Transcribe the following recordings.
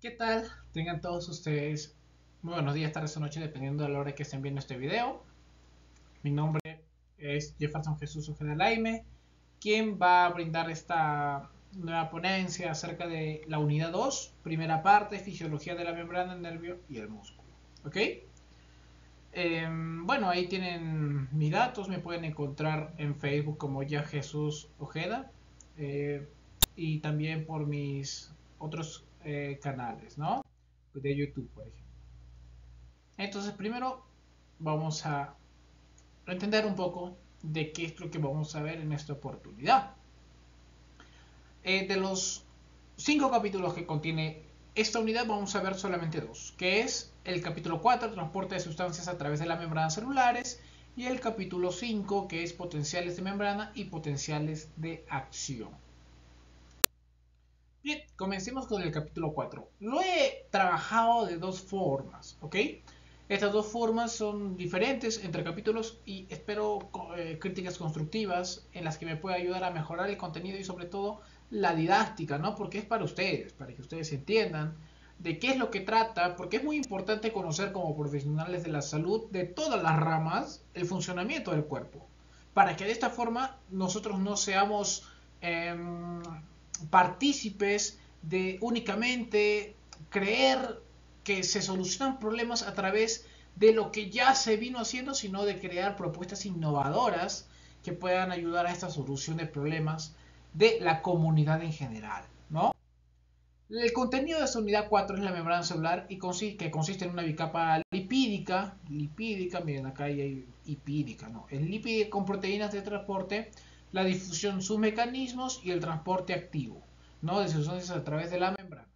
¿Qué tal? Tengan todos ustedes muy buenos días, tardes o noches, dependiendo de la hora que estén viendo este video. Mi nombre es Jefferson Jesús Ojeda Laime, quien va a brindar esta nueva ponencia acerca de la unidad 2, primera parte, fisiología de la membrana, el nervio y el músculo. ¿Ok? Bueno, ahí tienen mis datos, me pueden encontrar en Facebook como ya Jesús Ojeda eh, y también por mis otros canales, ¿no? De YouTube, por ejemplo. Entonces, primero vamos a entender un poco de qué es lo que vamos a ver en esta oportunidad. De los 5 capítulos que contiene esta unidad, vamos a ver solamente dos, que es el capítulo 4, transporte de sustancias a través de las membranas celulares, y el capítulo 5, que es potenciales de membrana y potenciales de acción. Bien, comencemos con el capítulo 4. Lo he trabajado de dos formas, ¿ok? Estas dos formas son diferentes entre capítulos y espero críticas constructivas en las que me pueda ayudar a mejorar el contenido y sobre todo la didáctica, ¿no? Porque es para ustedes, para que ustedes entiendan de qué es lo que trata, porque es muy importante conocer como profesionales de la salud de todas las ramas el funcionamiento del cuerpo, para que de esta forma nosotros no seamos eh, partícipes de únicamente creer que se solucionan problemas a través de lo que ya se vino haciendo, sino de crear propuestas innovadoras que puedan ayudar a esta solución de problemas de la comunidad en general, ¿no? El contenido de esta unidad 4 es la membrana celular y que consiste en una bicapa lipídica, miren acá hay lipídica, no, es lipídica con proteínas de transporte, la difusión, sus mecanismos y el transporte activo, ¿no? De sustancias a través de la membrana.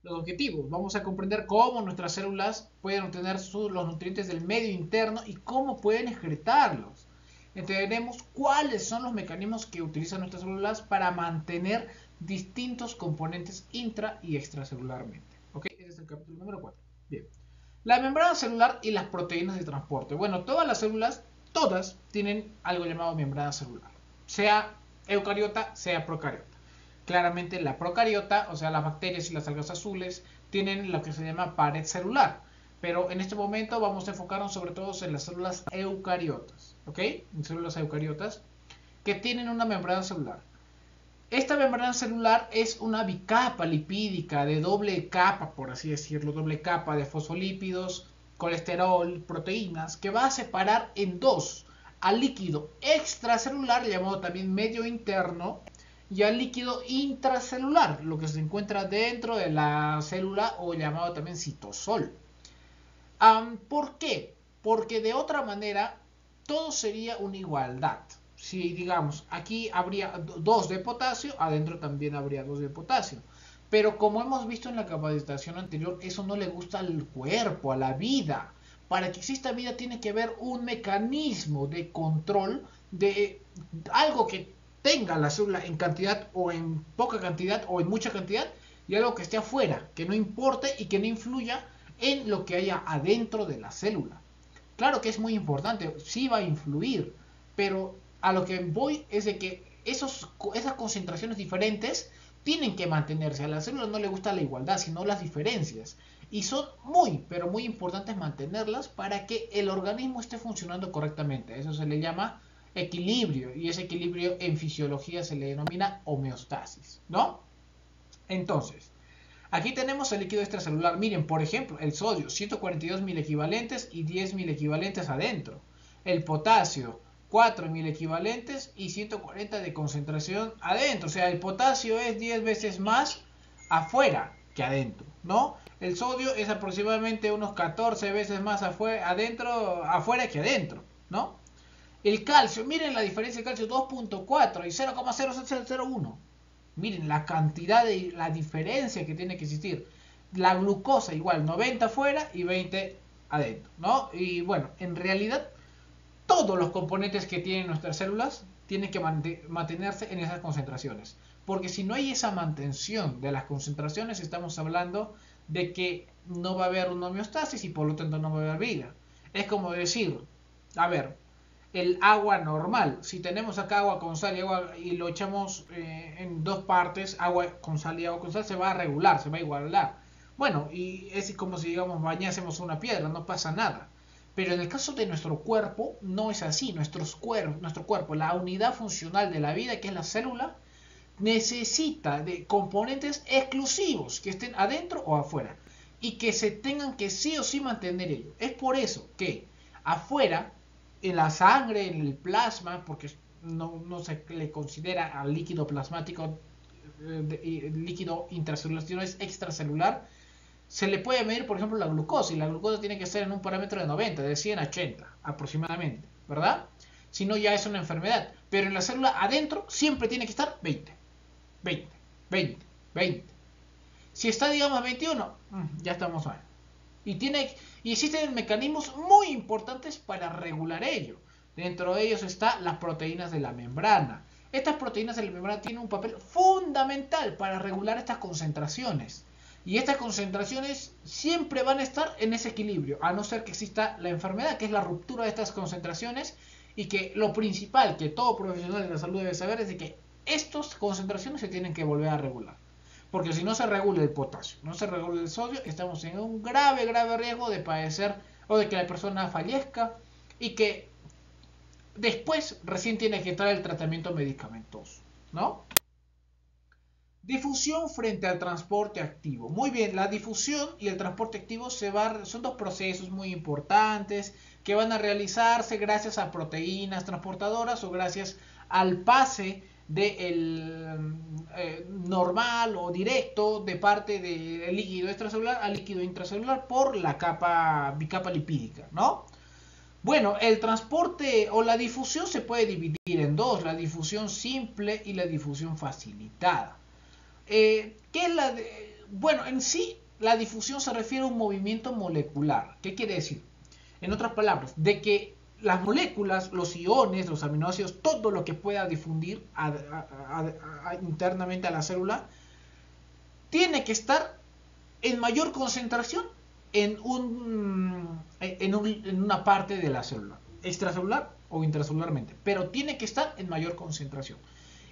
Los objetivos, vamos a comprender cómo nuestras células pueden obtener los nutrientes del medio interno y cómo pueden excretarlos. Entenderemos cuáles son los mecanismos que utilizan nuestras células para mantener distintos componentes intra y extracelularmente. ¿Ok? Ese es el capítulo número 4. Bien. La membrana celular y las proteínas de transporte. Bueno, todas las células, todas tienen algo llamado membrana celular. Sea eucariota, sea procariota. Claramente la procariota, o sea las bacterias y las algas azules, tienen lo que se llama pared celular. Pero en este momento vamos a enfocarnos sobre todo en las células eucariotas. ¿Ok? En células eucariotas que tienen una membrana celular. Esta membrana celular es una bicapa lipídica de doble capa, por así decirlo, doble capa de fosfolípidos, colesterol, proteínas, que va a separar en dos al líquido extracelular, llamado también medio interno, y al líquido intracelular, lo que se encuentra dentro de la célula o llamado también citosol. ¿Por qué? Porque de otra manera todo sería una igualdad. Si digamos, aquí habría 2 de potasio, adentro también habría 2 de potasio. Pero como hemos visto en la capacitación anterior, eso no le gusta al cuerpo, a la vida. Para que exista vida tiene que haber un mecanismo de control de algo que tenga la célula en cantidad o en poca cantidad o en mucha cantidad y algo que esté afuera, que no importe y que no influya en lo que haya adentro de la célula. Claro que es muy importante, sí va a influir, pero a lo que voy es de que esas concentraciones diferentes tienen que mantenerse. A la célula no le gusta la igualdad, sino las diferencias. Y son muy, pero muy importantes mantenerlas para que el organismo esté funcionando correctamente. Eso se le llama equilibrio y ese equilibrio en fisiología se le denomina homeostasis, ¿no? Entonces, aquí tenemos el líquido extracelular. Miren, por ejemplo, el sodio, 142.000 equivalentes y 10.000 equivalentes adentro. El potasio, 4.000 equivalentes y 140 de concentración adentro. O sea, el potasio es 10 veces más afuera que adentro, ¿no? El sodio es aproximadamente unos 14 veces más afuera que adentro, ¿no? El calcio, miren la diferencia de calcio, 2.4 y 0,0001. Miren la cantidad de la diferencia que tiene que existir. La glucosa igual, 90 afuera y 20 adentro, ¿no? Y bueno, en realidad todos los componentes que tienen nuestras células tienen que mantenerse en esas concentraciones. Porque si no hay esa mantención de las concentraciones, estamos hablando de que no va a haber una homeostasis y por lo tanto no va a haber vida. Es como decir, a ver, el agua normal. Si tenemos acá agua con sal y lo echamos en dos partes, agua con sal y agua con sal, se va a regular, se va a igualar. Bueno, y es como si, digamos, bañásemos una piedra, no pasa nada. Pero en el caso de nuestro cuerpo, no es así. Nuestro cuerpo, la unidad funcional de la vida, que es la célula, necesita de componentes exclusivos que estén adentro o afuera y que se tengan que sí o sí mantener ellos. Es por eso que afuera, en la sangre, en el plasma, porque no se le considera al líquido plasmático líquido intracelular, sino es extracelular, se le puede medir, por ejemplo, la glucosa, y la glucosa tiene que ser en un parámetro de 90, de 100 a 80 aproximadamente, ¿verdad? Si no, ya es una enfermedad. Pero en la célula adentro siempre tiene que estar 20, 20, 20, 20. Si está, digamos, a 21, ya estamos mal. Y existen mecanismos muy importantes para regular ello. Dentro de ellos están las proteínas de la membrana. Estas proteínas de la membrana tienen un papel fundamental para regular estas concentraciones. Y estas concentraciones siempre van a estar en ese equilibrio, a no ser que exista la enfermedad, que es la ruptura de estas concentraciones, y que lo principal que todo profesional de la salud debe saber es de que estas concentraciones se tienen que volver a regular. Porque si no se regula el potasio, no se regula el sodio, estamos en un grave riesgo de padecer o de que la persona fallezca y que después recién tiene que entrar el tratamiento medicamentoso, ¿no? Difusión frente al transporte activo. Muy bien, la difusión y el transporte activo son dos procesos muy importantes que van a realizarse gracias a proteínas transportadoras o gracias al pase del normal o directo de parte del líquido extracelular al líquido intracelular por la bicapa lipídica, ¿no? Bueno, el transporte o la difusión se puede dividir en dos, la difusión simple y la difusión facilitada. ¿Qué es bueno, en sí la difusión se refiere a un movimiento molecular. ¿Qué quiere decir? En otras palabras, de que las moléculas, los iones, los aminoácidos, todo lo que pueda difundir internamente a la célula, tiene que estar en mayor concentración en una parte de la célula, extracelular o intracelularmente, pero tiene que estar en mayor concentración.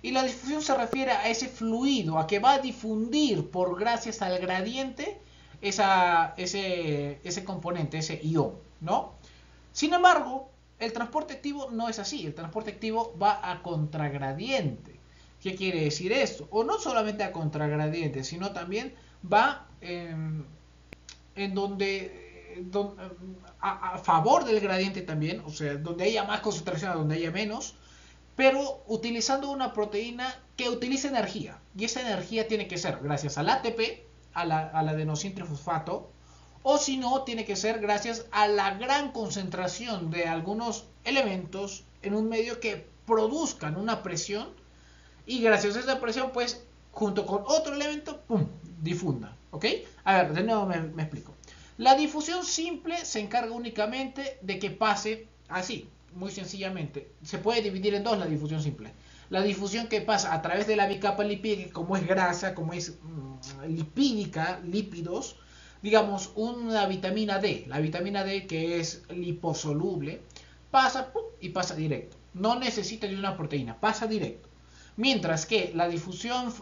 Y la difusión se refiere a ese fluido, a que va a difundir por gracias al gradiente ese componente, ese ion, ¿no? Sin embargo, el transporte activo no es así. El transporte activo va a contragradiente. ¿Qué quiere decir esto? O no solamente a contragradiente, sino también va en donde a favor del gradiente también, o sea, donde haya más concentración, a donde haya menos, pero utilizando una proteína que utilice energía. Y esa energía tiene que ser gracias al ATP, al adenosíntrifosfato, o si no, tiene que ser gracias a la gran concentración de algunos elementos en un medio que produzcan una presión, y gracias a esa presión, pues, junto con otro elemento, ¡pum!, difunda. ¿Ok? A ver, de nuevo me explico. La difusión simple se encarga únicamente de que pase así, muy sencillamente. Se puede dividir en dos la difusión simple. La difusión que pasa a través de la bicapa lipídica, como es grasa, como es lipídica, lípidos, digamos una vitamina D, la vitamina D que es liposoluble, pasa y pasa directo. No necesita de una proteína, pasa directo. Mientras que la difusión,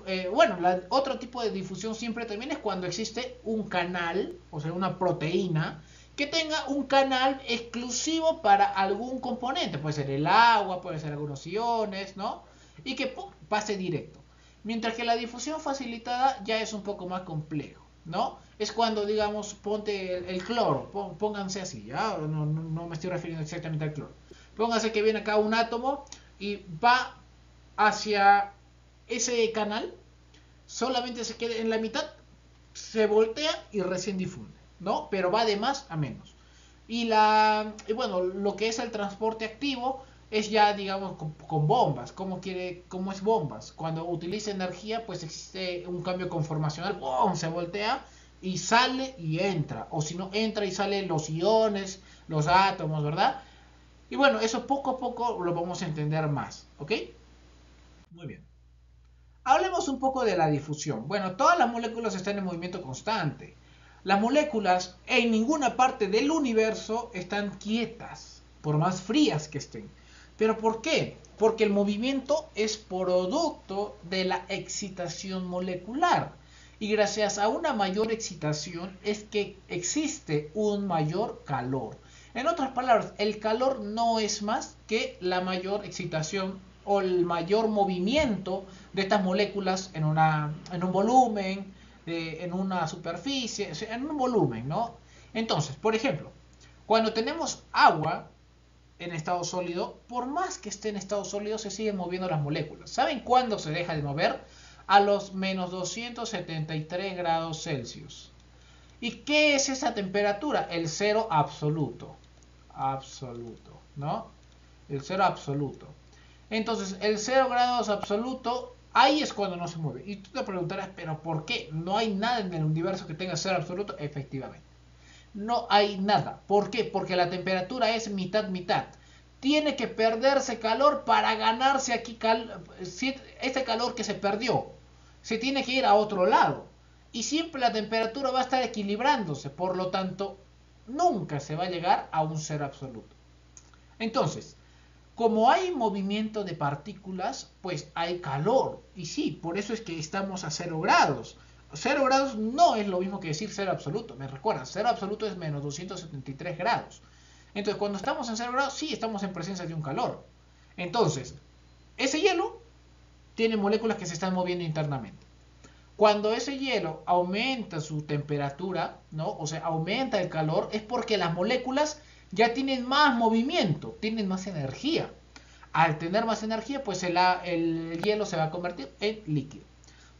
otro tipo de difusión simple también es cuando existe un canal, o sea, una proteína, que tenga un canal exclusivo para algún componente. Puede ser el agua, puede ser algunos iones, ¿no? Y que pase directo. Mientras que la difusión facilitada ya es un poco más complejo, ¿no? Es cuando, digamos, ponte el cloro, pónganse así, ¿ya? No me estoy refiriendo exactamente al cloro. Pónganse que viene acá un átomo y va hacia ese canal, solamente se queda en la mitad, se voltea y recién difunde, ¿no? Pero va de más a menos. Y bueno, lo que es el transporte activo es ya, digamos, con bombas. ¿Cómo es bombas? Cuando utiliza energía, pues existe un cambio conformacional, ¡bum!, se voltea y sale y entra. O si no, entra y salen los iones, los átomos, ¿verdad? Y bueno, eso poco a poco lo vamos a entender más, ¿ok? Muy bien. Hablemos un poco de la difusión. Bueno, todas las moléculas están en movimiento constante. Las moléculas en ninguna parte del universo están quietas, por más frías que estén. ¿Pero por qué? Porque el movimiento es producto de la excitación molecular. Y gracias a una mayor excitación es que existe un mayor calor. En otras palabras, el calor no es más que la mayor excitación o el mayor movimiento de estas moléculas en un volumen, en una superficie, en un volumen, ¿no? Entonces, por ejemplo, cuando tenemos agua en estado sólido, por más que esté en estado sólido, se siguen moviendo las moléculas. ¿Saben cuándo se deja de mover? A los menos 273 grados Celsius. ¿Y qué es esa temperatura? El cero absoluto. Absoluto, ¿no? El cero absoluto. Entonces, el 0 grados absoluto, ahí es cuando no se mueve. Y tú te preguntarás, ¿pero por qué? ¿No hay nada en el universo que tenga cero absoluto? Efectivamente. No hay nada. ¿Por qué? Porque la temperatura es mitad-mitad. Tiene que perderse calor para ganarse aquí este calor que se perdió. Se tiene que ir a otro lado. Y siempre la temperatura va a estar equilibrándose. Por lo tanto, nunca se va a llegar a un cero absoluto. Entonces, como hay movimiento de partículas, pues hay calor. Y sí, por eso es que estamos a 0 grados. 0 grados no es lo mismo que decir cero absoluto. Me recuerda, cero absoluto es menos 273 grados. Entonces, cuando estamos en 0 grados, sí estamos en presencia de un calor. Entonces, ese hielo tiene moléculas que se están moviendo internamente. Cuando ese hielo aumenta su temperatura, ¿no? O sea, aumenta el calor, es porque las moléculas ya tienen más movimiento, tienen más energía. Al tener más energía, pues el hielo se va a convertir en líquido.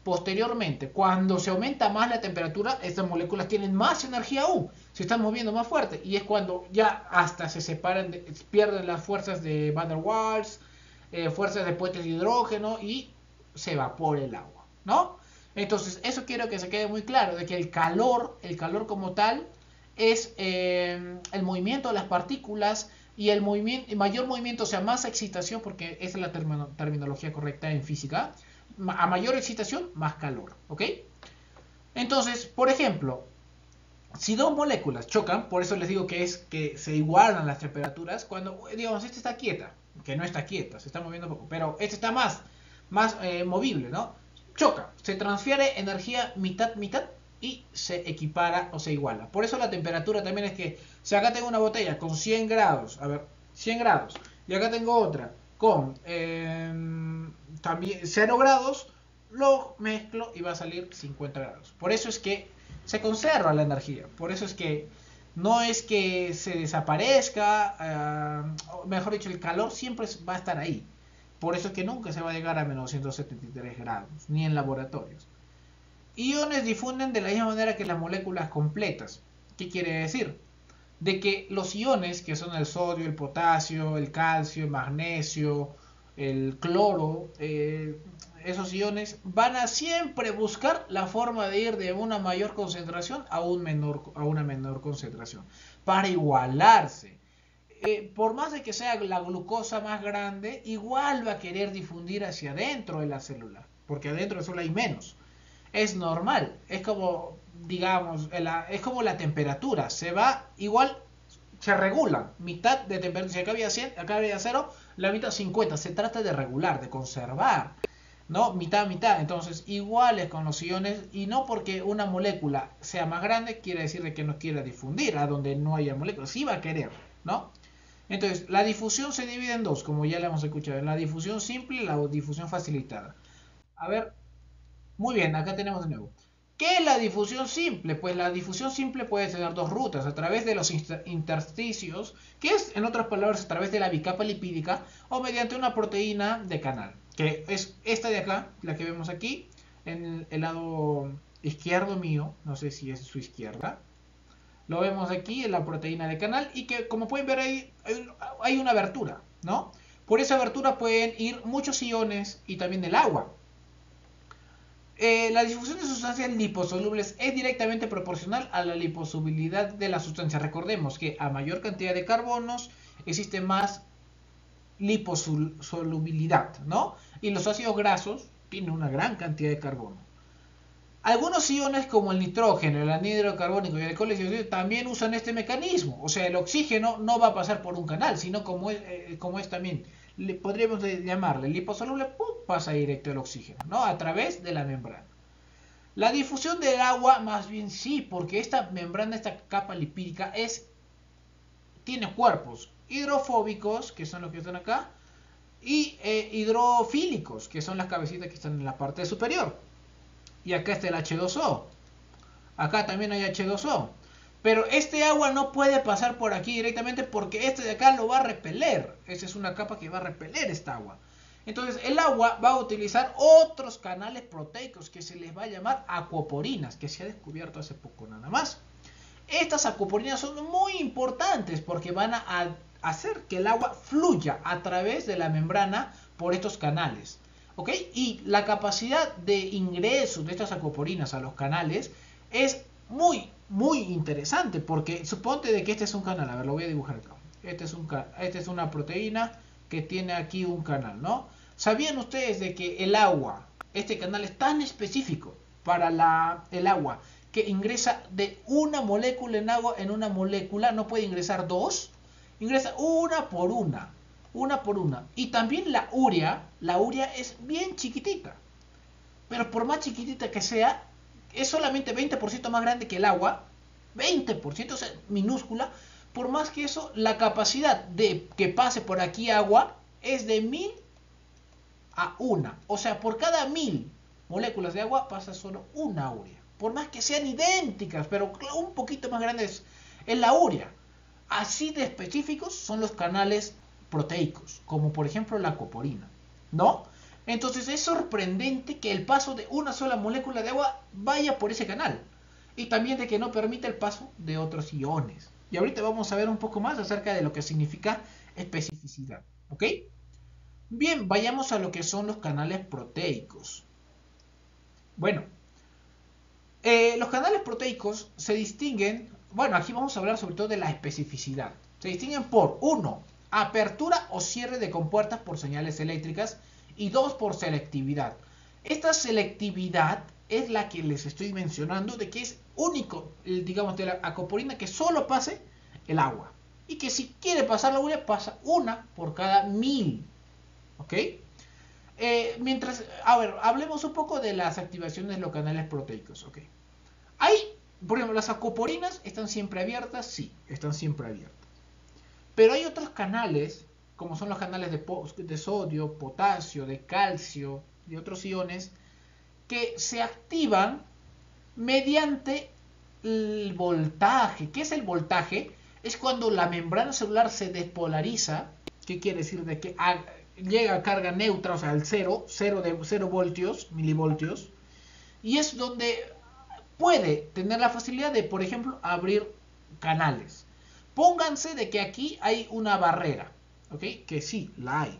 Posteriormente, cuando se aumenta más la temperatura, estas moléculas tienen más energía aún, se están moviendo más fuerte y es cuando ya hasta se separan, pierden las fuerzas de Van der Waals, fuerzas de puentes de hidrógeno y se evapora el agua, ¿no? Entonces, eso quiero que se quede muy claro, de que el calor como tal, es el movimiento de las partículas y el mayor movimiento, o sea, más excitación, porque esa es la terminología correcta en física, a mayor excitación, más calor, ¿ok? Entonces, por ejemplo, si dos moléculas chocan, por eso les digo que es que se igualan las temperaturas, cuando, digamos, esta está quieta, que no está quieta, se está moviendo poco, pero esta está más movible, ¿no? Choca, se transfiere energía mitad-mitad y se equipara o se iguala. Por eso la temperatura también es que, si acá tengo una botella con 100 grados, a ver, 100 grados, y acá tengo otra con también 0 grados, lo mezclo y va a salir 50 grados. Por eso es que se conserva la energía, por eso es que no es que se desaparezca, mejor dicho, el calor siempre va a estar ahí. Por eso es que nunca se va a llegar a menos 273 grados, ni en laboratorios. Iones difunden de la misma manera que las moléculas completas. ¿Qué quiere decir? De que los iones, que son el sodio, el potasio, el calcio, el magnesio, el cloro, esos iones van a siempre buscar la forma de ir de una mayor concentración a una menor concentración, para igualarse. Por más de que sea la glucosa más grande, igual va a querer difundir hacia adentro de la célula, porque adentro de la célula hay menos. Es normal, es como, digamos, es como la temperatura, se va igual, se regulan, mitad de temperatura, si acá había 100, acá había 0, la mitad 50, se trata de regular, de conservar, ¿no? Mitad, mitad, entonces iguales con los iones, y no porque una molécula sea más grande quiere decir de que no quiera difundir a donde no haya moléculas, sí va a querer, ¿no? Entonces, la difusión se divide en dos, como ya le hemos escuchado, en la difusión simple y la difusión facilitada. A ver, muy bien, acá tenemos de nuevo. ¿Qué es la difusión simple? Pues la difusión simple puede tener dos rutas, a través de los intersticios, que es, en otras palabras, a través de la bicapa lipídica, o mediante una proteína de canal, que es esta de acá, la que vemos aquí, en el lado izquierdo mío, no sé si es su izquierda. Lo vemos aquí en la proteína de canal y que, como pueden ver ahí, hay una abertura, ¿no? Por esa abertura pueden ir muchos iones y también el agua. La difusión de sustancias liposolubles es directamente proporcional a la liposolubilidad de la sustancia. Recordemos que a mayor cantidad de carbonos existe más liposolubilidad, ¿no? Y los ácidos grasos tienen una gran cantidad de carbono. Algunos iones como el nitrógeno, el anhídrido carbónico y el colesterol también usan este mecanismo. O sea, el oxígeno no va a pasar por un canal, sino como es también, podríamos llamarle liposoluble, pasa directo el oxígeno, ¿no? A través de la membrana. La difusión del agua, más bien sí, porque esta membrana, esta capa lipídica, tiene cuerpos hidrofóbicos, que son los que están acá, y hidrofílicos, que son las cabecitas que están en la parte superior. Y acá está el H2O. Acá también hay H2O. Pero este agua no puede pasar por aquí directamente porque este de acá lo va a repeler. Esta es una capa que va a repeler esta agua. Entonces el agua va a utilizar otros canales proteicos que se les va a llamar acuoporinas, que se ha descubierto hace poco nada más. Estas acuoporinas son muy importantes porque van a hacer que el agua fluya a través de la membrana por estos canales. ¿Ok? Y la capacidad de ingreso de estas acuoporinas a los canales es muy interesante porque suponte de que este es un canal. A ver, lo voy a dibujar acá. Este es una proteína que tiene aquí un canal, ¿no? ¿Sabían ustedes de que el agua, este canal es tan específico para el agua que ingresa de una molécula en agua en una molécula? No puede ingresar dos, ingresa una por una. Y también la urea es bien chiquitita. Pero por más chiquitita que sea, es solamente 20% más grande que el agua. 20%, o sea, minúscula. Por más que eso, la capacidad de que pase por aquí agua es de 1000 a 1. O sea, por cada 1000 moléculas de agua pasa solo una urea. Por más que sean idénticas, pero un poquito más grandes es la urea. Así de específicos son los canales proteicos, como por ejemplo la acuoporina, ¿no? Entonces es sorprendente que el paso de una sola molécula de agua vaya por ese canal. Y también de que no permite el paso de otros iones. Y ahorita vamos a ver un poco más acerca de lo que significa especificidad, ¿ok? Bien, vayamos a lo que son los canales proteicos. Bueno, los canales proteicos se distinguen, bueno, aquí vamos a hablar sobre todo de la especificidad. Se distinguen por 1, apertura o cierre de compuertas por señales eléctricas y 2, por selectividad. Esta selectividad es la que les estoy mencionando, de que es único, digamos, de la acuoporina, que solo pase el agua. Y que si quiere pasar la urea, pasa una por cada 1000. ¿Ok? A ver, hablemos un poco de las activaciones de los canales proteicos. ¿Ok? Por ejemplo, las acuoporinas están siempre abiertas, sí, están siempre abiertas. Pero hay otros canales, como son los canales de sodio, potasio, de calcio y otros iones, que se activan mediante el voltaje. ¿Qué es el voltaje? Es cuando la membrana celular se despolariza. ¿Qué quiere decir? De que llega a carga neutra, o sea, al 0 voltios, milivoltios, y es donde puede tener la facilidad de, por ejemplo, abrir canales. Pónganse de que aquí hay una barrera, ¿ok? Que sí, la hay.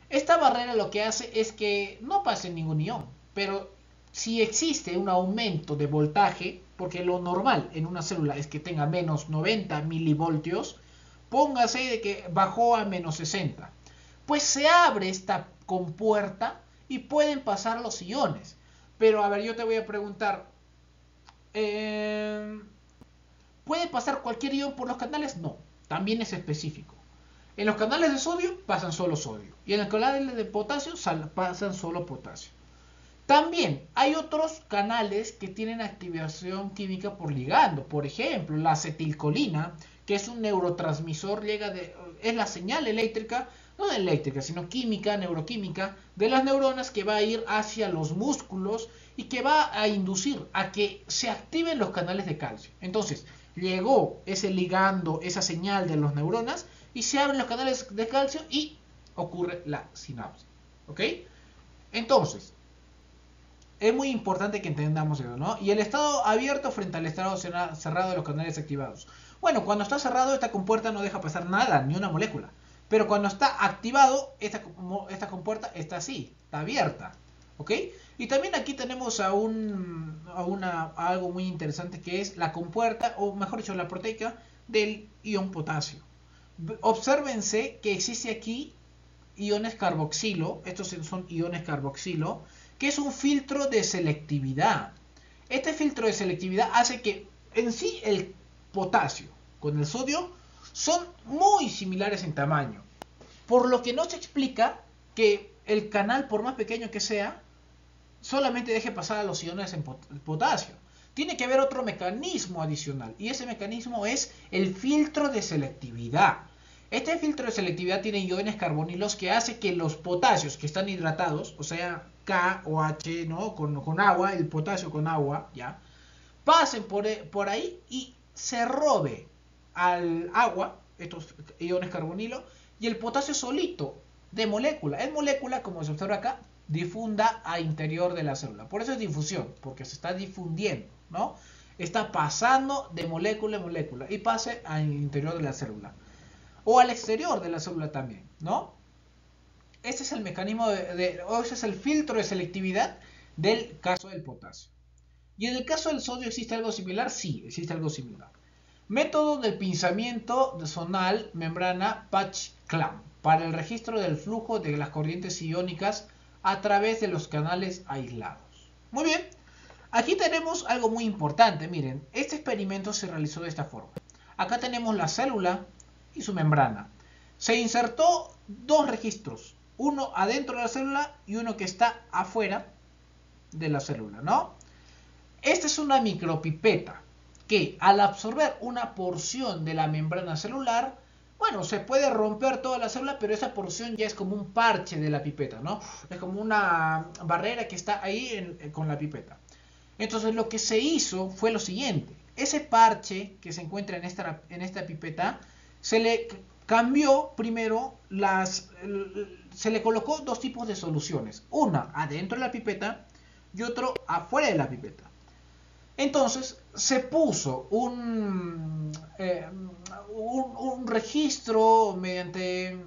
Esta barrera lo que hace es que no pase ningún ion, pero si existe un aumento de voltaje, porque lo normal en una célula es que tenga menos 90 milivoltios, póngase de que bajó a menos 60. Pues se abre esta compuerta y pueden pasar los iones. Pero a ver, yo te voy a preguntar, ¿puede pasar cualquier ion por los canales? No, también es específico. En los canales de sodio pasan solo sodio. Y en los canales de potasio pasan solo potasio. También hay otros canales que tienen activación química por ligando. Por ejemplo, la acetilcolina, que es un neurotransmisor, es la señal eléctrica, no eléctrica, sino química, neuroquímica, de las neuronas, que va a ir hacia los músculos y que va a inducir a que se activen los canales de calcio. Entonces, llegó ese ligando, esa señal de las neuronas, y se abren los canales de calcio y ocurre la sinapsis. ¿Ok? Entonces, es muy importante que entendamos eso, ¿no? Y el estado abierto frente al estado cerrado de los canales activados. Bueno, cuando está cerrado, esta compuerta no deja pasar nada, ni una molécula. Pero cuando está activado, esta compuerta está así, está abierta. ¿Ok? Y también aquí tenemos algo muy interesante, que es la compuerta, o mejor dicho, la proteica del ion potasio. Obsérvense que existe aquí iones carboxilo, estos son iones carboxilo, que es un filtro de selectividad. Este filtro de selectividad hace que en sí el potasio con el sodio son muy similares en tamaño, por lo que no se explica que el canal, por más pequeño que sea, solamente deje pasar a los iones en potasio. Tiene que haber otro mecanismo adicional, y ese mecanismo es el filtro de selectividad. Este filtro de selectividad tiene iones carbonilos que hace que los potasios que están hidratados, o sea, K o H, ¿no? Con agua, el potasio con agua, ¿ya? Pasen por ahí y se robe al agua, estos iones carbonilo, y el potasio solito, de molécula. En molécula, como se observa acá, difunda a interior de la célula. Por eso es difusión, porque se está difundiendo, ¿no? Está pasando de molécula en molécula y pase al interior de la célula. O al exterior de la célula también, ¿no? Este es el mecanismo o ese es el filtro de selectividad del caso del potasio. ¿Y en el caso del sodio existe algo similar? Sí, existe algo similar. Método del pinzamiento zonal membrana patch-clamp para el registro del flujo de las corrientes iónicas a través de los canales aislados. Muy bien, aquí tenemos algo muy importante. Miren, este experimento se realizó de esta forma. Acá tenemos la célula y su membrana. Se insertó dos registros, uno adentro de la célula y uno que está afuera de la célula, ¿no? Esta es una micropipeta que al absorber una porción de la membrana celular, bueno, se puede romper toda la célula, pero esa porción ya es como un parche de la pipeta, ¿no? Es como una barrera que está ahí con la pipeta. Entonces lo que se hizo fue lo siguiente. Ese parche que se encuentra en esta pipeta, se le cambió primero se le colocó dos tipos de soluciones. Una adentro de la pipeta y otro afuera de la pipeta. Entonces se puso un registro mediante,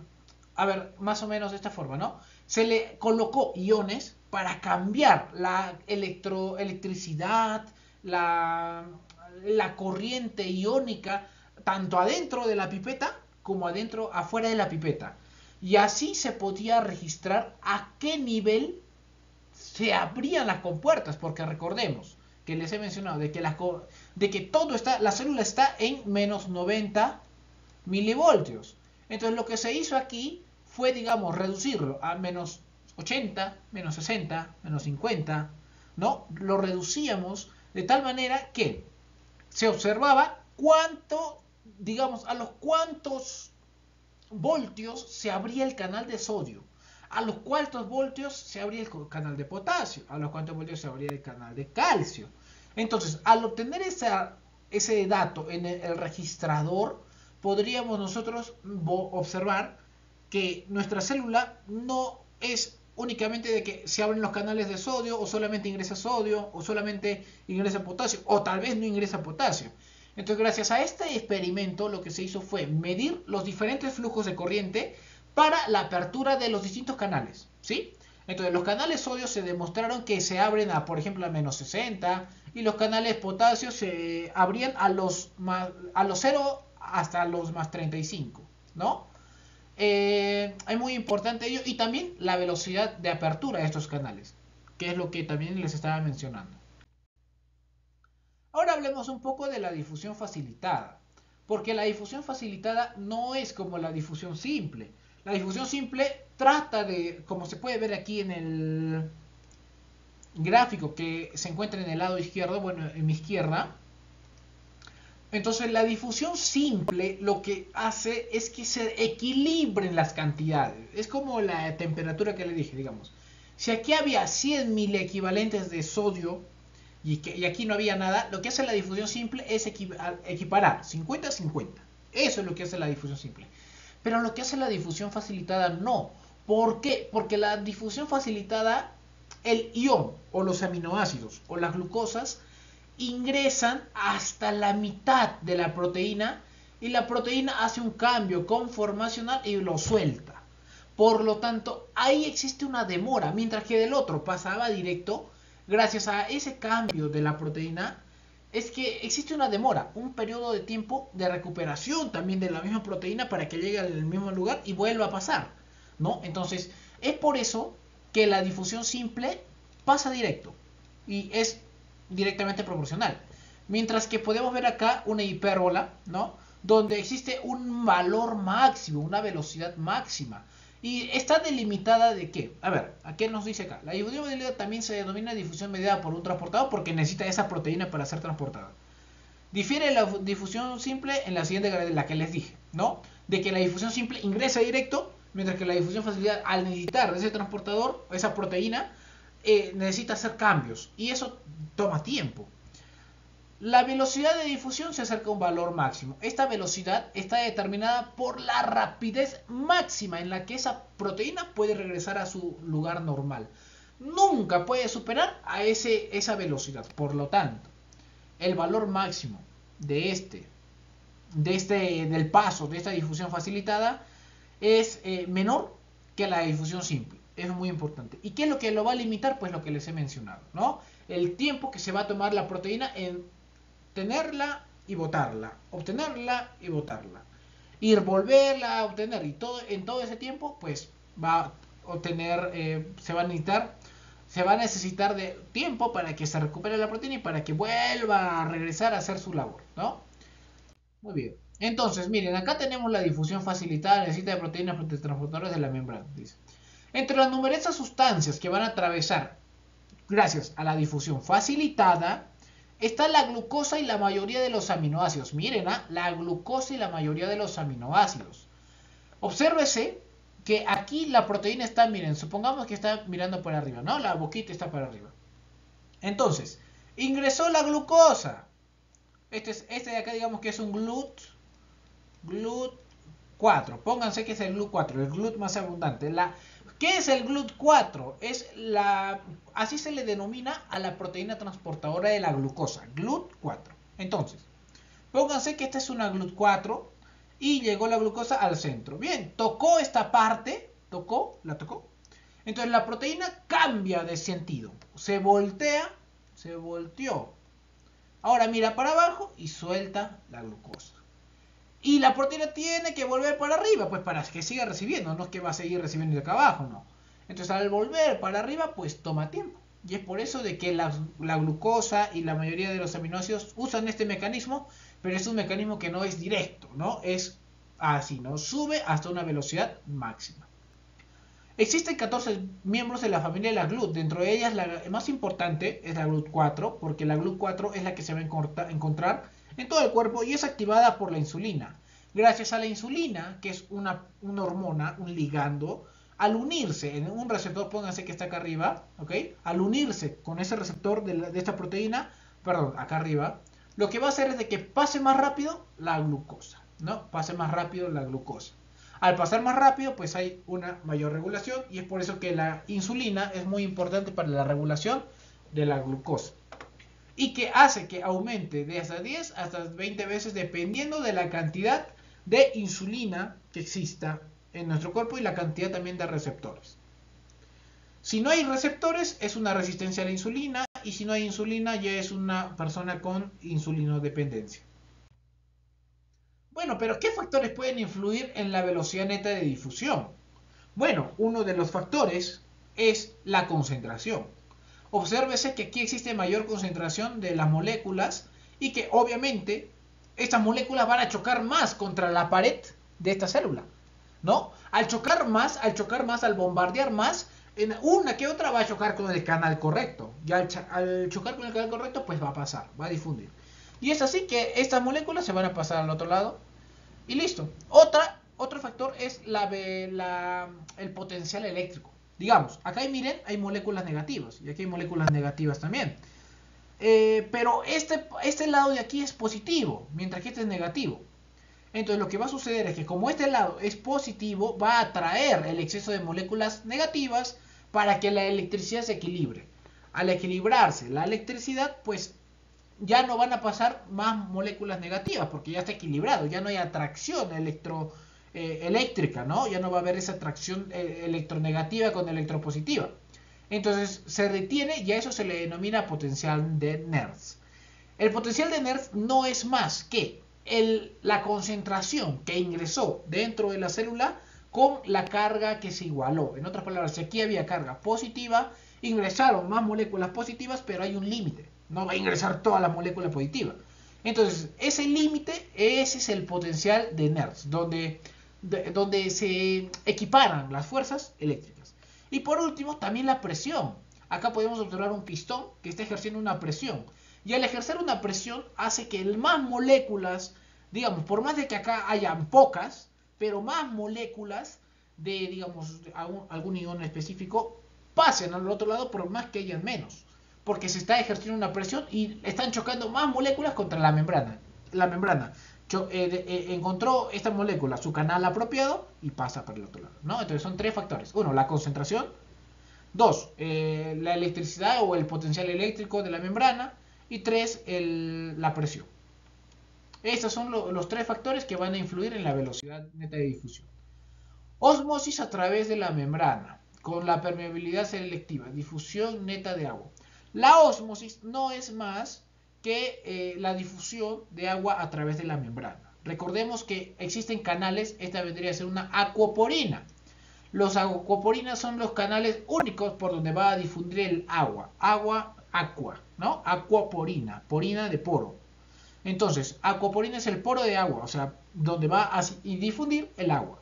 a ver, más o menos de esta forma, ¿no? Se le colocó iones para cambiar la electricidad, la corriente iónica, tanto adentro de la pipeta como afuera de la pipeta. Y así se podía registrar a qué nivel se abrían las compuertas, porque recordemos que les he mencionado de que la célula está en menos 90 milivoltios. Entonces lo que se hizo aquí fue, digamos, reducirlo a menos 80, menos 60, menos 50, ¿no? Lo reducíamos de tal manera que se observaba a los cuántos voltios se abría el canal de sodio, a los cuántos voltios se abría el canal de potasio, a los cuántos voltios se abría el canal de calcio. Entonces, al obtener ese dato en el registrador, podríamos nosotros observar que nuestra célula no es únicamente de que se abren los canales de sodio, o solamente ingresa sodio, o solamente ingresa potasio, o tal vez no ingresa potasio. Entonces, gracias a este experimento, lo que se hizo fue medir los diferentes flujos de corriente para la apertura de los distintos canales, ¿sí? Entonces, los canales sodio se demostraron que se abren por ejemplo, a menos 60, y los canales potasio se abrían a los 0 hasta los más 35, ¿no? Es muy importante ello, y también la velocidad de apertura de estos canales, que es lo que también les estaba mencionando. Ahora hablemos un poco de la difusión facilitada, porque la difusión facilitada no es como la difusión simple. La difusión simple trata de, como se puede ver aquí en el gráfico que se encuentra en el lado izquierdo, bueno, en mi izquierda. Entonces la difusión simple lo que hace es que se equilibren las cantidades. Es como la temperatura que le dije, digamos. Si aquí había 100 miliequivalentes de sodio y aquí no había nada, lo que hace la difusión simple es equiparar 50-50. Eso es lo que hace la difusión simple. Pero lo que hace la difusión facilitada no. ¿Por qué? Porque la difusión facilitada, el ion o los aminoácidos o las glucosas ingresan hasta la mitad de la proteína, y la proteína hace un cambio conformacional y lo suelta. Por lo tanto, ahí existe una demora, mientras que del otro pasaba directo. Gracias a ese cambio de la proteína es que existe una demora, un periodo de tiempo de recuperación también de la misma proteína para que llegue al mismo lugar y vuelva a pasar, ¿no? Entonces, es por eso que la difusión simple pasa directo y es directamente proporcional. Mientras que podemos ver acá una hipérbola, ¿no? Donde existe un valor máximo, una velocidad máxima. ¿Y está delimitada de qué? A ver, ¿a qué nos dice acá? La difusión facilitada también se denomina difusión mediada por un transportador porque necesita esa proteína para ser transportada. Difiere la difusión simple en la siguiente gravedad, la que les dije, ¿no? De que la difusión simple ingresa directo, mientras que la difusión facilitada, al necesitar ese transportador, esa proteína, necesita hacer cambios. Y eso toma tiempo. La velocidad de difusión se acerca a un valor máximo. Esta velocidad está determinada por la rapidez máxima en la que esa proteína puede regresar a su lugar normal. Nunca puede superar a esa velocidad. Por lo tanto, el valor máximo del paso de esta difusión facilitada es menor que la difusión simple. Es muy importante. ¿Y qué es lo que lo va a limitar? Pues lo que les he mencionado, ¿no? El tiempo que se va a tomar la proteína en obtenerla y botarla, obtenerla y botarla, y volverla a obtener, y en todo ese tiempo pues va a obtener, se va a necesitar de tiempo para que se recupere la proteína y para que vuelva a regresar a hacer su labor, ¿no? Muy bien. Entonces, miren, acá tenemos la difusión facilitada, necesita de proteínas transportadoras de la membrana, dice. Entre las numerosas sustancias que van a atravesar gracias a la difusión facilitada, está la glucosa y la mayoría de los aminoácidos. Miren, la glucosa y la mayoría de los aminoácidos. Obsérvese que aquí la proteína está, miren, supongamos que está mirando por arriba, ¿no? La boquita está para arriba. Entonces, ingresó la glucosa. Este de acá digamos que es un GLUT4. Pónganse que es el GLUT4, el GLUT más abundante. ¿Qué es el GLUT4? Así se le denomina a la proteína transportadora de la glucosa, GLUT4. Entonces, pónganse que esta es una GLUT4 y llegó la glucosa al centro. Bien, tocó esta parte, la tocó. Entonces la proteína cambia de sentido, se volteó. Ahora mira para abajo y suelta la glucosa. Y la proteína tiene que volver para arriba, pues para que siga recibiendo, no es que va a seguir recibiendo de acá abajo, no. Entonces al volver para arriba, pues toma tiempo. Y es por eso de que la glucosa y la mayoría de los aminoácidos usan este mecanismo, pero es un mecanismo que no es directo, ¿no? Es así, ¿no? Sube hasta una velocidad máxima. Existen 14 miembros de la familia de la GLUT, dentro de ellas la más importante es la GLUT4, porque la GLUT4 es la que se va a encontrar en todo el cuerpo y es activada por la insulina. Gracias a la insulina, que es una hormona, un ligando, al unirse en un receptor, pónganse que está acá arriba, ¿ok? Al unirse con ese receptor de esta proteína, perdón, acá arriba, lo que va a hacer es de que pase más rápido la glucosa, ¿no? Pase más rápido la glucosa. Al pasar más rápido, pues hay una mayor regulación y es por eso que la insulina es muy importante para la regulación de la glucosa. Y que hace que aumente de hasta 10 hasta 20 veces dependiendo de la cantidad de insulina que exista en nuestro cuerpo y la cantidad también de receptores. Si no hay receptores es una resistencia a la insulina y si no hay insulina ya es una persona con insulinodependencia. Bueno, pero ¿qué factores pueden influir en la velocidad neta de difusión? Bueno, uno de los factores es la concentración. Obsérvese que aquí existe mayor concentración de las moléculas y que obviamente estas moléculas van a chocar más contra la pared de esta célula, ¿no? Al chocar más, al bombardear más, en una que otra va a chocar con el canal correcto. Y al chocar con el canal correcto, pues va a pasar, va a difundir. Y es así que estas moléculas se van a pasar al otro lado y listo. Otro factor es el potencial eléctrico. Digamos, acá hay moléculas negativas y aquí hay moléculas negativas también. Pero este lado de aquí es positivo, mientras que este es negativo. Entonces lo que va a suceder es que como este lado es positivo, va a atraer el exceso de moléculas negativas para que la electricidad se equilibre. Al equilibrarse la electricidad, pues ya no van a pasar más moléculas negativas porque ya está equilibrado, ya no hay atracción eléctrica, ¿no? Ya no va a haber esa atracción electronegativa con electropositiva. Entonces se retiene y a eso se le denomina potencial de Nernst. El potencial de Nernst no es más que la concentración que ingresó dentro de la célula con la carga que se igualó. En otras palabras, si aquí había carga positiva, ingresaron más moléculas positivas, pero hay un límite. No va a ingresar toda la molécula positiva. Entonces, ese límite, ese es el potencial de Nernst, donde donde se equiparan las fuerzas eléctricas. Y por último, también la presión. Acá podemos observar un pistón que está ejerciendo una presión. Y al ejercer una presión hace que más moléculas, digamos, por más de que acá hayan pocas, pero más moléculas de, digamos, algún ion específico pasen al otro lado por más que hayan menos. Porque se está ejerciendo una presión y están chocando más moléculas contra la membrana. La membrana encontró esta molécula su canal apropiado y pasa para el otro lado, ¿no? Entonces son tres factores. Uno, la concentración. Dos, la electricidad o el potencial eléctrico de la membrana. Y tres, la presión. Estos son los tres factores que van a influir en la velocidad neta de difusión. Osmosis a través de la membrana, con la permeabilidad selectiva, difusión neta de agua. La ósmosis no es más que la difusión de agua a través de la membrana. Recordemos que existen canales, esta vendría a ser una acuoporina. Los acuoporinas son los canales únicos por donde va a difundir el agua. Aqua, ¿no? Acuoporina, porina de poro. Entonces, acuoporina es el poro de agua, o sea, donde va a difundir el agua.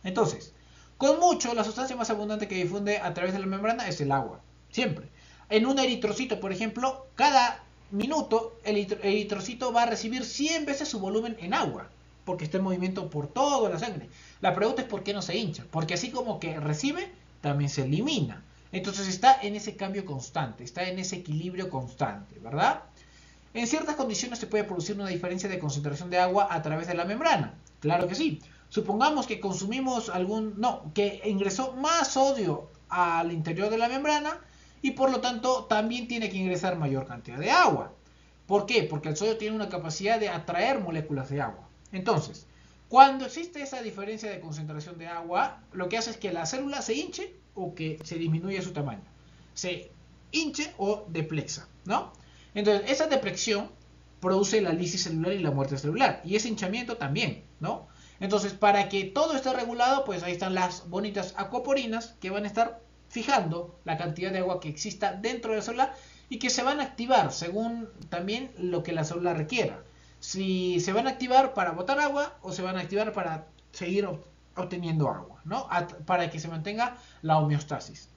Entonces, con mucho, la sustancia más abundante que difunde a través de la membrana es el agua. Siempre. En un eritrocito, por ejemplo, cada minuto el eritrocito va a recibir 100 veces su volumen en agua, porque está en movimiento por toda la sangre. La pregunta es por qué no se hincha, porque así como que recibe, también se elimina. Entonces está en ese cambio constante, está en ese equilibrio constante, ¿verdad? En ciertas condiciones se puede producir una diferencia de concentración de agua a través de la membrana. Claro que sí. Supongamos que consumimos que ingresó más sodio al interior de la membrana y por lo tanto también tiene que ingresar mayor cantidad de agua. ¿Por qué? Porque el sodio tiene una capacidad de atraer moléculas de agua. Entonces, cuando existe esa diferencia de concentración de agua, lo que hace es que la célula se hinche o que se disminuya su tamaño. Se hinche o deplexa, ¿no? Entonces, esa deplexión produce la lisis celular y la muerte celular. Y ese hinchamiento también, ¿no? Entonces, para que todo esté regulado, pues ahí están las bonitas acuoporinas que van a estar fijando la cantidad de agua que exista dentro de la célula y que se van a activar según también lo que la célula requiera. Si se van a activar para botar agua o se van a activar para seguir obteniendo agua, ¿no? Para que se mantenga la homeostasis.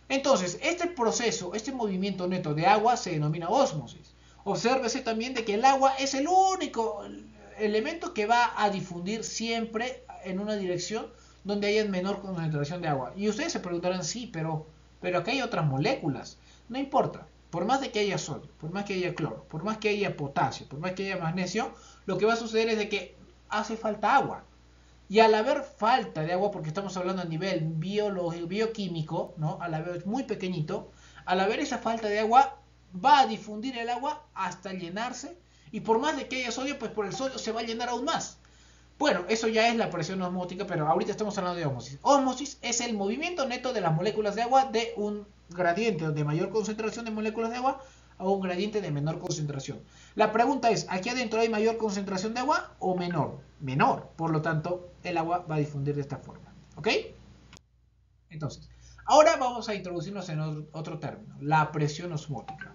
Entonces, este proceso, este movimiento neto de agua se denomina ósmosis. Obsérvese también de que el agua es el único elemento que va a difundir siempre en una dirección donde haya menor concentración de agua. Y ustedes se preguntarán, sí, pero acá hay otras moléculas. No importa, por más de que haya sodio, por más que haya cloro, por más que haya potasio, por más que haya magnesio, lo que va a suceder es de que hace falta agua. Y al haber falta de agua, porque estamos hablando a nivel bioquímico, ¿no? Al haber muy pequeñito, al haber esa falta de agua, va a difundir el agua hasta llenarse. Y por más de que haya sodio, pues por el sodio se va a llenar aún más. Bueno, eso ya es la presión osmótica, pero ahorita estamos hablando de ósmosis. Ósmosis es el movimiento neto de las moléculas de agua de un gradiente de mayor concentración de moléculas de agua a un gradiente de menor concentración. La pregunta es, ¿aquí adentro hay mayor concentración de agua o menor? Menor. Por lo tanto, el agua va a difundir de esta forma. ¿Ok? Entonces, ahora vamos a introducirnos en otro término, la presión osmótica.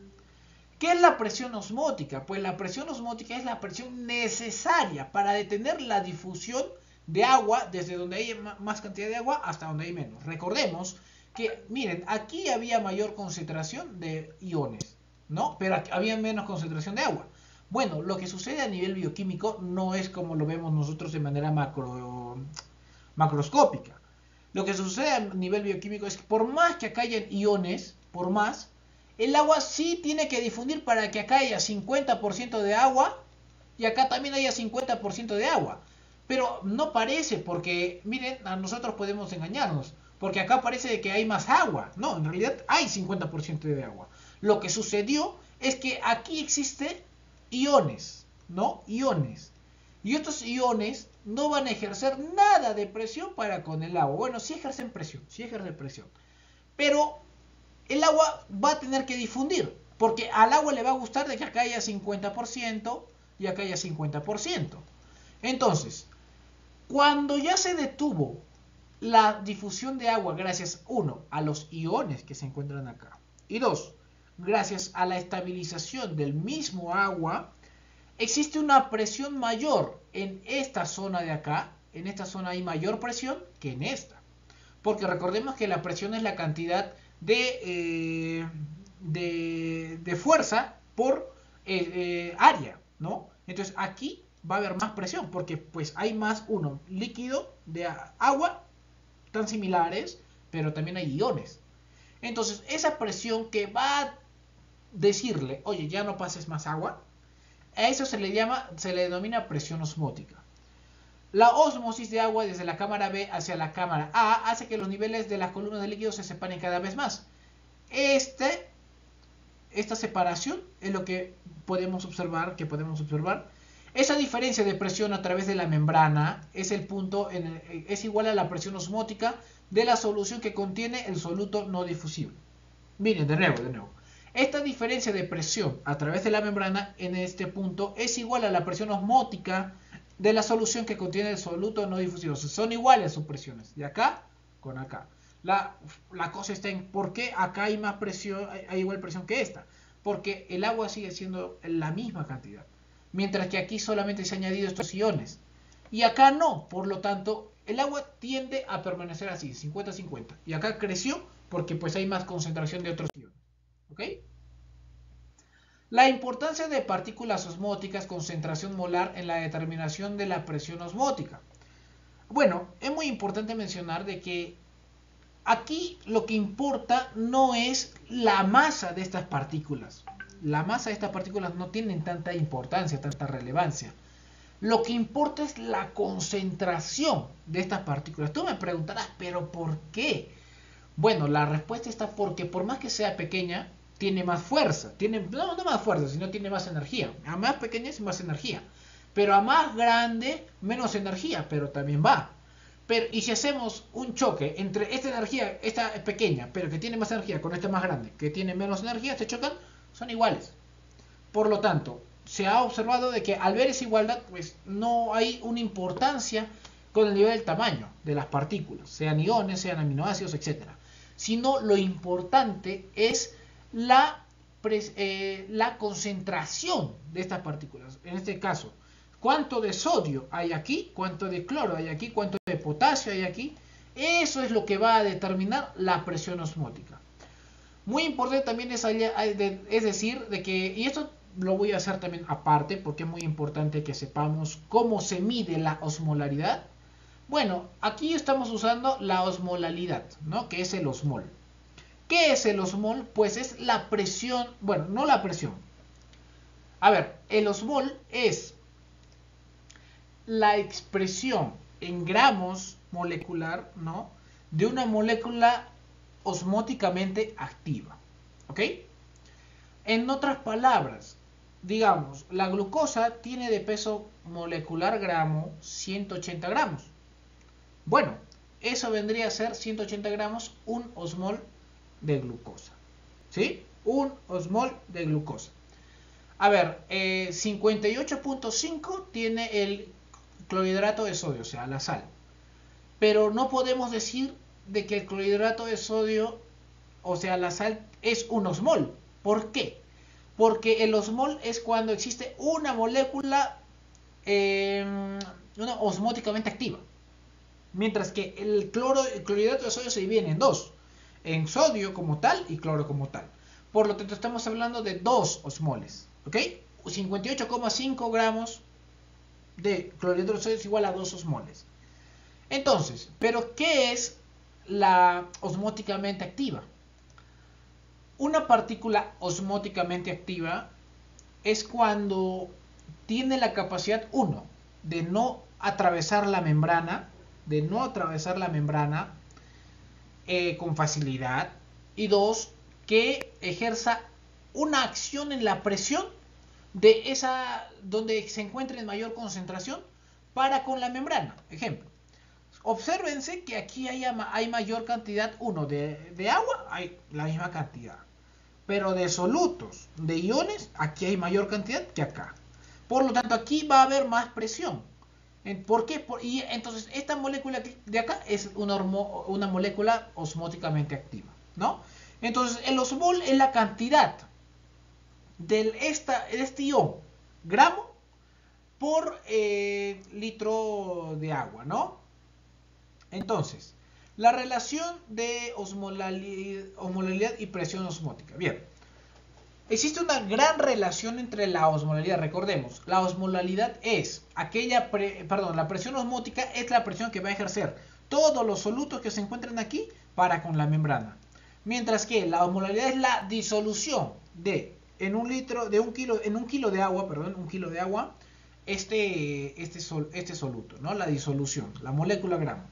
¿Qué es la presión osmótica? Pues la presión osmótica es la presión necesaria para detener la difusión de agua desde donde hay más cantidad de agua hasta donde hay menos. Recordemos que, miren, aquí había mayor concentración de iones, ¿no? Pero había menos concentración de agua. Bueno, lo que sucede a nivel bioquímico no es como lo vemos nosotros de manera macroscópica. Lo que sucede a nivel bioquímico es que por más que acá hayan iones, por más, el agua sí tiene que difundir para que acá haya 50% de agua y acá también haya 50% de agua. Pero no parece, porque miren, a nosotros podemos engañarnos, porque acá parece que hay más agua. No, en realidad hay 50% de agua. Lo que sucedió es que aquí existen iones, ¿no? Iones. Y estos iones no van a ejercer nada de presión para con el agua. Bueno, sí ejercen presión, pero el agua va a tener que difundir, porque al agua le va a gustar de que acá haya 50% y acá haya 50%. Entonces, cuando ya se detuvo la difusión de agua gracias, uno, a los iones que se encuentran acá, y dos, gracias a la estabilización del mismo agua, existe una presión mayor en esta zona de acá, en esta zona hay mayor presión que en esta. Porque recordemos que la presión es la cantidad de fuerza por área, ¿no? Entonces aquí va a haber más presión porque pues hay más líquido de agua, tan similares, pero también hay iones. Entonces esa presión que va a decirle, oye, ya no pases más agua, a eso se le denomina presión osmótica. La ósmosis de agua desde la cámara B hacia la cámara A hace que los niveles de las columnas de líquidos se separen cada vez más. Esta separación es lo que podemos observar, Esa diferencia de presión a través de la membrana es igual a la presión osmótica de la solución que contiene el soluto no difusible. Miren, de nuevo. Esta diferencia de presión a través de la membrana en este punto es igual a la presión osmótica de la solución que contiene el soluto no difusible. O sea, son iguales sus presiones, de acá con acá. La cosa está en por qué acá hay más presión, hay igual presión que esta. Porque el agua sigue siendo la misma cantidad. Mientras que aquí solamente se han añadido estos iones. Y acá no, por lo tanto, el agua tiende a permanecer así, 50-50. Y acá creció porque pues hay más concentración de otros iones. ¿Ok? La importancia de partículas osmóticas, concentración molar en la determinación de la presión osmótica. Bueno, es muy importante mencionar de que aquí lo que importa no es la masa de estas partículas. La masa de estas partículas no tienen tanta importancia, tanta relevancia. Lo que importa es la concentración de estas partículas. Tú me preguntarás, ¿pero por qué? Bueno, la respuesta está porque por más que sea pequeña, tiene más fuerza. No más fuerza, sino tiene más energía. A más pequeña es más energía. Pero a más grande, menos energía, pero también va. Y si hacemos un choque entre esta pequeña, pero que tiene más energía, con esta más grande, que tiene menos energía, se chocan, son iguales. Por lo tanto, se ha observado de que al ver esa igualdad, pues no hay una importancia con el nivel del tamaño de las partículas, sean iones, sean aminoácidos, etc. Sino lo importante es la concentración de estas partículas. En este caso, cuánto de sodio hay aquí, cuánto de cloro hay aquí, cuánto de potasio hay aquí. Eso es lo que va a determinar la presión osmótica. Muy importante también es decir, de que, y esto lo voy a hacer también aparte, porque es muy importante que sepamos cómo se mide la osmolaridad. Bueno, aquí estamos usando la osmolalidad, ¿no? Que es el osmol. ¿Qué es el osmol? Pues es la presión, bueno, no la presión. A ver, el osmol es la expresión en gramos molecular, ¿no? De una molécula osmóticamente activa, ¿ok? En otras palabras, digamos, la glucosa tiene de peso molecular gramo 180 gramos. Bueno, eso vendría a ser 180 gramos, un osmol de glucosa, ¿sí? Un osmol de glucosa. A ver, 58.5 tiene el clorhidrato de sodio, o sea, la sal. Pero no podemos decir de que el clorhidrato de sodio, o sea, la sal, es un osmol. ¿Por qué? Porque el osmol es cuando existe una molécula osmóticamente activa. Mientras que el clorhidrato de sodio se divide en dos. En sodio como tal y cloro como tal. Por lo tanto, estamos hablando de 2 osmoles. ¿Ok? 58,5 gramos de clorhidrato de sodio es igual a 2 osmoles. Entonces, ¿pero qué es la osmóticamente activa? Una partícula osmóticamente activa es cuando tiene la capacidad, 1, de no atravesar la membrana, con facilidad, y 2, que ejerza una acción en la presión de esa donde se encuentre en mayor concentración para con la membrana. Ejemplo, obsérvense que aquí hay mayor cantidad, de agua hay la misma cantidad, pero de solutos, de iones, aquí hay mayor cantidad que acá. Por lo tanto, aquí va a haber más presión. ¿Por qué? Y entonces esta molécula de acá es una molécula osmóticamente activa, ¿no? Entonces el osmol es la cantidad de este ion gramo por litro de agua, ¿no? Entonces, la relación de osmolalidad y presión osmótica. Bien, existe una gran relación entre la osmolalidad. Recordemos, la osmolalidad es la presión osmótica es la presión que va a ejercer todos los solutos que se encuentran aquí para con la membrana. Mientras que la osmolalidad es la disolución en un kilo de agua, este soluto, ¿no? La disolución, la molécula gramo.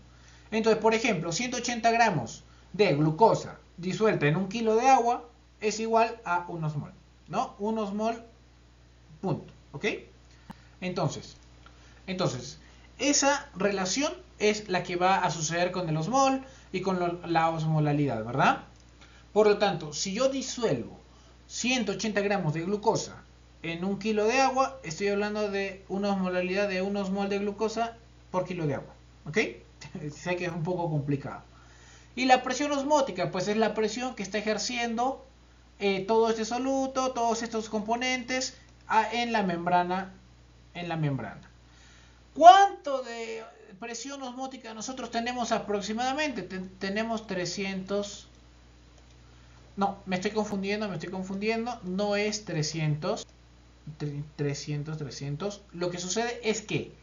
Entonces, por ejemplo, 180 gramos de glucosa disuelta en un kilo de agua es igual a 1 osmol, ¿no? 1 osmol, punto, ¿ok? Entonces, esa relación es la que va a suceder con el osmol y con la osmolalidad, ¿verdad? Por lo tanto, si yo disuelvo 180 gramos de glucosa en un kilo de agua, estoy hablando de una osmolalidad de 1 osmol de glucosa por kilo de agua, ¿ok? Sé que es un poco complicado. Y la presión osmótica, pues es la presión que está ejerciendo todo este soluto, todos estos componentes en la membrana. ¿Cuánto de presión osmótica nosotros tenemos aproximadamente? Tenemos 300. No, me estoy confundiendo. No es 300. 300. Lo que sucede es que,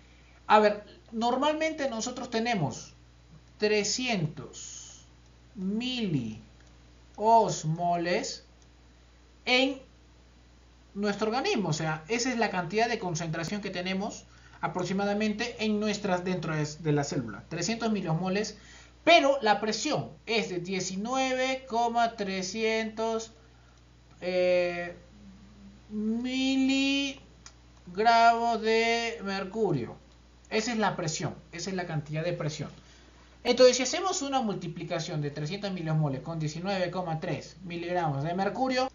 a ver, normalmente nosotros tenemos 300 miliosmoles en nuestro organismo. O sea, esa es la cantidad de concentración que tenemos aproximadamente dentro de la célula. 300 miliosmoles, pero la presión es de 19,300 miligramos de mercurio. Esa es la presión, esa es la cantidad de presión. Entonces, si hacemos una multiplicación de 300 miliosmoles con 19,3 miligramos de mercurio,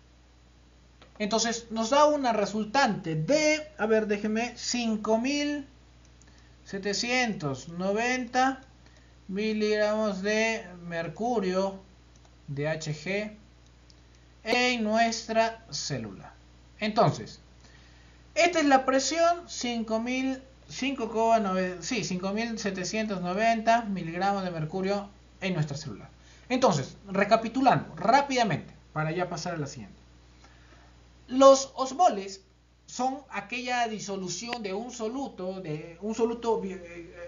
entonces nos da una resultante de, a ver, déjeme, 5.790 miligramos de mercurio de Hg en nuestra célula. Entonces, esta es la presión, 5.790 miligramos de mercurio en nuestra célula. Entonces, recapitulando rápidamente, para ya pasar a la siguiente. Los osmoles son aquella disolución de un soluto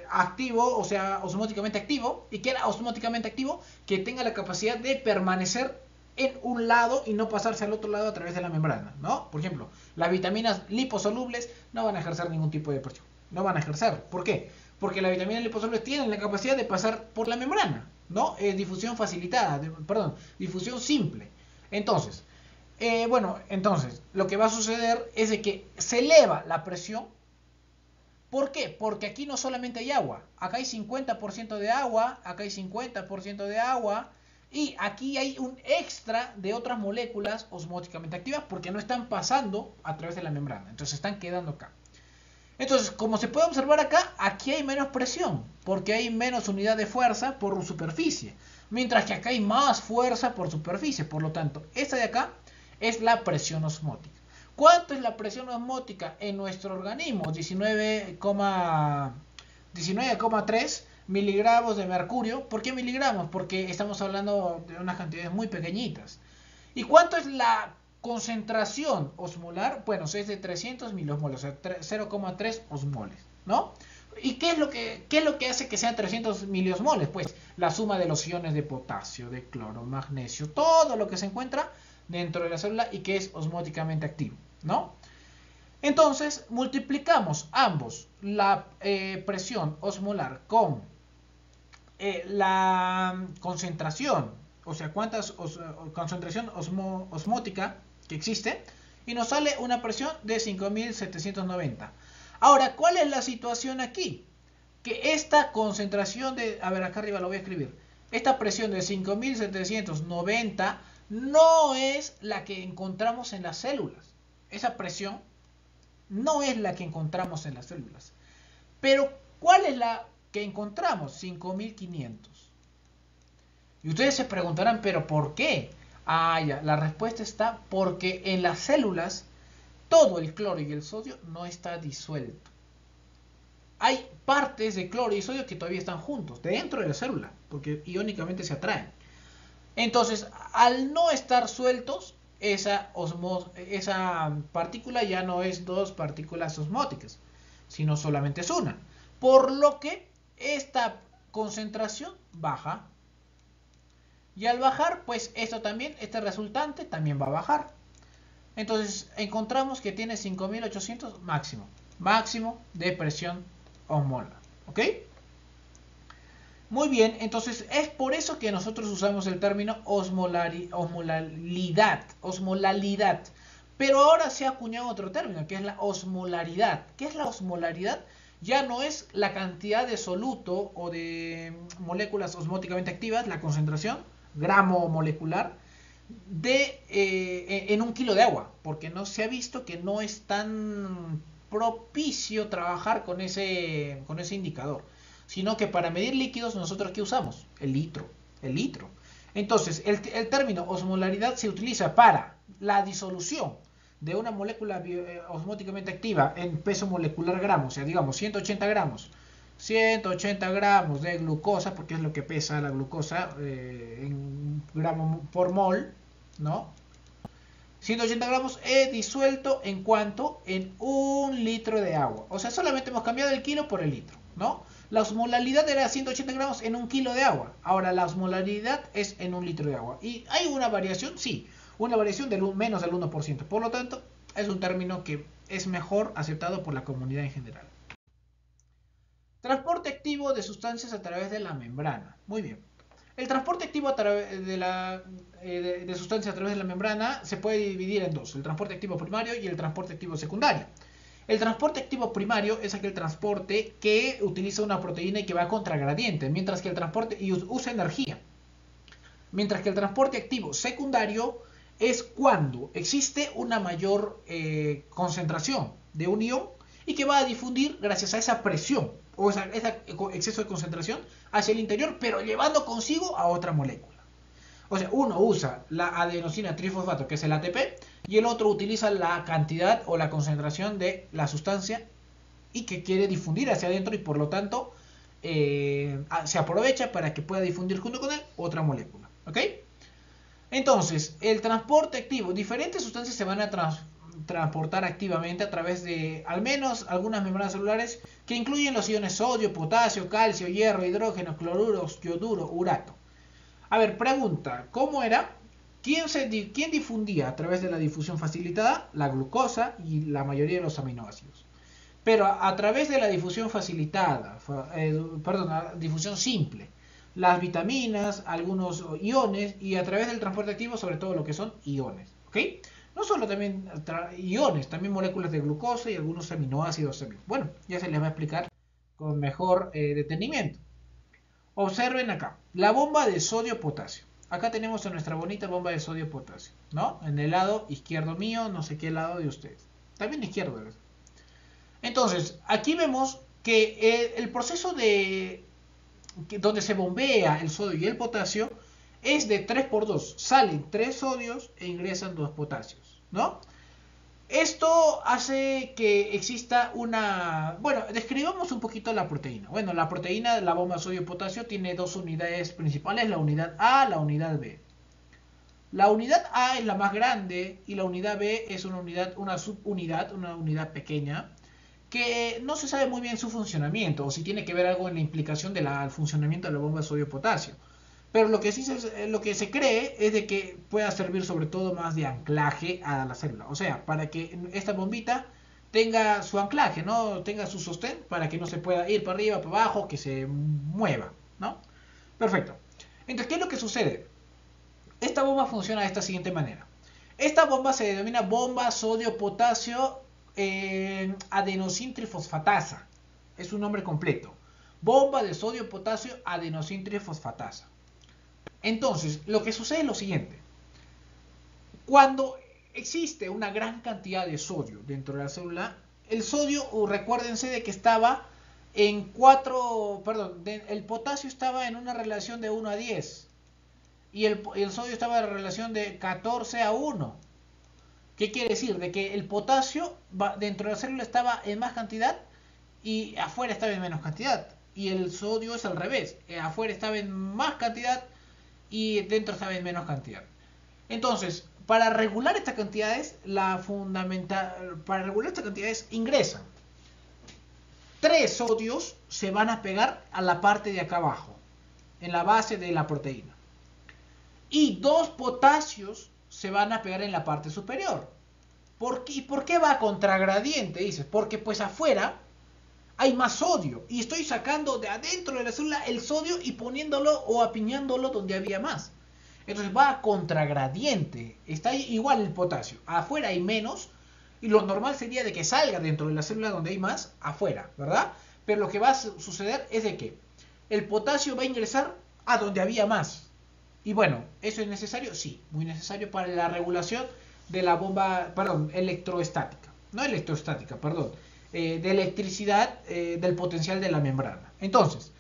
activo, o sea, osmóticamente activo, y que era osmóticamente activo, que tenga la capacidad de permanecer en un lado y no pasarse al otro lado a través de la membrana, ¿no? Por ejemplo, las vitaminas liposolubles no van a ejercer ningún tipo de presión. No van a ejercer. ¿Por qué? Porque las vitaminas liposolubles tienen la capacidad de pasar por la membrana, ¿no? Difusión facilitada, difusión simple. Entonces, lo que va a suceder es de que se eleva la presión. ¿Por qué? Porque aquí no solamente hay agua. Acá hay 50% de agua, acá hay 50% de agua, y aquí hay un extra de otras moléculas osmóticamente activas porque no están pasando a través de la membrana. Entonces están quedando acá. Entonces, como se puede observar acá, aquí hay menos presión porque hay menos unidad de fuerza por superficie. Mientras que acá hay más fuerza por superficie. Por lo tanto, esta de acá es la presión osmótica. ¿Cuánto es la presión osmótica en nuestro organismo? 19,3 miligramos de mercurio. ¿Por qué miligramos? Porque estamos hablando de unas cantidades muy pequeñitas. ¿Y cuánto es la concentración osmolar? Bueno, es de 300 miliosmoles, o sea, 0,3 osmoles, ¿no? ¿Y qué es lo que hace que sean 300 miliosmoles? Pues la suma de los iones de potasio, de cloro, magnesio, todo lo que se encuentra dentro de la célula y que es osmóticamente activo, ¿no? Entonces, multiplicamos ambos, la presión osmolar con la concentración, o sea, concentración osmótica que existe, y nos sale una presión de 5.790. Ahora, ¿cuál es la situación aquí? Que esta concentración a ver, acá arriba lo voy a escribir, esta presión de 5.790 no es la que encontramos en las células. Esa presión no es la que encontramos en las células. Pero, ¿cuál es la que encontramos? 5.500. Y ustedes se preguntarán, ¿pero por qué? Ya, la respuesta está porque en las células todo el cloro y el sodio no está disuelto. hay partes de cloro y sodio que todavía están juntos, dentro de la célula, porque iónicamente se atraen. Entonces, al no estar sueltos, esa partícula ya no es dos partículas osmóticas, sino solamente es una. Por lo que esta concentración baja. Y al bajar, pues esto también, este resultante también va a bajar. Entonces, encontramos que tiene 5800 máximo. Máximo de presión osmolar. ¿Ok? Muy bien, entonces es por eso que nosotros usamos el término osmolalidad. Osmolalidad. Pero ahora se ha acuñado otro término, que es la osmolaridad. ¿Qué es la osmolaridad? Ya no es la cantidad de soluto o de moléculas osmóticamente activas, la concentración, gramo molecular, en un kilo de agua. Porque no se ha visto que no es tan propicio trabajar con ese indicador, sino que para medir líquidos nosotros ¿qué usamos? El litro. El litro. Entonces, el término osmolaridad se utiliza para la disolución de una molécula osmóticamente activa en peso molecular gramos, o sea, digamos 180 gramos. 180 gramos de glucosa, porque es lo que pesa la glucosa en gramo por mol, ¿no? 180 gramos he disuelto en cuanto en un litro de agua. O sea, solamente hemos cambiado el kilo por el litro, ¿no? La osmolaridad era 180 gramos en un kilo de agua. Ahora la osmolaridad es en un litro de agua. ¿Y hay una variación? Sí, una variación del menos del 1%. Por lo tanto, es un término que es mejor aceptado por la comunidad en general. Transporte activo de sustancias a través de la membrana. Muy bien. El transporte activo a través de sustancias a través de la membrana se puede dividir en dos, el transporte activo primario y el transporte activo secundario. El transporte activo primario es aquel transporte que utiliza una proteína y que va contra gradiente, mientras que el transporte y usa energía. Mientras que el transporte activo secundario es cuando existe una mayor concentración de un ion y que va a difundir gracias a esa presión o ese exceso de concentración hacia el interior, pero llevando consigo a otra molécula. O sea, uno usa la adenosina trifosfato, que es el ATP, y el otro utiliza la cantidad o la concentración de la sustancia y que quiere difundir hacia adentro y por lo tanto se aprovecha para que pueda difundir junto con él otra molécula. ¿Ok? Entonces, el transporte activo, diferentes sustancias se van a transportar activamente a través de al menos algunas membranas celulares que incluyen los iones sodio, potasio, calcio, hierro, hidrógeno, cloruros, yoduro, urato. A ver, pregunta, ¿cómo era? ¿Quién difundía a través de la difusión facilitada? La glucosa y la mayoría de los aminoácidos. Pero a través de la difusión facilitada, la difusión simple, las vitaminas, algunos iones y a través del transporte activo sobre todo lo que son iones. ¿Ok? No solo también iones, también moléculas de glucosa y algunos aminoácidos también. Bueno, ya se les va a explicar con mejor detenimiento. Observen acá, la bomba de sodio-potasio. Acá tenemos a nuestra bonita bomba de sodio-potasio, ¿no? En el lado izquierdo mío, no sé qué lado de ustedes. También izquierdo, ¿verdad? Entonces, aquí vemos que el proceso donde se bombea el sodio y el potasio es de 3x2. Salen 3 sodios e ingresan 2 potasios, ¿no? Esto hace que exista una... Bueno, describamos un poquito la proteína. Bueno, la proteína, la bomba sodio-potasio, tiene dos unidades principales, la unidad A y la unidad B. La unidad A es la más grande y la unidad B es una subunidad, una unidad pequeña, que no se sabe muy bien su funcionamiento o si tiene que ver algo en la implicación del funcionamiento de la bomba de sodio-potasio. Pero lo que se cree es de que pueda servir sobre todo más de anclaje a la célula. O sea, para que esta bombita tenga su anclaje, ¿no? Tenga su sostén para que no se pueda ir para arriba, para abajo, que se mueva, ¿no? Perfecto. Entonces, ¿qué es lo que sucede? Esta bomba funciona de esta siguiente manera. Esta bomba se denomina bomba sodio-potasio adenosintrifosfatasa. Es un nombre completo. Bomba de sodio-potasio adenosintrifosfatasa. Entonces, lo que sucede es lo siguiente. Cuando existe una gran cantidad de sodio dentro de la célula, el sodio, recuérdense de que estaba en el potasio estaba en una relación de 1 a 10 y el sodio estaba en la relación de 14 a 1. ¿Qué quiere decir? De que el potasio dentro de la célula estaba en más cantidad y afuera estaba en menos cantidad. Y el sodio es al revés, afuera estaba en más cantidad y dentro estaba en menos cantidad. Entonces, para regular estas cantidades, para regular estas cantidades ingresan 3 sodios se van a pegar a la parte de acá abajo, en la base de la proteína. Y 2 potasios se van a pegar en la parte superior. ¿Y por qué va a contragradiente? Dices, porque pues afuera hay más sodio y estoy sacando de adentro de la célula el sodio y poniéndolo o apiñándolo donde había más. Entonces va a contragradiente. Está igual el potasio. Afuera hay menos y lo normal sería de que salga dentro de la célula donde hay más afuera, ¿verdad? Pero lo que va a suceder es de que el potasio va a ingresar a donde había más. Y bueno, ¿eso es necesario? Sí, muy necesario para la regulación de la bomba, perdón, electroestática. No electroestática, perdón. De electricidad del potencial de la membrana. Entonces,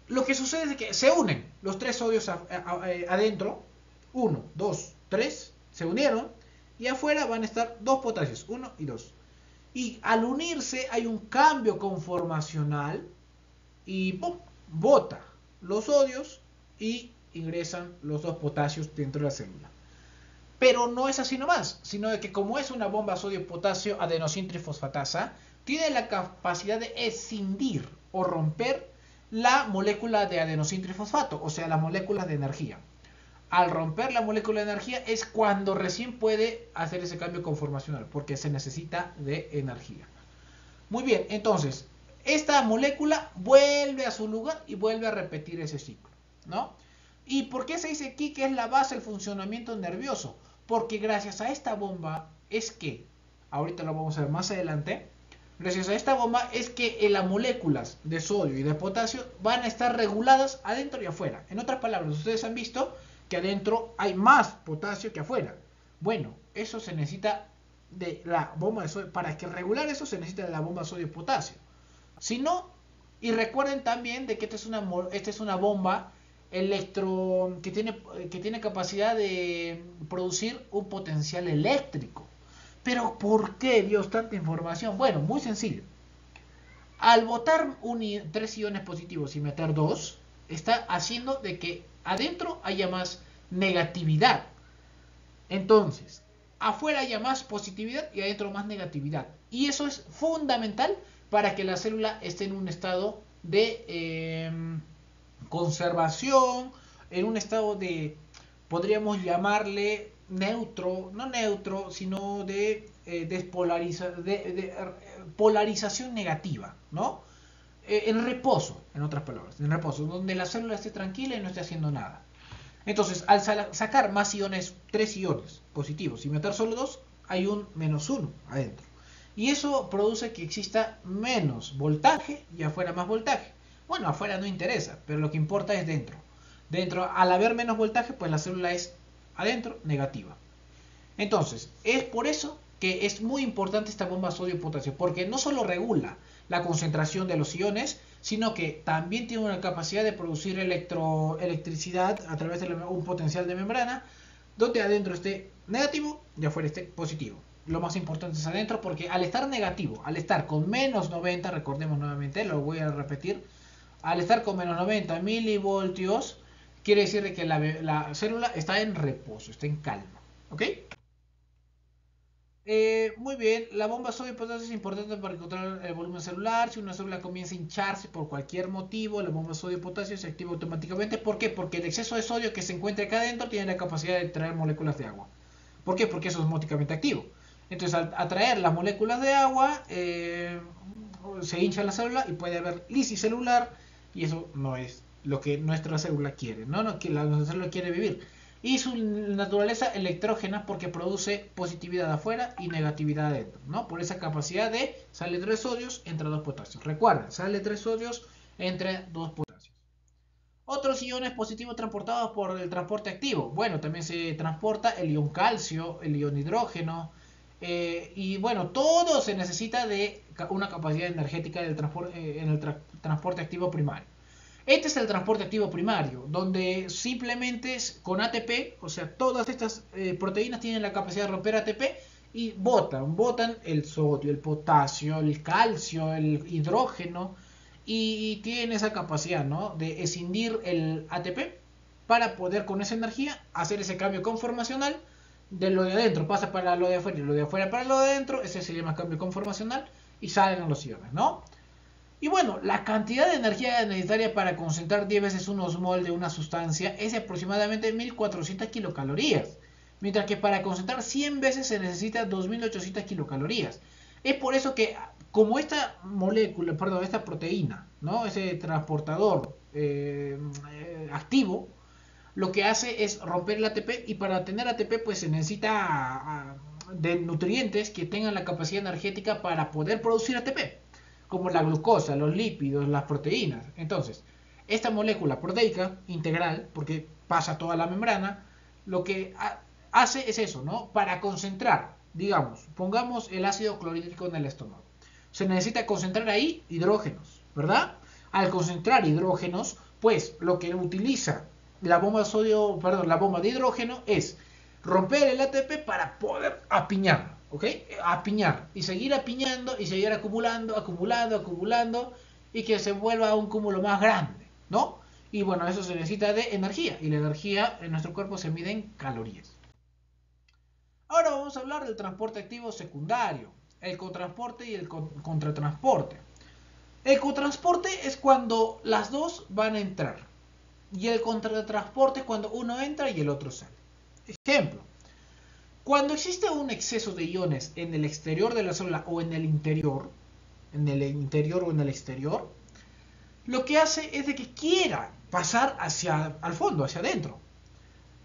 lo que sucede es que se unen los 3 sodios adentro. 1, 2, 3. Se unieron. Y afuera van a estar 2 potasios. 1 y 2. Y al unirse hay un cambio conformacional. Y ¡pum! Bota los sodios y ingresan los 2 potasios dentro de la célula. Pero no es así nomás, sino de que como es una bomba sodio-potasio adenosintrifosfatasa, tiene la capacidad de escindir o romper la molécula de adenosintrifosfato, o sea, la molécula de energía. Al romper la molécula de energía es cuando recién puede hacer ese cambio conformacional, porque se necesita de energía. Muy bien, entonces, esta molécula vuelve a su lugar y vuelve a repetir ese ciclo, ¿no? ¿Y por qué se dice aquí que es la base del funcionamiento nervioso? Porque gracias a esta bomba es que, ahorita lo vamos a ver más adelante, gracias a esta bomba es que las moléculas de sodio y de potasio van a estar reguladas adentro y afuera. En otras palabras, ustedes han visto que adentro hay más potasio que afuera. Bueno, eso se necesita de la bomba de sodio. Para que regular eso se necesita de la bomba sodio-potasio. Si no, y recuerden también de que esta es una bomba que tiene capacidad de producir un potencial eléctrico. Pero ¿por qué, Dios, tanta información? Bueno, muy sencillo. Al botar 3 iones positivos y meter 2, está haciendo de que adentro haya más negatividad. Entonces, afuera haya más positividad y adentro más negatividad. Y eso es fundamental para que la célula esté en un estado de conservación, en un estado de, podríamos llamarle neutro, no neutro, sino de polarización negativa, ¿no? En reposo, en otras palabras, en reposo, donde la célula esté tranquila y no esté haciendo nada. Entonces, al sacar más iones, 3 iones positivos y meter solo 2, hay un -1 adentro. Y eso produce que exista menos voltaje y afuera más voltaje. Bueno, afuera no interesa, pero lo que importa es dentro. Dentro, al haber menos voltaje, pues la célula es adentro negativa. Entonces, es por eso que es muy importante esta bomba sodio-potasio, porque no solo regula la concentración de los iones, sino que también tiene una capacidad de producir electricidad a través de un potencial de membrana, donde adentro esté negativo y afuera esté positivo. Lo más importante es adentro, porque al estar negativo, al estar con menos 90, recordemos nuevamente, lo voy a repetir, al estar con menos 90 milivoltios, quiere decir que la célula está en reposo, está en calma. ¿Ok? Muy bien, la bomba sodio-potasio es importante para controlar el volumen celular. Si una célula comienza a hincharse por cualquier motivo, la bomba sodio-potasio se activa automáticamente. ¿Por qué? Porque el exceso de sodio que se encuentra acá adentro tiene la capacidad de traer moléculas de agua. ¿Por qué? Porque eso es osmóticamente activo. Entonces, al atraer las moléculas de agua, se hincha la célula y puede haber lisis celular, y eso no es lo que nuestra célula quiere, no que nuestra célula quiere vivir. Y su naturaleza electrógena, porque produce positividad afuera y negatividad adentro, ¿no? Por esa capacidad de sale 3 sodios entre 2 potasios. Recuerden, sale 3 sodios entre 2 potasios. Otros iones positivos transportados por el transporte activo. Bueno, también se transporta el ion calcio, el ion hidrógeno. Y bueno, todo se necesita de una capacidad energética en el transporte activo primario. Este es el transporte activo primario, donde simplemente con ATP, o sea, todas estas proteínas tienen la capacidad de romper ATP y botan el sodio, el potasio, el calcio, el hidrógeno y tienen esa capacidad, ¿no?, de escindir el ATP para poder con esa energía hacer ese cambio conformacional de lo de adentro, pasa para lo de afuera y lo de afuera para lo de adentro, ese se llama cambio conformacional y salen los iones, ¿no? Y bueno, la cantidad de energía necesaria para concentrar 10 veces un osmol de una sustancia es de aproximadamente 1400 kilocalorías, mientras que para concentrar 100 veces se necesita 2800 kilocalorías. Es por eso que, como esta molécula, perdón, esta proteína, ¿no?, ese transportador activo, lo que hace es romper el ATP y para tener ATP pues se necesita de nutrientes que tengan la capacidad energética para poder producir ATP, como la glucosa, los lípidos, las proteínas. Entonces, esta molécula proteica integral, porque pasa toda la membrana, lo que hace es eso, ¿no? Para concentrar, digamos, pongamos el ácido clorhídrico en el estómago. Se necesita concentrar ahí hidrógenos, ¿verdad? Al concentrar hidrógenos, pues lo que utiliza la bomba de sodio, perdón, la bomba de hidrógeno es romper el ATP para poder apiñar, ¿ok? Apiñar y seguir apiñando y seguir acumulando y que se vuelva un cúmulo más grande, ¿no? Y bueno, eso se necesita de energía y la energía en nuestro cuerpo se mide en calorías. Ahora vamos a hablar del transporte activo secundario, el cotransporte y el contratransporte. El cotransporte es cuando las dos van a entrar y el contratransporte es cuando uno entra y el otro sale. Ejemplo, cuando existe un exceso de iones en el exterior de la célula o en el interior o en el exterior, lo que hace es de que quiera pasar hacia al fondo, hacia adentro.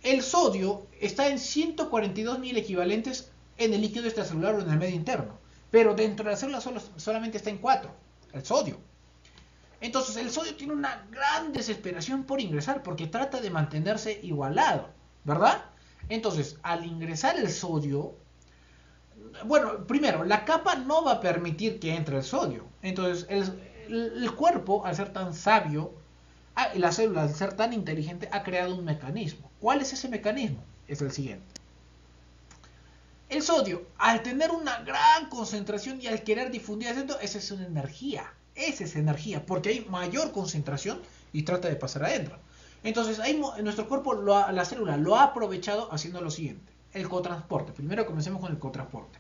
El sodio está en 142.000 equivalentes en el líquido extracelular o en el medio interno, pero dentro de la célula solamente está en 4, el sodio. Entonces el sodio tiene una gran desesperación por ingresar porque trata de mantenerse igualado, ¿verdad? Entonces, al ingresar el sodio, bueno, primero, la capa no va a permitir que entre el sodio. Entonces, el cuerpo, al ser tan sabio, la célula, al ser tan inteligente, ha creado un mecanismo. ¿Cuál es ese mecanismo? Es el siguiente. El sodio, al tener una gran concentración y al querer difundir adentro, esa es una energía. Esa es energía, porque hay mayor concentración y trata de pasar adentro. Entonces, nuestro cuerpo, la célula, lo ha aprovechado haciendo lo siguiente. El cotransporte. Primero comencemos con el cotransporte.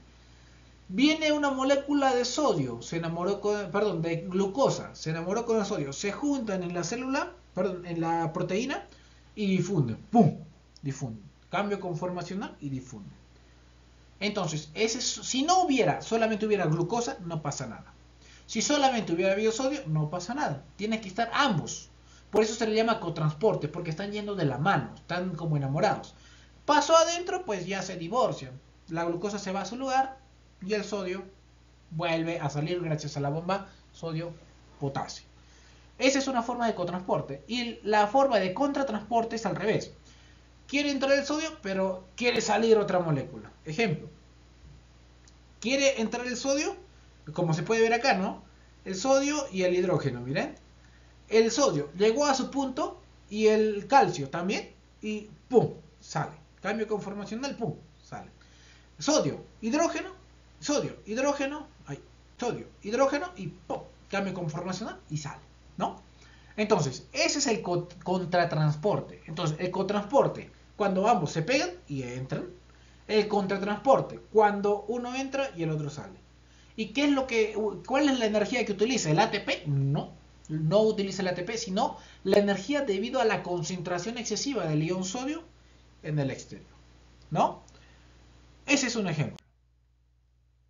Viene una molécula de sodio, de glucosa, se enamoró con el sodio, se juntan en la célula, en la proteína y difunden. ¡Pum! Difunden. Cambio conformacional y difunden. Entonces, si solamente hubiera glucosa, no pasa nada. Si solamente hubiera habido sodio, no pasa nada. Tiene que estar ambos. Por eso se le llama cotransporte, porque están yendo de la mano, están como enamorados. Pasó adentro, pues ya se divorcian. La glucosa se va a su lugar y el sodio vuelve a salir gracias a la bomba sodio-potasio. Esa es una forma de cotransporte. Y la forma de contratransporte es al revés. Quiere entrar el sodio, pero quiere salir otra molécula. Ejemplo. Quiere entrar el sodio, como se puede ver acá, ¿no? El sodio y el hidrógeno, miren. El sodio llegó a su punto y el calcio también y ¡pum! Sale. Cambio conformacional, ¡pum! Sale. Sodio, hidrógeno y ¡pum! Cambio conformacional y sale, ¿no? Entonces, ese es el contratransporte. Entonces, el cotransporte, cuando ambos se pegan y entran. El contratransporte, cuando uno entra y el otro sale. ¿Y cuál es la energía que utiliza? ¿El ATP? No utiliza el ATP, sino la energía debido a la concentración excesiva del ion sodio en el exterior, ¿no? Ese es un ejemplo.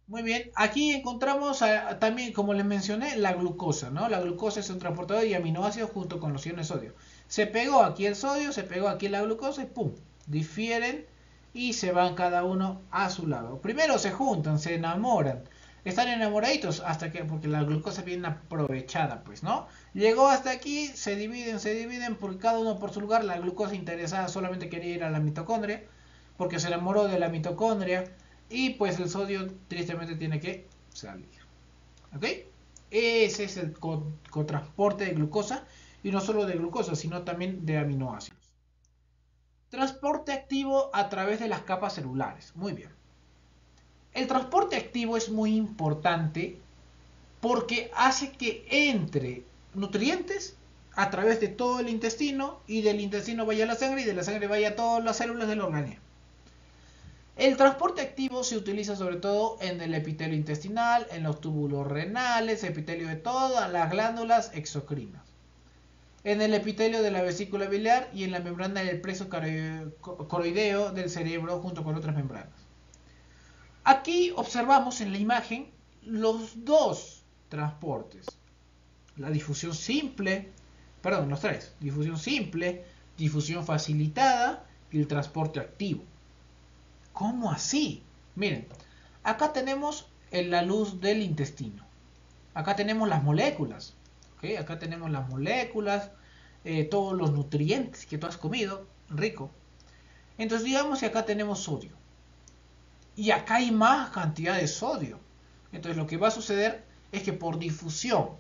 Muy bien, aquí encontramos también, como les mencioné, la glucosa, ¿no? La glucosa es un transportador de aminoácidos junto con los iones sodio. Se pegó aquí el sodio, se pegó aquí la glucosa y ¡pum! Difieren y se van cada uno a su lado. Primero se juntan, se enamoran. Están enamoraditos porque la glucosa viene aprovechada, pues, ¿no? Llegó hasta aquí, se dividen porque cada uno por su lugar. La glucosa interesada solamente quería ir a la mitocondria porque se enamoró de la mitocondria y pues el sodio tristemente tiene que salir. ¿Ok? Ese es el cotransporte de glucosa y no solo de glucosa, sino también de aminoácidos. Transporte activo a través de las capas celulares. Muy bien. El transporte activo es muy importante porque hace que entre nutrientes a través de todo el intestino y del intestino vaya a la sangre y de la sangre vaya a todas las células del organismo. El transporte activo se utiliza sobre todo en el epitelio intestinal, en los túbulos renales, epitelio de todas las glándulas exocrinas, en el epitelio de la vesícula biliar y en la membrana del plexo coroideo del cerebro junto con otras membranas. Aquí observamos en la imagen los dos transportes, la difusión simple, perdón, los tres, difusión simple, difusión facilitada y el transporte activo. ¿Cómo así? Miren, acá tenemos la luz del intestino. Acá tenemos las moléculas. ¿Okay? Acá tenemos las moléculas, todos los nutrientes que tú has comido, rico. Entonces digamos que acá tenemos sodio. Y acá hay más cantidad de sodio. Entonces lo que va a suceder es que por difusión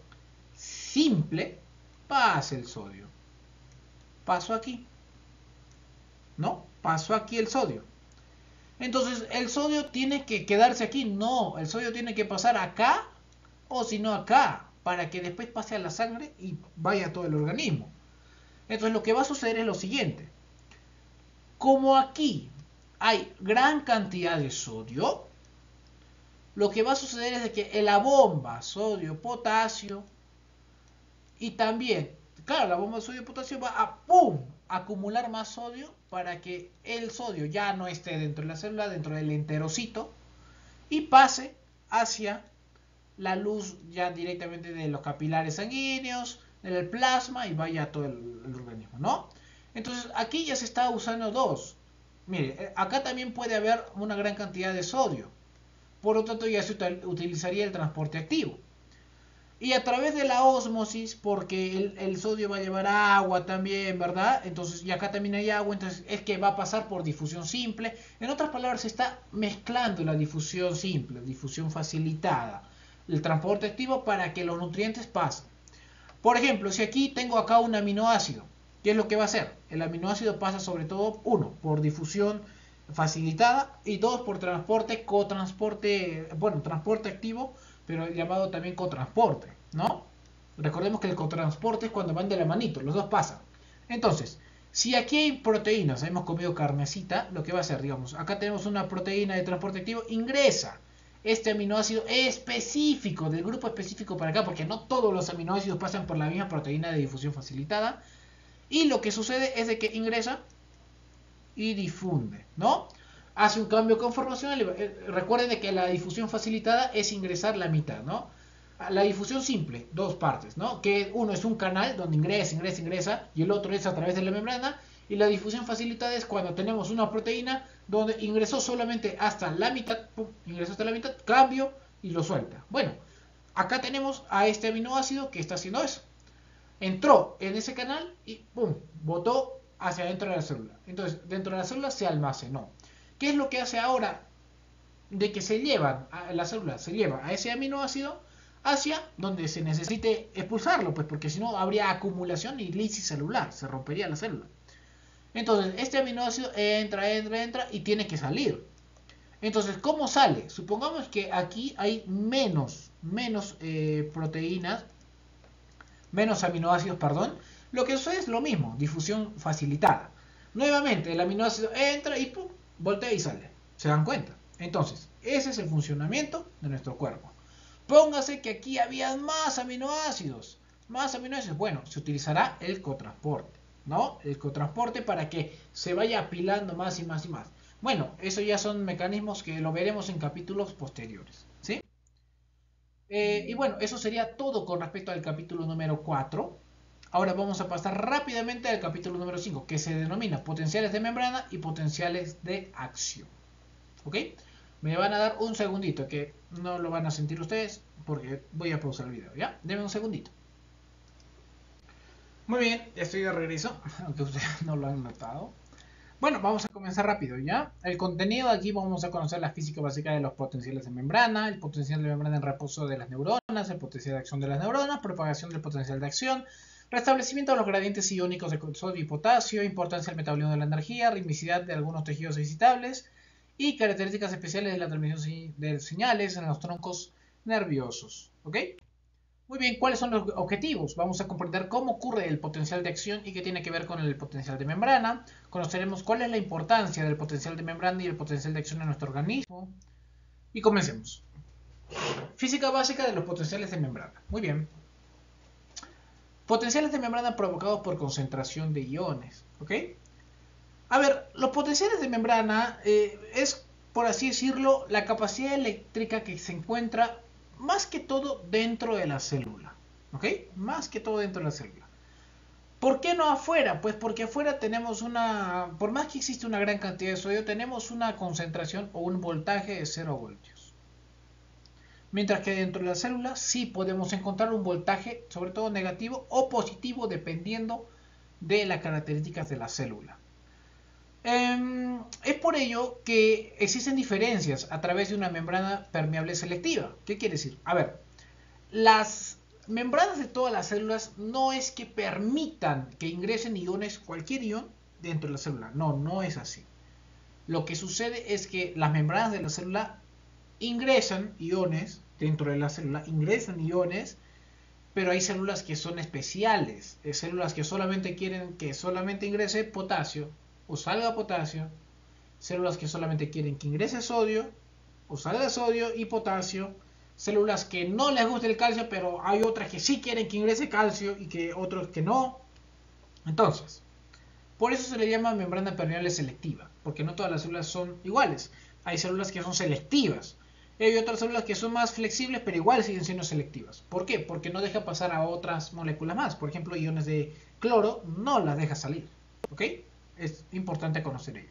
simple pasa el sodio. Paso aquí. ¿No? Pasó aquí el sodio. Entonces, ¿el sodio tiene que quedarse aquí? No, el sodio tiene que pasar acá o si no acá, para que después pase a la sangre y vaya a todo el organismo. Entonces, lo que va a suceder es lo siguiente. Como aquí hay gran cantidad de sodio, lo que va a suceder es de que en la bomba sodio-potasio y también, claro, la bomba de sodio-potasio va a ¡pum! Acumular más sodio para que el sodio ya no esté dentro de la célula, dentro del enterocito y pase hacia la luz ya directamente de los capilares sanguíneos, del plasma y vaya a todo el organismo, ¿no? Entonces aquí ya se está usando dos. Mire, acá también puede haber una gran cantidad de sodio, por lo tanto ya se utilizaría el transporte activo. Y a través de la ósmosis, porque el sodio va a llevar agua también, ¿verdad? Entonces, y acá también hay agua, entonces es que va a pasar por difusión simple. En otras palabras, se está mezclando la difusión simple, difusión facilitada, el transporte activo para que los nutrientes pasen. Por ejemplo, si aquí tengo acá un aminoácido, ¿qué es lo que va a hacer? El aminoácido pasa sobre todo, uno, por difusión facilitada y dos, por transporte, transporte activo, pero llamado también cotransporte, ¿no? Recordemos que el cotransporte es cuando van de la manito, los dos pasan. Entonces, si aquí hay proteínas, hemos comido carnecita, lo que va a hacer, digamos, acá tenemos una proteína de transporte activo, ingresa este aminoácido específico, del grupo específico para acá, porque no todos los aminoácidos pasan por la misma proteína de difusión facilitada, y lo que sucede es de que ingresa y difunde, ¿no? Hace un cambio conformacional. Recuerden de que la difusión facilitada es ingresar la mitad, ¿no? La difusión simple, dos partes, ¿no? Que uno es un canal donde ingresa, y el otro es a través de la membrana. Y la difusión facilitada es cuando tenemos una proteína donde ingresó solamente hasta la mitad, pum, ingresó hasta la mitad, cambio y lo suelta. Bueno, acá tenemos a este aminoácido que está haciendo eso. Entró en ese canal y pum, botó hacia dentro de la célula. Entonces, dentro de la célula se almacenó. ¿Qué es lo que hace ahora? De que se llevan a la célula, se lleva a ese aminoácido hacia donde se necesite expulsarlo, pues porque si no habría acumulación y lisis celular, se rompería la célula. Entonces, este aminoácido entra y tiene que salir. Entonces, ¿cómo sale? Supongamos que aquí hay menos proteínas, menos aminoácidos, perdón. Lo que sucede es lo mismo, difusión facilitada. Nuevamente, el aminoácido entra y pum, voltea y sale. ¿Se dan cuenta? Entonces, ese es el funcionamiento de nuestro cuerpo. Póngase que aquí había más aminoácidos. Bueno, se utilizará el cotransporte, ¿no? El cotransporte para que se vaya apilando más y más y más. Bueno, eso ya son mecanismos que lo veremos en capítulos posteriores, ¿sí? Y bueno, eso sería todo con respecto al capítulo número 4. Ahora vamos a pasar rápidamente al capítulo número 5, que se denomina potenciales de membrana y potenciales de acción. ¿Ok? Me van a dar un segundito, que no lo van a sentir ustedes, porque voy a pausar el video, ¿ya? Denme un segundito. Muy bien, ya estoy de regreso, aunque ustedes no lo han notado. Bueno, vamos a comenzar rápido, ¿ya? El contenido aquí vamos a conocer la física básica de los potenciales de membrana, el potencial de membrana en reposo de las neuronas, el potencial de acción de las neuronas, propagación del potencial de acción, restablecimiento de los gradientes iónicos de sodio y potasio, importancia del metabolismo de la energía, ritmicidad de algunos tejidos excitables y características especiales de la transmisión de señales en los troncos nerviosos. ¿Ok? Muy bien, ¿cuáles son los objetivos? Vamos a comprender cómo ocurre el potencial de acción y qué tiene que ver con el potencial de membrana. Conoceremos cuál es la importancia del potencial de membrana y el potencial de acción en nuestro organismo. Y comencemos. Física básica de los potenciales de membrana. Muy bien. Potenciales de membrana provocados por concentración de iones. ¿Ok? A ver, los potenciales de membrana es, por así decirlo, la capacidad eléctrica que se encuentra más que todo dentro de la célula. ¿Ok? Más que todo dentro de la célula. ¿Por qué no afuera? Pues porque afuera tenemos por más que existe una gran cantidad de sodio, tenemos una concentración o un voltaje de 0 voltios. Mientras que dentro de la célula sí podemos encontrar un voltaje, sobre todo negativo o positivo, dependiendo de las características de la célula. Es por ello que existen diferencias a través de una membrana permeable selectiva. ¿Qué quiere decir? A ver, las membranas de todas las células no es que permitan que ingresen iones, cualquier ion, dentro de la célula. No, no es así. Lo que sucede es que las membranas de la célula ingresan iones dentro de la célula, pero hay células que son especiales, células que solamente quieren que solamente ingrese potasio o salga potasio, células que solamente quieren que ingrese sodio o salga sodio y potasio, células que no les gusta el calcio, pero hay otras que sí quieren que ingrese calcio y que otros que no. Entonces, por eso se le llama membrana permeable selectiva, porque no todas las células son iguales. Hay células que son selectivas. Y hay otras células que son más flexibles, pero igual siguen siendo selectivas. ¿Por qué? Porque no deja pasar a otras moléculas más. Por ejemplo, iones de cloro no las deja salir. ¿Ok? Es importante conocer ello.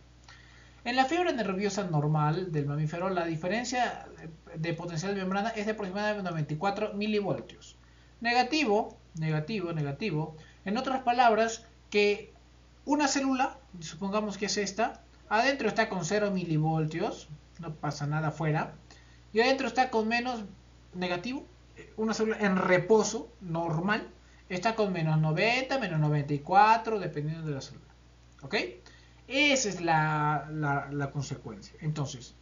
En la fiebre nerviosa normal del mamífero, la diferencia de potencial de membrana es de aproximadamente 94 milivoltios. Negativo, negativo, negativo. En otras palabras, que una célula, supongamos que es esta, adentro está con 0 milivoltios, no pasa nada afuera, y adentro está con menos negativo. Una célula en reposo normal está con menos 90, menos 94, dependiendo de la célula. ¿Ok? Esa es la consecuencia. Entonces,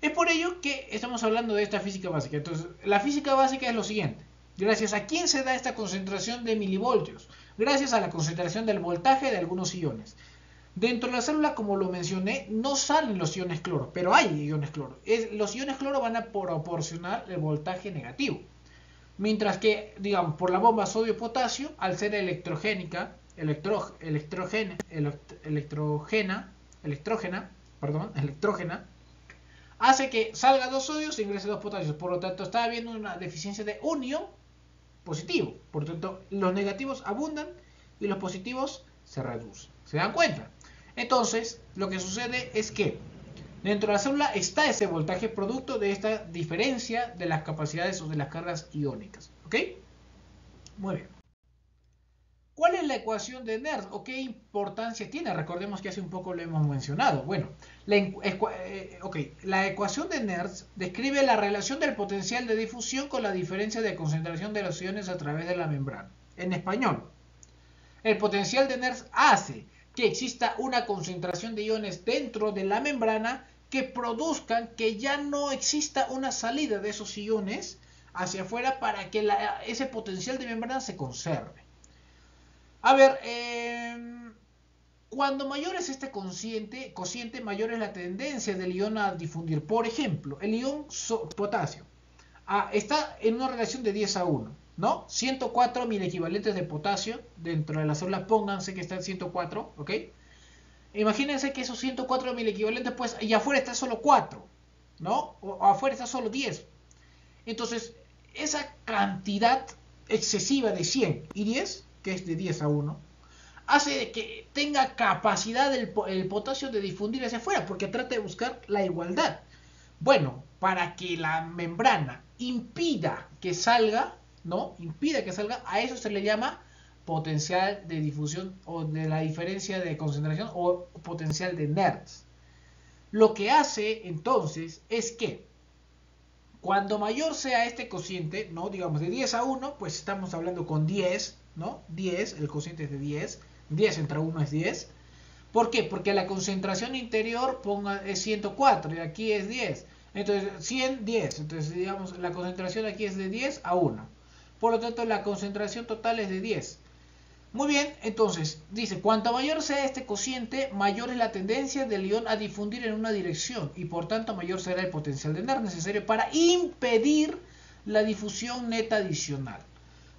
es por ello que estamos hablando de esta física básica. Entonces, la física básica es lo siguiente. Gracias a quién se da esta concentración de milivoltios. Gracias a la concentración del voltaje de algunos iones. Dentro de la célula, como lo mencioné, no salen los iones cloro, pero hay iones cloro. Los iones cloro van a proporcionar el voltaje negativo. Mientras que, digamos, por la bomba sodio-potasio, al ser electrógena, hace que salga 2 sodios e ingrese 2 potasios. Por lo tanto, está habiendo una deficiencia de un ion positivo. Por lo tanto, los negativos abundan y los positivos se reducen. ¿Se dan cuenta? Entonces, lo que sucede es que dentro de la célula está ese voltaje producto de esta diferencia de las capacidades o de las cargas iónicas. ¿Ok? Muy bien. ¿Cuál es la ecuación de Nernst o qué importancia tiene? Recordemos que hace un poco lo hemos mencionado. Bueno, la ecuación de Nernst describe la relación del potencial de difusión con la diferencia de concentración de los iones a través de la membrana. En español, el potencial de Nernst hace que exista una concentración de iones dentro de la membrana que produzcan que ya no exista una salida de esos iones hacia afuera para que ese potencial de membrana se conserve. A ver, cuando mayor es este cociente, mayor es la tendencia del ion a difundir. Por ejemplo, el ion potasio está en una relación de 10 a 1, ¿no? 104 mil equivalentes de potasio dentro de la célula, pónganse que está en 104, ¿ok? Imagínense que esos 104 mil equivalentes, pues, y afuera está solo 4, ¿no? O afuera está solo 10. Entonces, esa cantidad excesiva de 100 y 10, que es de 10 a 1, hace que tenga capacidad el potasio de difundir hacia afuera, porque trata de buscar la igualdad. Bueno, para que la membrana impida que salga, ¿no? Impida que salga, a eso se le llama potencial de difusión o de la diferencia de concentración o potencial de Nernst. Lo que hace entonces es que cuando mayor sea este cociente, ¿no? Digamos de 10 a 1, pues estamos hablando con 10, ¿no? 10, el cociente es de 10, 10 entre 1 es 10. ¿Por qué? Porque la concentración interior es 104 y aquí es 10. Entonces, 100, 10. Entonces, digamos, la concentración aquí es de 10 a 1. Por lo tanto, la concentración total es de 10. Muy bien, entonces, dice, cuanto mayor sea este cociente, mayor es la tendencia del ion a difundir en una dirección y por tanto mayor será el potencial de NER necesario para impedir la difusión neta adicional.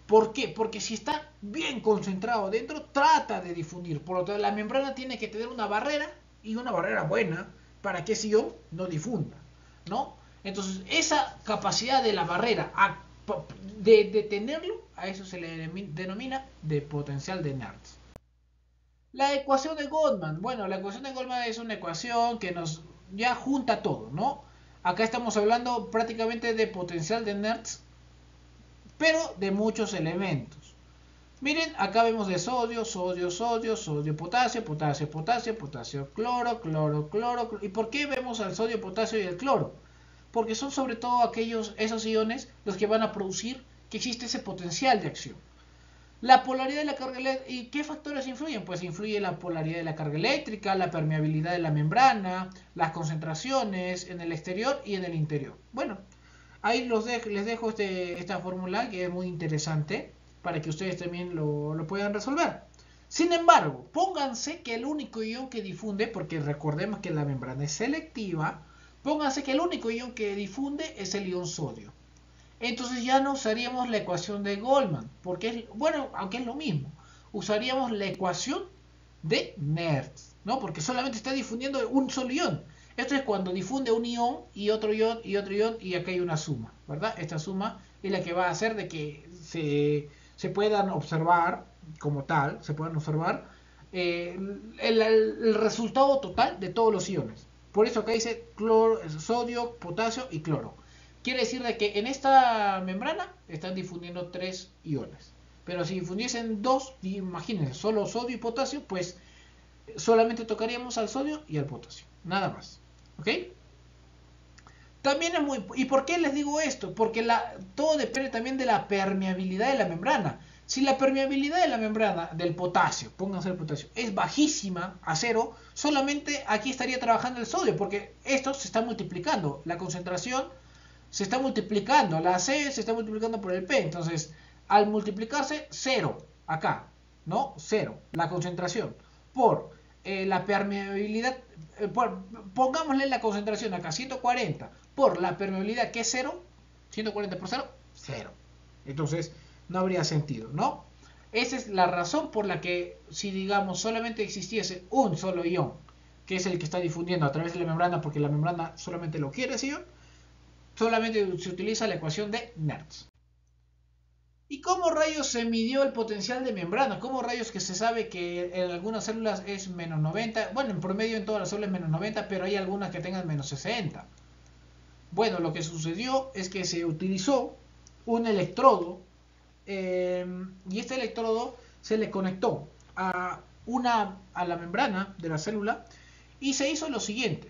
¿Por qué? Porque si está bien concentrado dentro, trata de difundir. Por lo tanto, la membrana tiene que tener una barrera y una barrera buena para que ese ion no difunda, ¿no? Entonces, esa capacidad de la barrera de detenerlo, a eso se le denomina de potencial de Nernst. La ecuación de Goldman. Bueno, la ecuación de Goldman es una ecuación que nos ya junta todo, ¿no? Acá estamos hablando prácticamente de potencial de Nernst, pero de muchos elementos. Miren, acá vemos de sodio, sodio, sodio, sodio, potasio, potasio, potasio, potasio, cloro, cloro, cloro. ¿Y por qué vemos al sodio, potasio y el cloro? Porque son sobre todo esos iones los que van a producir que existe ese potencial de acción. La polaridad de la carga eléctrica. ¿Y qué factores influyen? Pues influye la polaridad de la carga eléctrica, la permeabilidad de la membrana, las concentraciones en el exterior y en el interior. Bueno, ahí les dejo esta fórmula que es muy interesante para que ustedes también lo puedan resolver. Sin embargo, pónganse que el único ion que difunde, porque recordemos que la membrana es selectiva, pónganse que el único ion que difunde es el ion sodio. Entonces ya no usaríamos la ecuación de Goldman, porque bueno, aunque es lo mismo, usaríamos la ecuación de Nernst, ¿no? Porque solamente está difundiendo un solo ion. Esto es cuando difunde un ion y otro ion y otro ion y acá hay una suma, ¿verdad? Esta suma es la que va a hacer de que se puedan observar como tal, se puedan observar el resultado total de todos los iones. Por eso acá dice sodio, potasio y cloro. Quiere decir de que en esta membrana están difundiendo 3 iones. Pero si difundiesen 2, imagínense, solo sodio y potasio, pues solamente tocaríamos al sodio y al potasio. Nada más. ¿Ok? También es muy... ¿Y por qué les digo esto? Porque todo depende también de la permeabilidad de la membrana. Si la permeabilidad de la membrana del potasio, pónganse el potasio, es bajísima, a 0, solamente aquí estaría trabajando el sodio, porque esto se está multiplicando. La concentración se está multiplicando, la C se está multiplicando por el P. Entonces, al multiplicarse, 0, acá, ¿no? 0, la concentración, por la permeabilidad, pongámosle la concentración acá, 140, por la permeabilidad que es 0, 140 por 0, 0. Entonces, no habría sentido, ¿no? Esa es la razón por la que, si digamos, solamente existiese un solo ion, que es el que está difundiendo a través de la membrana, porque la membrana solamente lo quiere ese ion, solamente se utiliza la ecuación de Nernst. ¿Y cómo rayos se midió el potencial de membrana? ¿Cómo rayos que se sabe que en algunas células es menos 90? Bueno, en promedio en todas las células es menos 90, pero hay algunas que tengan menos 60. Bueno, lo que sucedió es que se utilizó un electrodo y este electrodo se le conectó a la membrana de la célula y se hizo lo siguiente.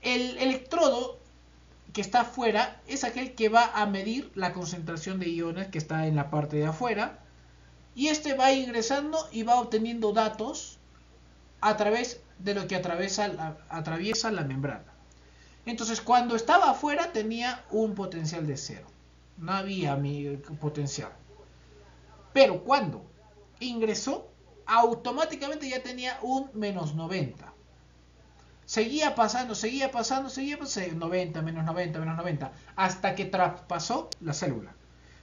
El electrodo que está afuera es aquel que va a medir la concentración de iones que está en la parte de afuera y este va ingresando y va obteniendo datos a través de lo que atraviesa la membrana. Entonces cuando estaba afuera tenía un potencial de 0, no había potencial, pero cuando ingresó automáticamente ya tenía un menos 90. Seguía pasando, 90, menos 90, menos 90, hasta que traspasó la célula.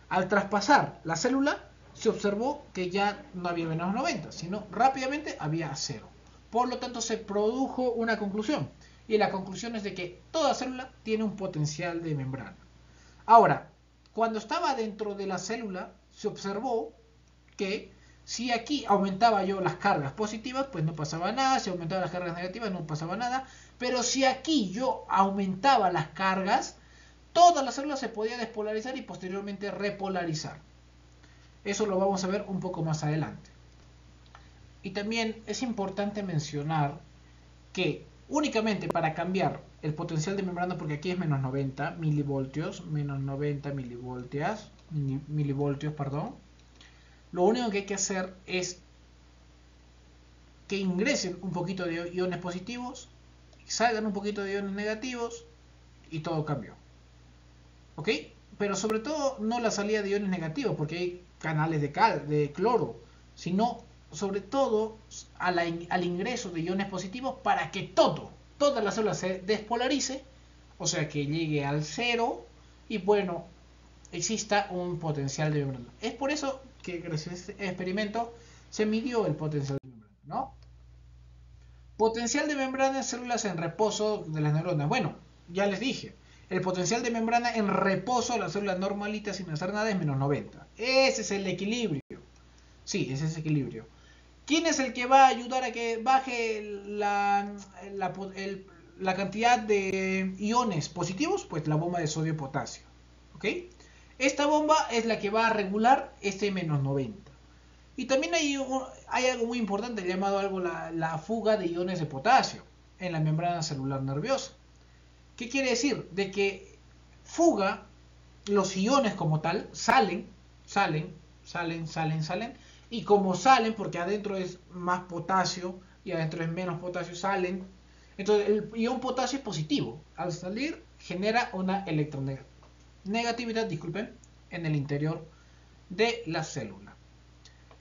Al traspasar la célula, se observó que ya no había menos 90, sino rápidamente había 0. Por lo tanto, se produjo una conclusión. Y la conclusión es de que toda célula tiene un potencial de membrana. Ahora, cuando estaba dentro de la célula, se observó que si aquí aumentaba yo las cargas positivas, pues no pasaba nada. Si aumentaba las cargas negativas, no pasaba nada. Pero si aquí yo aumentaba las cargas, toda la célula se podía despolarizar y posteriormente repolarizar. Eso lo vamos a ver un poco más adelante. Y también es importante mencionar que únicamente para cambiar el potencial de membrana, porque aquí es menos 90 milivoltios, menos 90 milivoltios, perdón. Lo único que hay que hacer es que ingresen un poquito de iones positivos, salgan un poquito de iones negativos y todo cambió. ¿Ok? Pero sobre todo no la salida de iones negativos, porque hay canales de cloro, sino sobre todo al ingreso de iones positivos para que toda la célula se despolarice, o sea que llegue al cero y bueno, exista un potencial de membrana. Es por eso que gracias a este experimento se midió el potencial de membrana, ¿no? Potencial de membrana en células en reposo de las neuronas. Bueno, ya les dije, el potencial de membrana en reposo de las células normalitas sin hacer nada es menos 90. Ese es el equilibrio. Sí, ese es el equilibrio. ¿Quién es el que va a ayudar a que baje la cantidad de iones positivos? Pues la bomba de sodio-potasio. ¿Ok? Esta bomba es la que va a regular este menos 90. Y también hay algo muy importante llamado la fuga de iones de potasio en la membrana celular nerviosa. ¿Qué quiere decir? De que fuga los iones como tal, salen, y como salen, porque adentro es más potasio y adentro es menos potasio, salen. Entonces el ion potasio es positivo. Al salir genera una electronegatividad, disculpen, en el interior de la célula.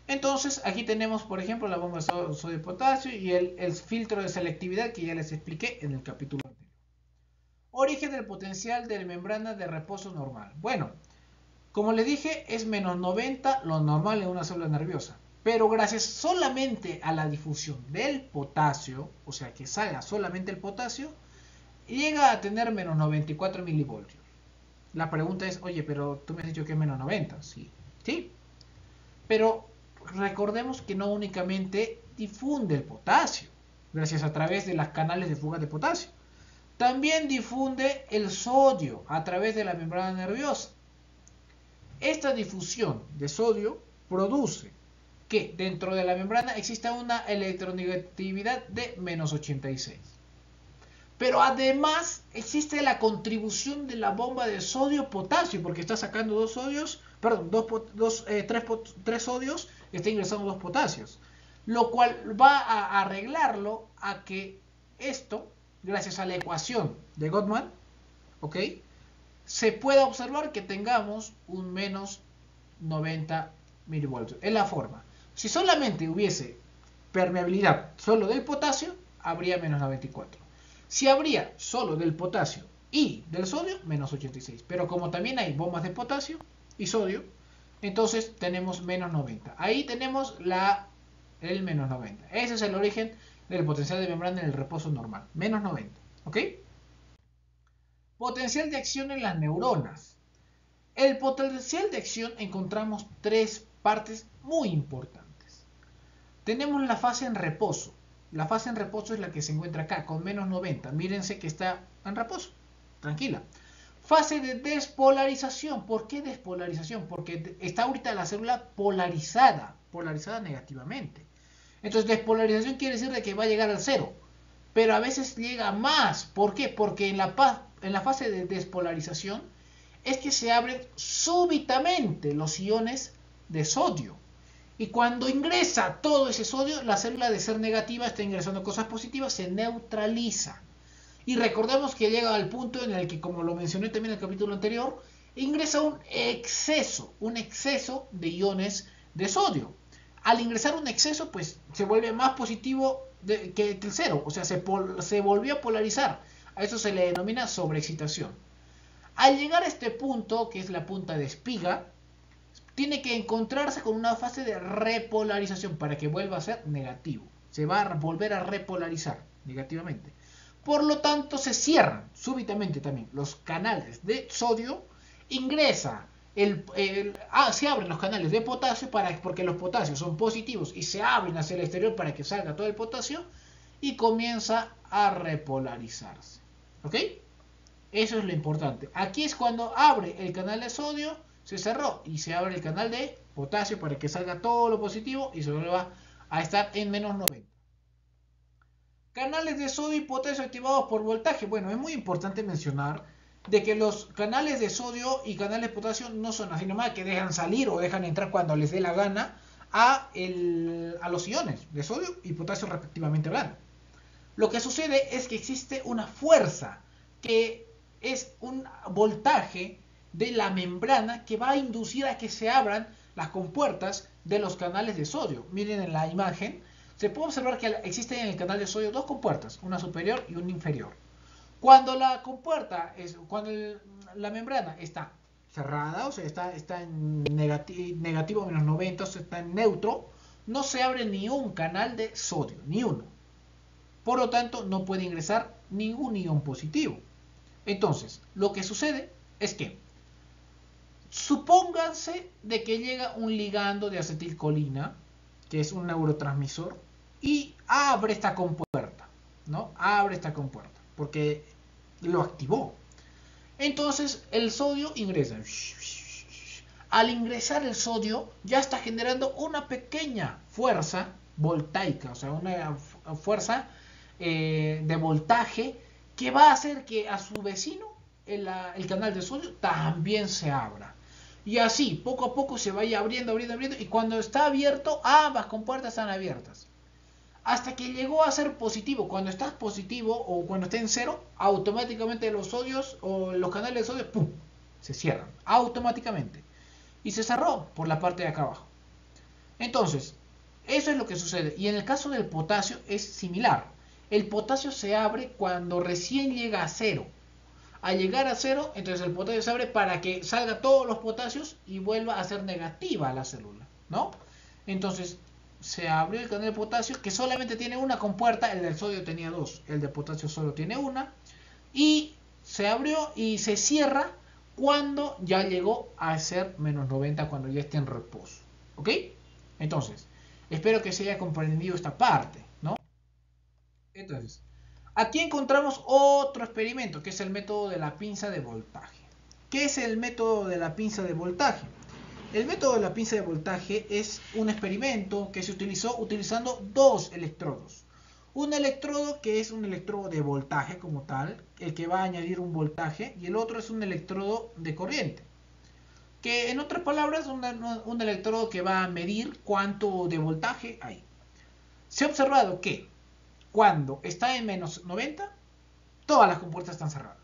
Entonces aquí tenemos, por ejemplo, la bomba de sodio potasio y el filtro de selectividad que ya les expliqué en el capítulo anterior. Origen del potencial de la membrana de reposo normal. Bueno, como les dije, es menos 90 lo normal en una célula nerviosa. Pero gracias solamente a la difusión del potasio, o sea que salga solamente el potasio, llega a tener menos 94 milivoltios. La pregunta es, oye, pero tú me has dicho que es menos 90. Sí, sí. Pero recordemos que no únicamente difunde el potasio, gracias a través de los canales de fuga de potasio. También difunde el sodio a través de la membrana nerviosa. Esta difusión de sodio produce que dentro de la membrana exista una electronegatividad de menos 86. Pero además existe la contribución de la bomba de sodio-potasio, porque está sacando dos sodios, perdón, tres sodios, está ingresando dos potasios. Lo cual va a arreglarlo a que esto, gracias a la ecuación de Gottman, ¿ok?, se pueda observar que tengamos un menos 90 milivoltios. Es la forma. Si solamente hubiese permeabilidad solo del potasio, habría menos 94. Si habría solo del potasio y del sodio, menos 86. Pero como también hay bombas de potasio y sodio, entonces tenemos menos 90. Ahí tenemos el menos 90. Ese es el origen del potencial de membrana en el reposo normal. Menos 90. ¿Ok? Potencial de acción en las neuronas. El potencial de acción encontramos tres partes muy importantes. Tenemos la fase en reposo. La fase en reposo es la que se encuentra acá, con menos 90. Mírense que está en reposo. Tranquila. Fase de despolarización. ¿Por qué despolarización? Porque está ahorita la célula polarizada negativamente. Entonces despolarización quiere decir de que va a llegar al cero. Pero a veces llega más. ¿Por qué? Porque en la fase de despolarización es que se abren súbitamente los iones de sodio. Y cuando ingresa todo ese sodio, la célula de ser negativa está ingresando cosas positivas, se neutraliza. Y recordemos que llega al punto en el que, como lo mencioné también en el capítulo anterior, ingresa un exceso de iones de sodio. Al ingresar un exceso, pues se vuelve más positivo que el cero, o sea, se volvió a polarizar. A eso se le denomina sobreexcitación. Al llegar a este punto, que es la punta de espiga, tiene que encontrarse con una fase de repolarización para que vuelva a ser negativo. Se va a volver a repolarizar negativamente. Por lo tanto, se cierran súbitamente también los canales de sodio, ingresa se abren los canales de potasio porque los potasios son positivos y se abren hacia el exterior para que salga todo el potasio y comienza a repolarizarse. ¿Ok? Eso es lo importante. Aquí es cuando abre el canal de sodio, se cerró y se abre el canal de potasio para que salga todo lo positivo y se vuelva a estar en menos 90. Canales de sodio y potasio activados por voltaje. Bueno, es muy importante mencionar de que los canales de sodio y canales de potasio no son así nomás que dejan salir o dejan entrar cuando les dé la gana a los iones de sodio y potasio respectivamente hablando. Lo que sucede es que existe una fuerza que es un voltaje de la membrana que va a inducir a que se abran las compuertas de los canales de sodio. Miren en la imagen, se puede observar que existen en el canal de sodio dos compuertas, una superior y una inferior. Cuando la compuerta, la membrana está cerrada, o sea, está en negativo menos 90, o sea, está en neutro, no se abre ni un canal de sodio, ni uno. Por lo tanto, no puede ingresar ningún ion positivo. Entonces, lo que sucede es que, supónganse de que llega un ligando de acetilcolina, que es un neurotransmisor, y abre esta compuerta, ¿no? Abre esta compuerta, porque lo activó. Entonces, el sodio ingresa. Al ingresar el sodio, ya está generando una pequeña fuerza voltaica, o sea, una fuerza de voltaje que va a hacer que a su vecino el canal de sodio también se abra. Y así, poco a poco se vaya abriendo, y cuando está abierto, ambas compuertas están abiertas. Hasta que llegó a ser positivo. Cuando estás positivo o cuando está en cero, automáticamente los sodios o los canales de sodio, ¡pum!, se cierran automáticamente. Y se cerró por la parte de acá abajo. Entonces, eso es lo que sucede. Y en el caso del potasio es similar. El potasio se abre cuando recién llega a cero. Al llegar a cero, entonces el potasio se abre para que salga todos los potasios y vuelva a ser negativa la célula, ¿no? Entonces, se abrió el canal de potasio, que solamente tiene una compuerta, el del sodio tenía dos, el de potasio solo tiene una, y se abrió y se cierra cuando ya llegó a ser menos 90, cuando ya esté en reposo, ¿ok? Entonces, espero que se haya comprendido esta parte, ¿no? Entonces, aquí encontramos otro experimento, que es el método de la pinza de voltaje. ¿Qué es el método de la pinza de voltaje? El método de la pinza de voltaje es un experimento que se utilizó utilizando dos electrodos. Un electrodo que es un electrodo de voltaje como tal, el que va a añadir un voltaje, y el otro es un electrodo de corriente, que en otras palabras es un electrodo que va a medir cuánto de voltaje hay. Se ha observado que cuando está en menos 90, todas las compuertas están cerradas.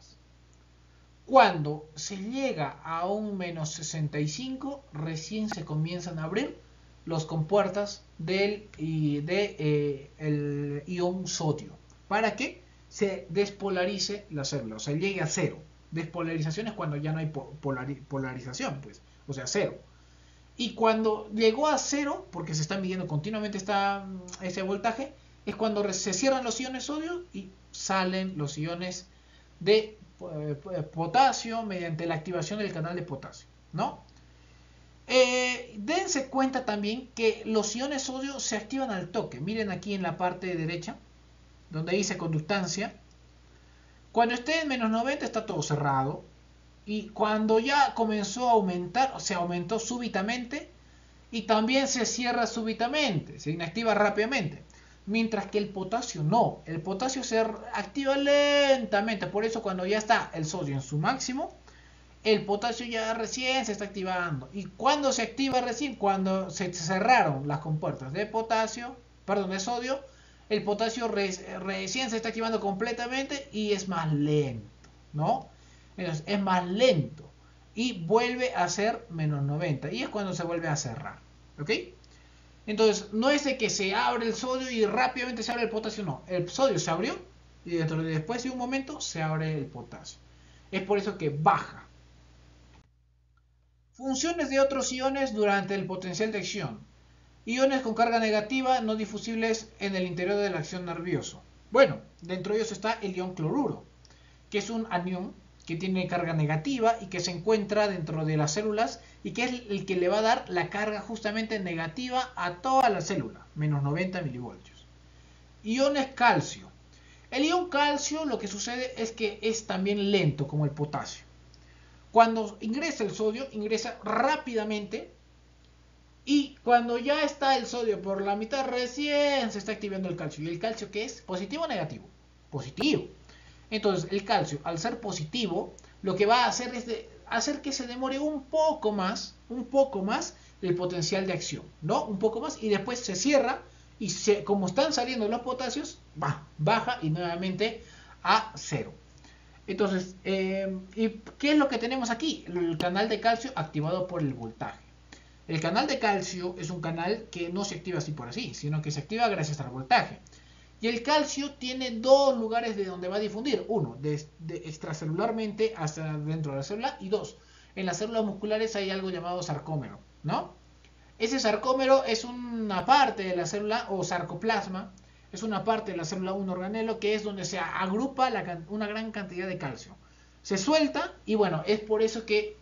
Cuando se llega a un menos 65, recién se comienzan a abrir las compuertas del el ion sodio, para que se despolarice la célula, o sea, llegue a cero. Despolarización es cuando ya no hay polarización, pues, o sea, cero. Y cuando llegó a cero, porque se está midiendo continuamente ese voltaje, es cuando se cierran los iones sodio y salen los iones de potasio mediante la activación del canal de potasio, ¿no? Dense cuenta también que los iones sodio se activan al toque. Miren aquí en la parte derecha, donde dice conductancia. Cuando esté en menos 90 está todo cerrado. Y cuando ya comenzó a aumentar, se aumentó súbitamente. Y también se cierra súbitamente, se inactiva rápidamente. Mientras que el potasio no. El potasio se activa lentamente. Por eso cuando ya está el sodio en su máximo, el potasio ya recién se está activando. ¿Y cuando se activa recién? Cuando se cerraron las compuertas de sodio, el potasio recién se está activando completamente y es más lento, ¿no? Entonces es más lento y vuelve a ser menos 90 y es cuando se vuelve a cerrar, ¿ok? Entonces no es de que se abre el sodio y rápidamente se abre el potasio, no. El sodio se abrió y después de un momento se abre el potasio. Es por eso que baja. Funciones de otros iones durante el potencial de acción. Iones con carga negativa no difusibles en el interior de la acción nervioso. Bueno, dentro de ellos está el ion cloruro, que es un anión que tiene carga negativa y que se encuentra dentro de las células y que es el que le va a dar la carga justamente negativa a toda la célula, menos 90 milivoltios. Iones calcio. El ion calcio lo que sucede es que es también lento como el potasio. Cuando ingresa el sodio, ingresa rápidamente y cuando ya está el sodio por la mitad, recién se está activando el calcio. ¿Y el calcio qué es? ¿Positivo o negativo? Positivo. Entonces, el calcio, al ser positivo, lo que va a hacer es hacer que se demore un poco más el potencial de acción, ¿no? Un poco más y después se cierra y como están saliendo los potasios, baja y nuevamente a cero. Entonces, ¿y qué es lo que tenemos aquí? El canal de calcio activado por el voltaje. El canal de calcio es un canal que no se activa así por así, sino que se activa gracias al voltaje. Y el calcio tiene dos lugares de donde va a difundir. Uno, de extracelularmente hasta dentro de la célula. Y dos, en las células musculares hay algo llamado sarcómero, ¿no? Ese sarcómero es una parte de la célula, o sarcoplasma, es una parte de la célula, un organelo, que es donde se agrupa una gran cantidad de calcio. Se suelta y bueno, es por eso que,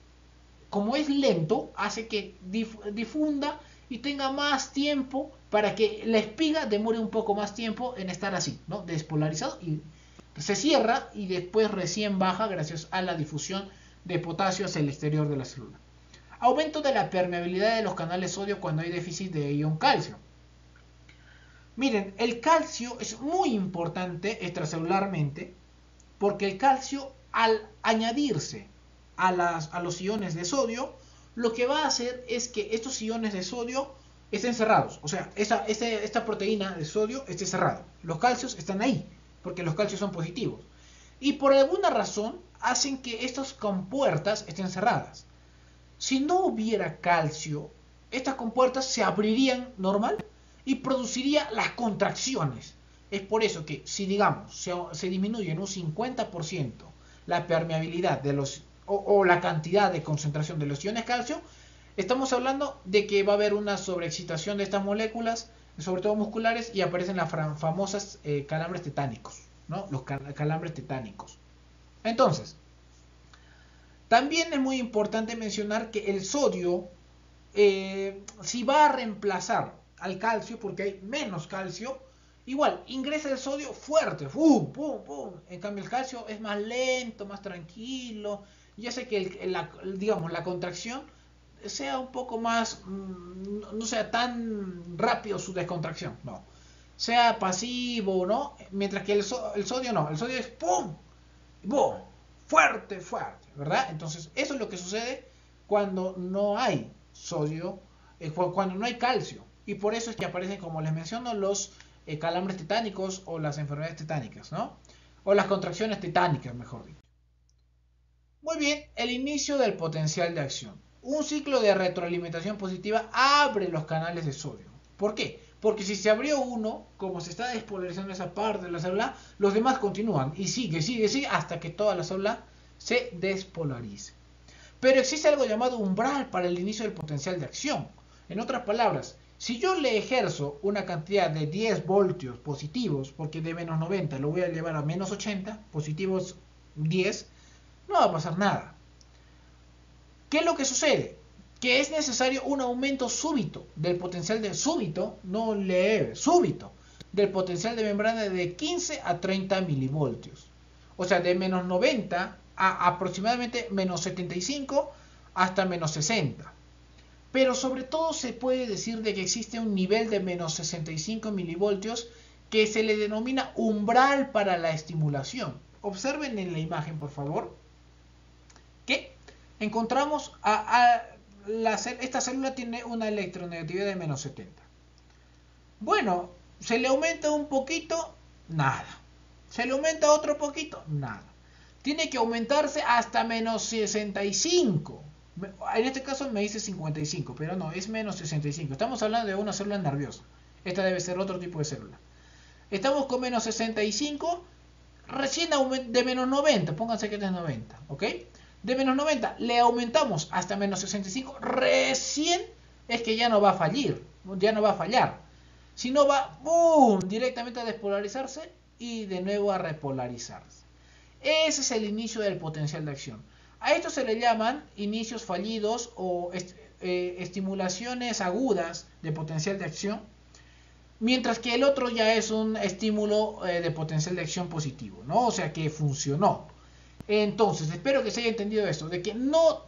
como es lento, hace que difunda y tenga más tiempo para que la espiga demore un poco más tiempo en estar así, ¿no? Despolarizado y se cierra y después recién baja gracias a la difusión de potasio hacia el exterior de la célula. Aumento de la permeabilidad de los canales sodio cuando hay déficit de ion calcio. Miren, el calcio es muy importante extracelularmente porque el calcio, al añadirse a los iones de sodio, lo que va a hacer es que estos iones de sodio estén cerrados. O sea, esta proteína de sodio esté cerrada. Los calcios están ahí, porque los calcios son positivos. Y por alguna razón hacen que estas compuertas estén cerradas. Si no hubiera calcio, estas compuertas se abrirían normal y produciría las contracciones. Es por eso que si digamos se disminuye en un 50% la permeabilidad de los o la cantidad de concentración de los iones calcio, estamos hablando de que va a haber una sobreexcitación de estas moléculas, sobre todo musculares, y aparecen las famosas calambres tetánicos, ¿no? Los calambres tetánicos. Entonces, también es muy importante mencionar que el sodio, si va a reemplazar al calcio, porque hay menos calcio, igual ingresa el sodio fuerte, ¡pum, pum, pum! En cambio el calcio es más lento, más tranquilo, y hace que digamos, la contracción sea un poco más, no sea tan rápido su descontracción, no. Sea pasivo, ¿no? Mientras que el sodio no, el sodio es ¡pum! ¡Bum! Fuerte, fuerte, ¿verdad? Entonces, eso es lo que sucede cuando no hay sodio, cuando no hay calcio. Y por eso es que aparecen, como les menciono, los calambres tetánicos o las enfermedades tetánicas, ¿no? O las contracciones tetánicas, mejor dicho. Muy bien, el inicio del potencial de acción. Un ciclo de retroalimentación positiva abre los canales de sodio. ¿Por qué? Porque si se abrió uno, como se está despolarizando esa parte de la célula, los demás continúan y sigue hasta que toda la célula se despolarice. Pero existe algo llamado umbral para el inicio del potencial de acción. En otras palabras, si yo le ejerzo una cantidad de 10 voltios positivos, porque de menos 90 lo voy a llevar a menos 80, positivos 10, no va a pasar nada. ¿Qué es lo que sucede? Que es necesario un aumento súbito del potencial de súbito, no leve, súbito, del potencial de membrana de 15 a 30 milivoltios. O sea, de menos 90 a aproximadamente menos 75 hasta menos 60. Pero sobre todo se puede decir de que existe un nivel de menos 65 milivoltios que se le denomina umbral para la estimulación. Observen en la imagen, por favor, que encontramos esta célula tiene una electronegatividad de menos 70. Bueno, se le aumenta un poquito, nada. Se le aumenta otro poquito, nada. Tiene que aumentarse hasta menos 65. En este caso me dice 55, pero no, es menos 65. Estamos hablando de una célula nerviosa. Esta debe ser otro tipo de célula. Estamos con menos 65, recién de menos 90, pónganse que es 90, ¿ok? De menos 90 le aumentamos hasta menos 65, recién es que ya no va a fallar, sino va ¡boom! Directamente a despolarizarse y de nuevo a repolarizarse. Ese es el inicio del potencial de acción. A esto se le llaman inicios fallidos o estimulaciones agudas de potencial de acción, mientras que el otro ya es un estímulo de potencial de acción positivo, ¿no? O sea que funcionó. Entonces, espero que se haya entendido esto, de que no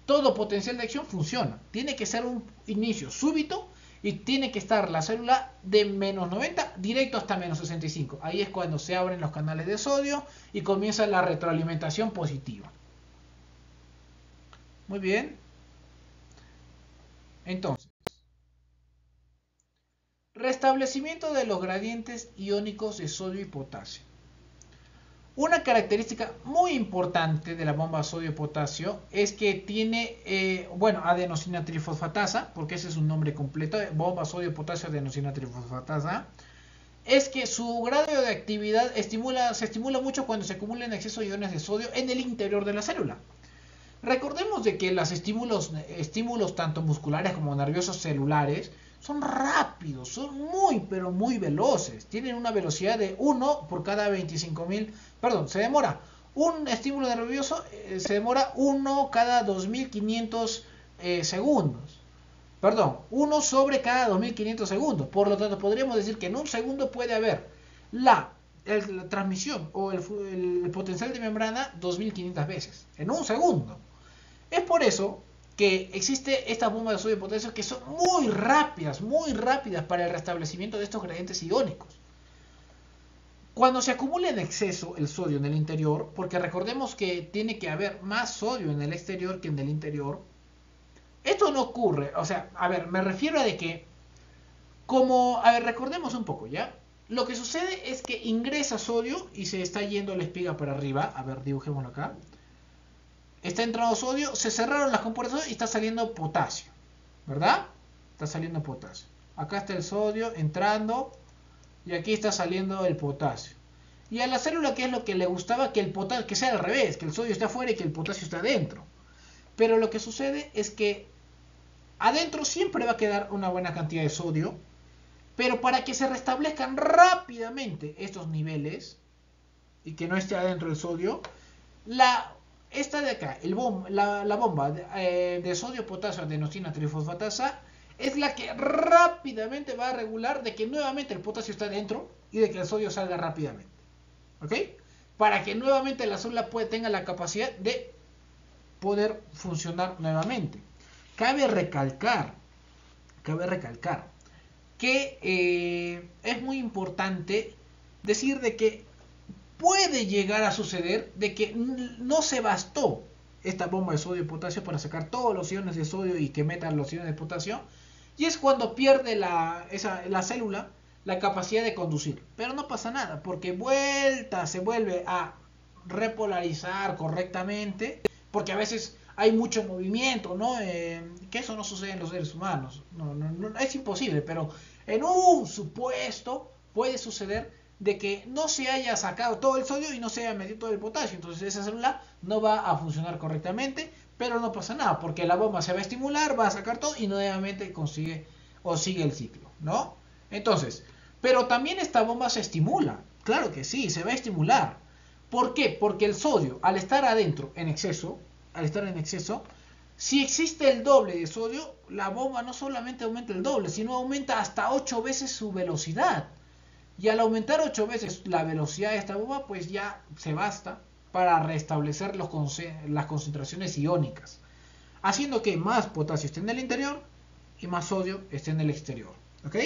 todo potencial de acción funciona. Tiene que ser un inicio súbito y tiene que estar la célula de menos 90 directo hasta menos 65. Ahí es cuando se abren los canales de sodio y comienza la retroalimentación positiva. Muy bien. Entonces, Restablecimiento de los gradientes iónicos de sodio y potasio. Una característica muy importante de la bomba sodio-potasio es que tiene, adenosina trifosfatasa, porque ese es un nombre completo, bomba sodio-potasio adenosina trifosfatasa, es que su grado de actividad se estimula mucho cuando se acumulan exceso de iones de sodio en el interior de la célula. Recordemos de que los estímulos tanto musculares como nerviosos celulares son rápidos, son muy pero muy veloces. Tienen una velocidad de 1 por cada 25.000, se demora. Un estímulo nervioso se demora 1 cada 2.500 segundos. 1 sobre cada 2.500 segundos. Por lo tanto, podríamos decir que en un segundo puede haber la transmisión o el potencial de membrana 2.500 veces. En un segundo. Es por eso que existe esta bomba de sodio y potasio que son muy rápidas para el restablecimiento de estos gradientes iónicos. Cuando se acumula en exceso el sodio en el interior, porque recordemos que tiene que haber más sodio en el exterior que en el interior, esto no ocurre, me refiero a de que, recordemos un poco, ¿ya? Lo que sucede es que ingresa sodio y se está yendo la espiga para arriba, dibujémoslo acá. Está entrando sodio, se cerraron las compuertas de sodio y está saliendo potasio, ¿verdad? Está saliendo potasio. Acá está el sodio entrando y aquí está saliendo el potasio. Y a la célula, ¿qué es lo que le gustaba? Que el potasio, que sea al revés, que el sodio esté afuera y que el potasio esté adentro. Pero lo que sucede es que adentro siempre va a quedar una buena cantidad de sodio, pero para que se restablezcan rápidamente estos niveles y que no esté adentro el sodio, esta de acá, la bomba de sodio-potasio adenosina trifosfatasa, es la que rápidamente va a regular de que nuevamente el potasio está dentro y de que el sodio salga rápidamente. ¿Ok? Para que nuevamente la célula tenga la capacidad de poder funcionar nuevamente. Cabe recalcar que es muy importante decir de que puede llegar a suceder de que no se bastó esta bomba de sodio y potasio para sacar todos los iones de sodio y que metan los iones de potasio, y es cuando pierde la célula la capacidad de conducir. Pero no pasa nada, porque se vuelve a repolarizar correctamente, porque a veces hay mucho movimiento, ¿no? Que eso no sucede en los seres humanos. No, es imposible, pero en un supuesto puede suceder de que no se haya sacado todo el sodio y no se haya metido todo el potasio. Entonces esa célula no va a funcionar correctamente, pero no pasa nada, porque la bomba se va a estimular, va a sacar todo y nuevamente sigue el ciclo, ¿no? Entonces, pero también esta bomba se estimula. Claro que sí, se va a estimular. ¿Por qué? Porque el sodio, al estar adentro en exceso, si existe el doble de sodio, la bomba no solamente aumenta el doble, sino aumenta hasta 8 veces su velocidad. Y al aumentar 8 veces la velocidad de esta bomba, pues ya se basta para restablecer las concentraciones iónicas, haciendo que más potasio esté en el interior y más sodio esté en el exterior. ¿Ok?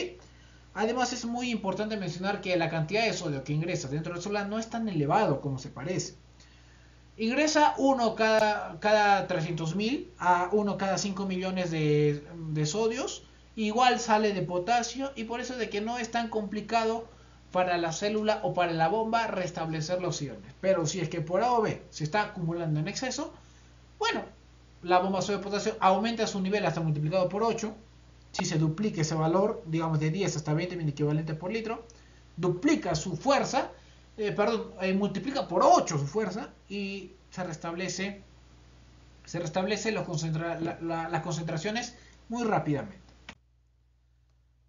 Además es muy importante mencionar que la cantidad de sodio que ingresa dentro del célula no es tan elevado como se parece. Ingresa 1 cada 300.000 a 1 cada 5 millones de sodios. Igual sale de potasio, y por eso es de que no es tan complicado para la célula o para la bomba restablecer los iones. Pero si es que por A o B se está acumulando en exceso, bueno, la bomba sodio potasio aumenta su nivel hasta multiplicado por 8. Si se duplica ese valor, digamos de 10 hasta 20 mil equivalentes por litro, duplica su fuerza, multiplica por 8 su fuerza y se restablece las concentraciones muy rápidamente.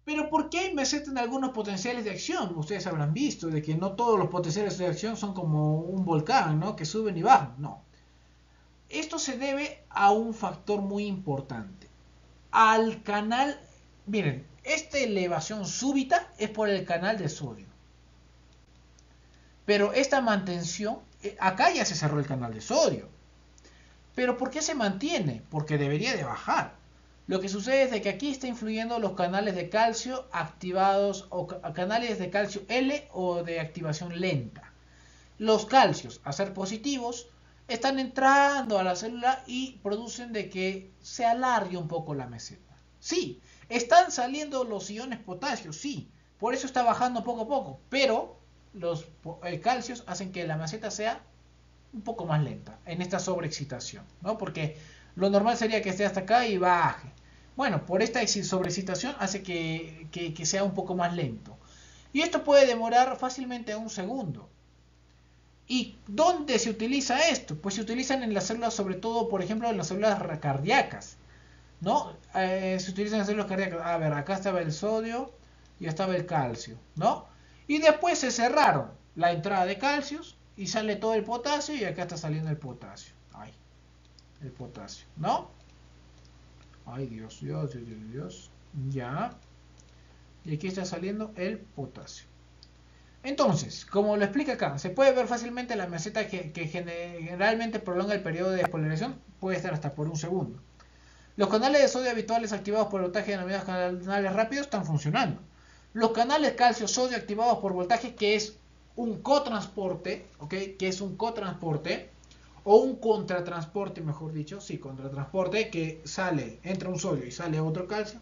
Pero ¿por qué hay meseta en algunos potenciales de acción? Ustedes habrán visto de que no todos los potenciales de acción son como un volcán, ¿no? Que suben y bajan. No. Esto se debe a un factor muy importante. Al canal, miren, esta elevación súbita es por el canal de sodio. Pero esta mantención, acá ya se cerró el canal de sodio. ¿Pero por qué se mantiene? Porque debería de bajar. Lo que sucede es de que aquí está influyendo los canales de calcio activados o canales de calcio L o de activación lenta. Los calcios, a ser positivos, están entrando a la célula y producen de que se alargue un poco la meseta. Sí. ¿Están saliendo los iones potasio? Sí. Por eso está bajando poco a poco. Pero los calcios hacen que la meseta sea un poco más lenta en esta sobreexcitación, ¿no? Porque lo normal sería que esté hasta acá y baje. Bueno, por esta sobreexcitación hace que sea un poco más lento. Y esto puede demorar fácilmente un segundo. ¿Y dónde se utiliza esto? Pues se utilizan en las células, sobre todo, por ejemplo, en las células cardíacas, ¿no? Se utilizan en las células cardíacas. A ver, acá estaba el sodio y estaba el calcio, ¿no? Y después se cerraron la entrada de calcios y sale todo el potasio y acá está saliendo el potasio. Ay, el potasio, ¿no? Ay, Dios, Dios, Dios, Dios, Dios. Ya. Y aquí está saliendo el potasio. Entonces, como lo explica acá, se puede ver fácilmente la meseta que generalmente prolonga el periodo de despolarización, puede estar hasta por un segundo. Los canales de sodio habituales activados por voltaje denominados canales rápidos están funcionando. Los canales calcio-sodio activados por voltaje, que es un cotransporte, ¿ok? Que es un cotransporte, o un contratransporte, mejor dicho, sí, contratransporte, que sale, entra un sodio y sale otro calcio.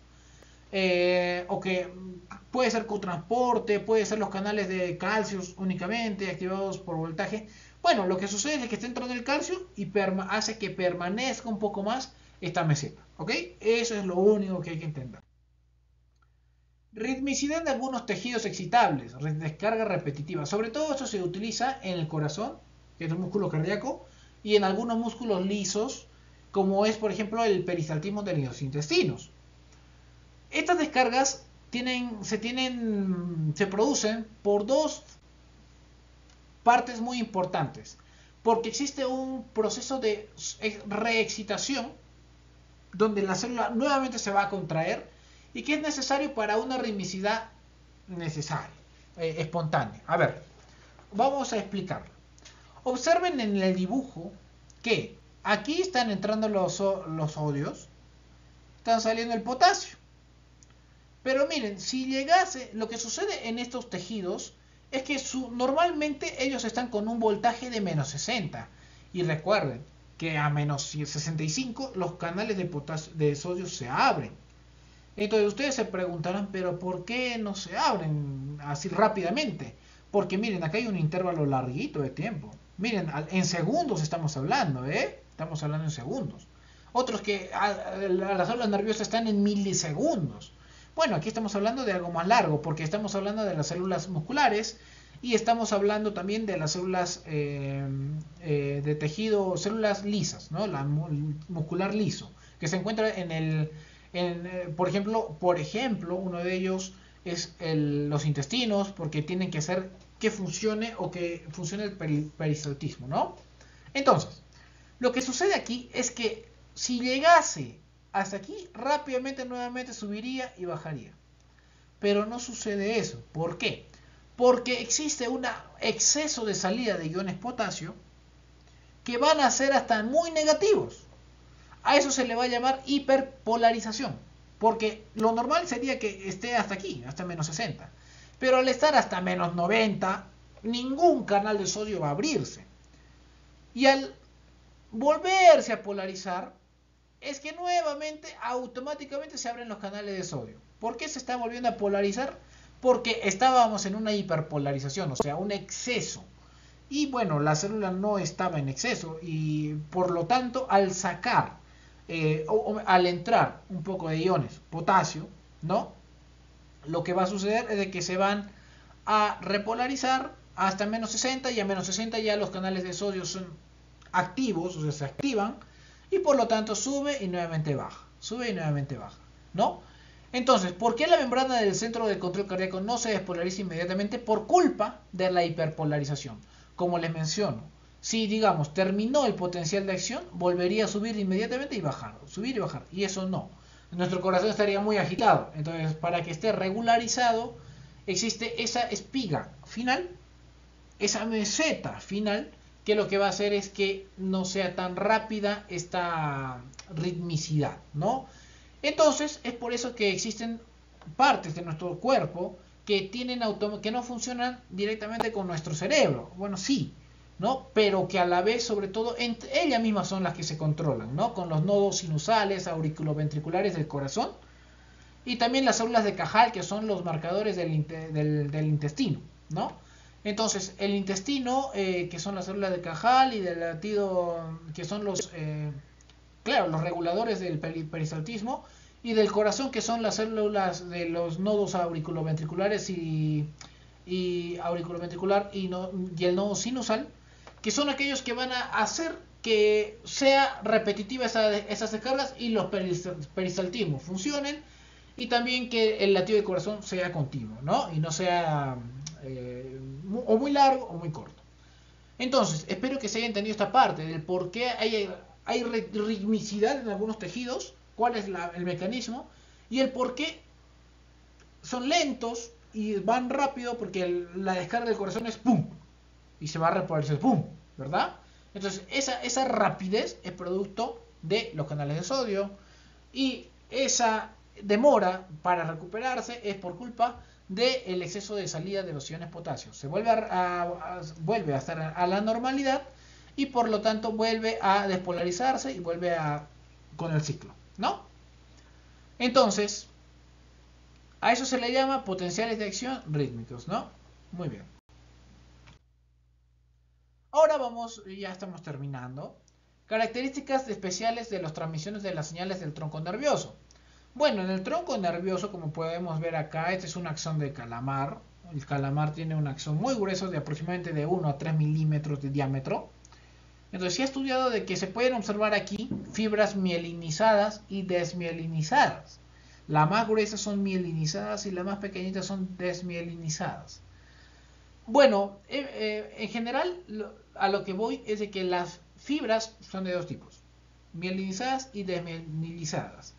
O que puede ser cotransporte, puede ser los canales de calcio únicamente activados por voltaje. Bueno, lo que sucede es que está entrando el calcio y hace que permanezca un poco más esta meseta, ¿ok? Eso es lo único que hay que entender. Ritmicidad de algunos tejidos excitables, descarga repetitiva. Sobre todo esto se utiliza en el corazón, que es el músculo cardíaco, y en algunos músculos lisos, como es por ejemplo el peristaltismo de los intestinos. Estas descargas se producen por dos partes muy importantes. Porque existe un proceso de reexcitación donde la célula nuevamente se va a contraer y que es necesario para una ritmicidad necesaria, espontánea. A ver, vamos a explicarlo. Observen en el dibujo que aquí están entrando los sodios, están saliendo el potasio. Pero miren, si llegase, lo que sucede en estos tejidos es que normalmente ellos están con un voltaje de menos 60. Y recuerden que a menos 65 los canales de sodio se abren. Entonces ustedes se preguntarán, pero ¿por qué no se abren así rápidamente? Porque miren, acá hay un intervalo larguito de tiempo. Miren, en segundos estamos hablando, ¿eh? Estamos hablando en segundos. Otros que las células nerviosas están en milisegundos. Bueno, aquí estamos hablando de algo más largo, porque estamos hablando de las células musculares y estamos hablando también de las células de tejido, células lisas, ¿no? La muscular liso, que se encuentra por ejemplo, uno de ellos es los intestinos, porque tienen que hacer que funcione o que funcione el peristaltismo, ¿no? Entonces, lo que sucede aquí es que si llegase hasta aquí, rápidamente nuevamente subiría y bajaría. Pero no sucede eso. ¿Por qué? Porque existe un exceso de salida de iones potasio que van a ser hasta muy negativos. A eso se le va a llamar hiperpolarización. Porque lo normal sería que esté hasta aquí, hasta menos 60. Pero al estar hasta menos 90, ningún canal de sodio va a abrirse. Y al volverse a polarizar, es que nuevamente automáticamente se abren los canales de sodio. ¿Por qué se está volviendo a polarizar? Porque estábamos en una hiperpolarización, o sea, un exceso. Y bueno, la célula no estaba en exceso y por lo tanto al sacar, al entrar un poco de iones potasio, ¿no? Lo que va a suceder es de que se van a repolarizar hasta menos 60 y a menos 60 ya los canales de sodio son activos, o sea, se activan. Y por lo tanto sube y nuevamente baja, ¿no? Entonces, ¿por qué la membrana del centro de control cardíaco no se despolariza inmediatamente? Por culpa de la hiperpolarización. Como les menciono, si digamos terminó el potencial de acción, volvería a subir inmediatamente y bajar, subir y bajar. Y eso no. Nuestro corazón estaría muy agitado. Entonces, para que esté regularizado, existe esa espiga final, esa meseta final, que lo que va a hacer es que no sea tan rápida esta ritmicidad, ¿no? Entonces, es por eso que existen partes de nuestro cuerpo que no funcionan directamente con nuestro cerebro. Bueno, sí, ¿no? Pero que a la vez, sobre todo, ellas mismas son las que se controlan, ¿no? Con los nodos sinusales, auriculoventriculares del corazón, y también las células de Cajal, que son los marcadores del intestino, ¿no? Entonces, el intestino, que son las células de Cajal, y del latido, que son claro, los reguladores del peristaltismo, y del corazón, que son las células de los nodos auriculoventriculares y auriculoventricular y el nodo sinusal, que son aquellos que van a hacer que sea repetitiva esas descargas y los peristaltismos funcionen, y también que el latido del corazón sea continuo, ¿no? Y no sea o muy largo o muy corto. Entonces, espero que se haya entendido esta parte del por qué hay ritmicidad en algunos tejidos, cuál es el mecanismo, y el por qué son lentos y van rápido, porque la descarga del corazón es pum, y se va a repolarizar pum, ¿verdad? Entonces, esa rapidez es producto de los canales de sodio, y esa demora para recuperarse es por culpa del exceso de salida de los iones potasio. Se vuelve vuelve a estar a la normalidad, y por lo tanto vuelve a despolarizarse y vuelve con el ciclo, ¿no? Entonces, a eso se le llama potenciales de acción rítmicos, ¿no? Muy bien. Ahora vamos, ya estamos terminando. Características especiales de las transmisiones de las señales del tronco nervioso. Bueno, en el tronco nervioso, como podemos ver acá, este es un axón de calamar. El calamar tiene un axón muy grueso, de aproximadamente de 1 a 3 milímetros de diámetro. Entonces se ha estudiado de que se pueden observar aquí fibras mielinizadas y desmielinizadas. Las más gruesas son mielinizadas y las más pequeñitas son desmielinizadas. Bueno, en general a lo que voy es de que las fibras son de dos tipos: mielinizadas y desmielinizadas.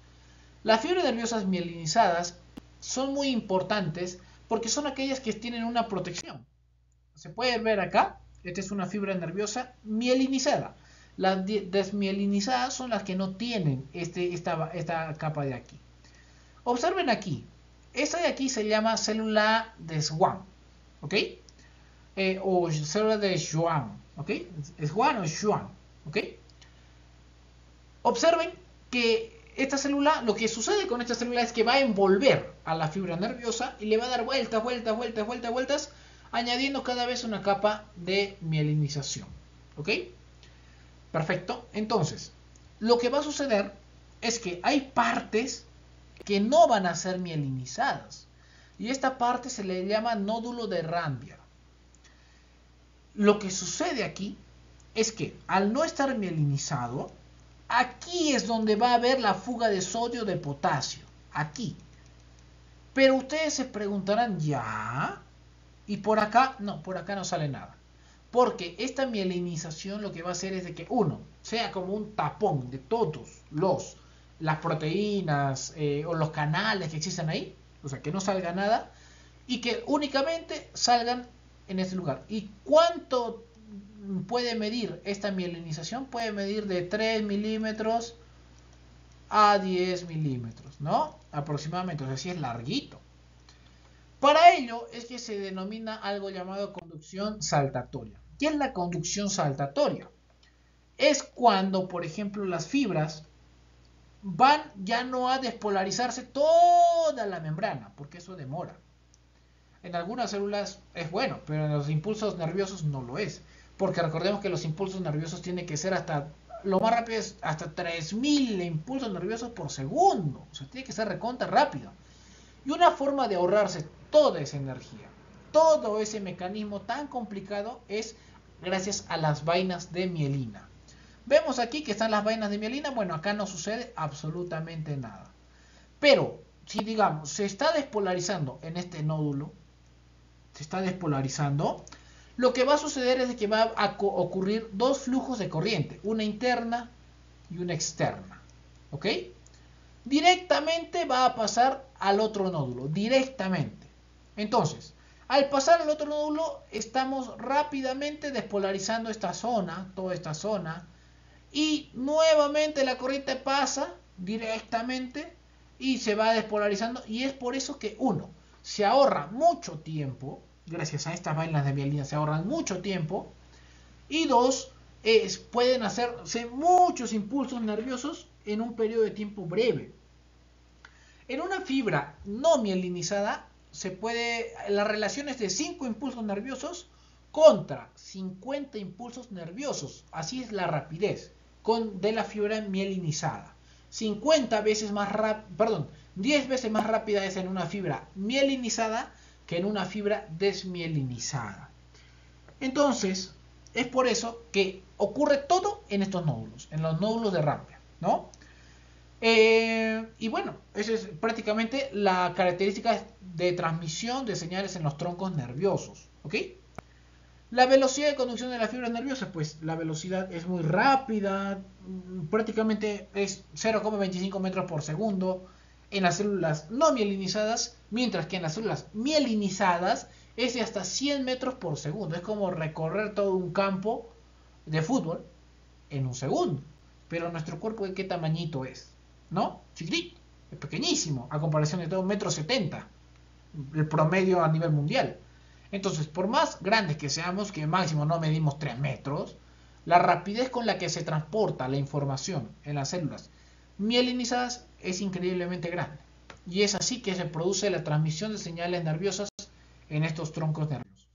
Las fibras nerviosas mielinizadas son muy importantes porque son aquellas que tienen una protección. Se puede ver acá, esta es una fibra nerviosa mielinizada. Las desmielinizadas son las que no tienen esta capa de aquí. Observen aquí, esta de aquí se llama célula de Schwann, ¿ok? O célula de Schwann, ¿ok? Schwann o Schwann, ¿ok? Observen que esta célula, lo que sucede con esta célula es que va a envolver a la fibra nerviosa y le va a dar vueltas, vueltas, vueltas, vueltas, vueltas, añadiendo cada vez una capa de mielinización, ¿ok? Perfecto. Entonces, lo que va a suceder es que hay partes que no van a ser mielinizadas, y esta parte se le llama nódulo de Ranvier. Lo que sucede aquí es que al no estar mielinizado, aquí es donde va a haber la fuga de sodio de potasio, aquí. Pero ustedes se preguntarán, ¿ya? Y por acá no sale nada. Porque esta mielinización lo que va a hacer es de que uno sea como un tapón de todos las proteínas o los canales que existen ahí, o sea, que no salga nada, y que únicamente salgan en este lugar. ¿Y cuánto puede medir esta mielinización? Puede medir de 3 milímetros a 10 milímetros, ¿no? Aproximadamente, o sea, sí es larguito. Para ello es que se denomina algo llamado conducción saltatoria. ¿Qué es la conducción saltatoria? Es cuando, por ejemplo, las fibras van ya no a despolarizarse toda la membrana, porque eso demora. En algunas células es bueno, pero en los impulsos nerviosos no lo es. Porque recordemos que los impulsos nerviosos tienen que ser lo más rápido es hasta 3000 impulsos nerviosos por segundo. O sea, tiene que ser recontra rápido. Y una forma de ahorrarse toda esa energía, todo ese mecanismo tan complicado, es gracias a las vainas de mielina. Vemos aquí que están las vainas de mielina. Bueno, acá no sucede absolutamente nada. Pero, si digamos, se está despolarizando en este nódulo, se está despolarizando, lo que va a suceder es que va a ocurrir dos flujos de corriente, una interna y una externa, ¿ok? Directamente va a pasar al otro nódulo, directamente. Entonces, al pasar al otro nódulo, estamos rápidamente despolarizando esta zona, toda esta zona, y nuevamente la corriente pasa directamente y se va despolarizando, y es por eso que uno se ahorra mucho tiempo, gracias a estas vainas de mielina se ahorran mucho tiempo, y dos, pueden hacerse muchos impulsos nerviosos en un periodo de tiempo breve. En una fibra no mielinizada la relación es de 5 impulsos nerviosos contra 50 impulsos nerviosos. Así es la rapidez de la fibra mielinizada. 10 veces más rápida es en una fibra mielinizada que en una fibra desmielinizada. Entonces, es por eso que ocurre todo en estos nódulos, en los nódulos de Rampia, ¿no? Y bueno, esa es prácticamente la característica de transmisión de señales en los troncos nerviosos, ¿ok? La velocidad de conducción de las fibras nerviosas, pues la velocidad es muy rápida, prácticamente es 0,25 metros por segundo en las células no mielinizadas, mientras que en las células mielinizadas es de hasta 100 metros por segundo. Es como recorrer todo un campo de fútbol en un segundo. Pero nuestro cuerpo, ¿de qué tamañito es? ¿No? Chiquitito, es pequeñísimo, a comparación de todo 1,70 m, el promedio a nivel mundial. Entonces, por más grandes que seamos, que máximo no medimos 3 metros, la rapidez con la que se transporta la información en las células mielinizadas es increíblemente grande. Y es así que se produce la transmisión de señales nerviosas en estos troncos nerviosos.